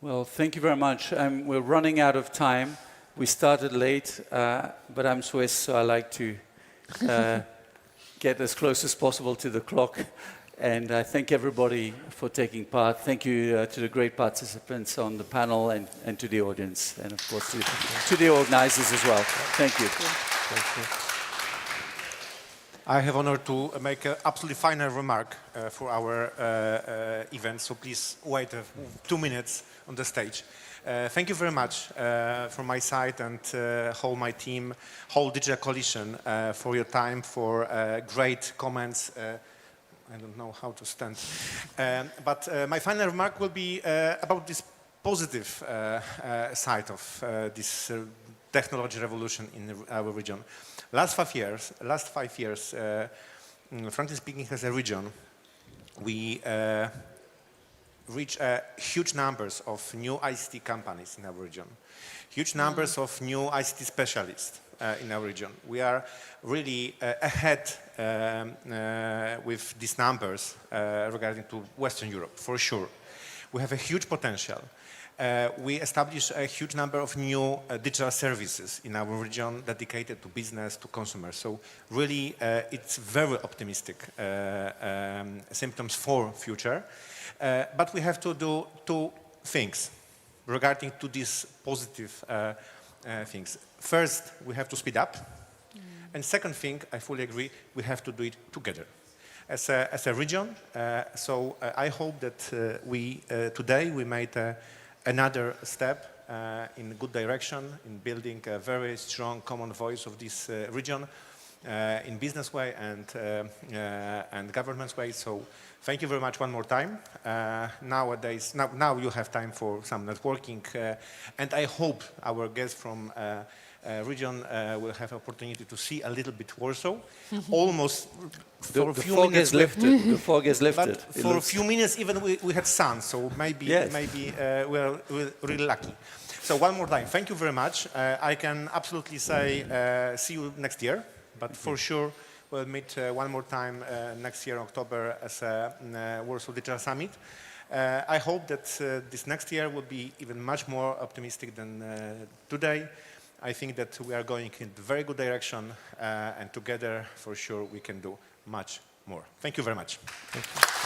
Well, thank you very much. We're running out of time. We started late, but I'm Swiss, so I like to get as close as possible to the clock. And I thank everybody for taking part. Thank you to the great participants on the panel and to the audience, and of course to the organizers as well. Thank you. Thank you. I have honor to make an absolutely final remark for our event, so please wait 2 minutes on the stage. Thank you very much from my side and whole my team, whole Digital Coalition for your time, for great comments. I don't know how to stand. But my final remark will be about this positive side of this technology revolution in our region. Last 5 years, frankly speaking, as a region, we reach huge numbers of new ICT companies in our region, huge numbers of new ICT specialists in our region. We are really ahead with these numbers regarding to Western Europe, for sure. We have a huge potential. We established a huge number of new digital services in our region dedicated to business, to consumers. So really, it's very optimistic symptoms for future. But we have to do 2 things regarding to these positive things. First, we have to speed up. And second thing, I fully agree, we have to do it together. As a region, so I hope that today we made another step in a good direction in building a very strong common voice of this region. in business way and government's way. So thank you very much one more time. Nowadays, now you have time for some networking, and I hope our guests from region will have opportunity to see a little bit Warsaw. Almost for a few minutes. The fog is lifted. But for a few minutes, even we had sun, so maybe we're really lucky. So one more time, thank you very much. I can absolutely say see you next year, but for sure we'll meet one more time next year, October, as a Warsaw Digital Summit. I hope that this next year will be even much more optimistic than today. I think that we are going in a very good direction, and together, for sure, we can do much more. Thank you very much. Thank you.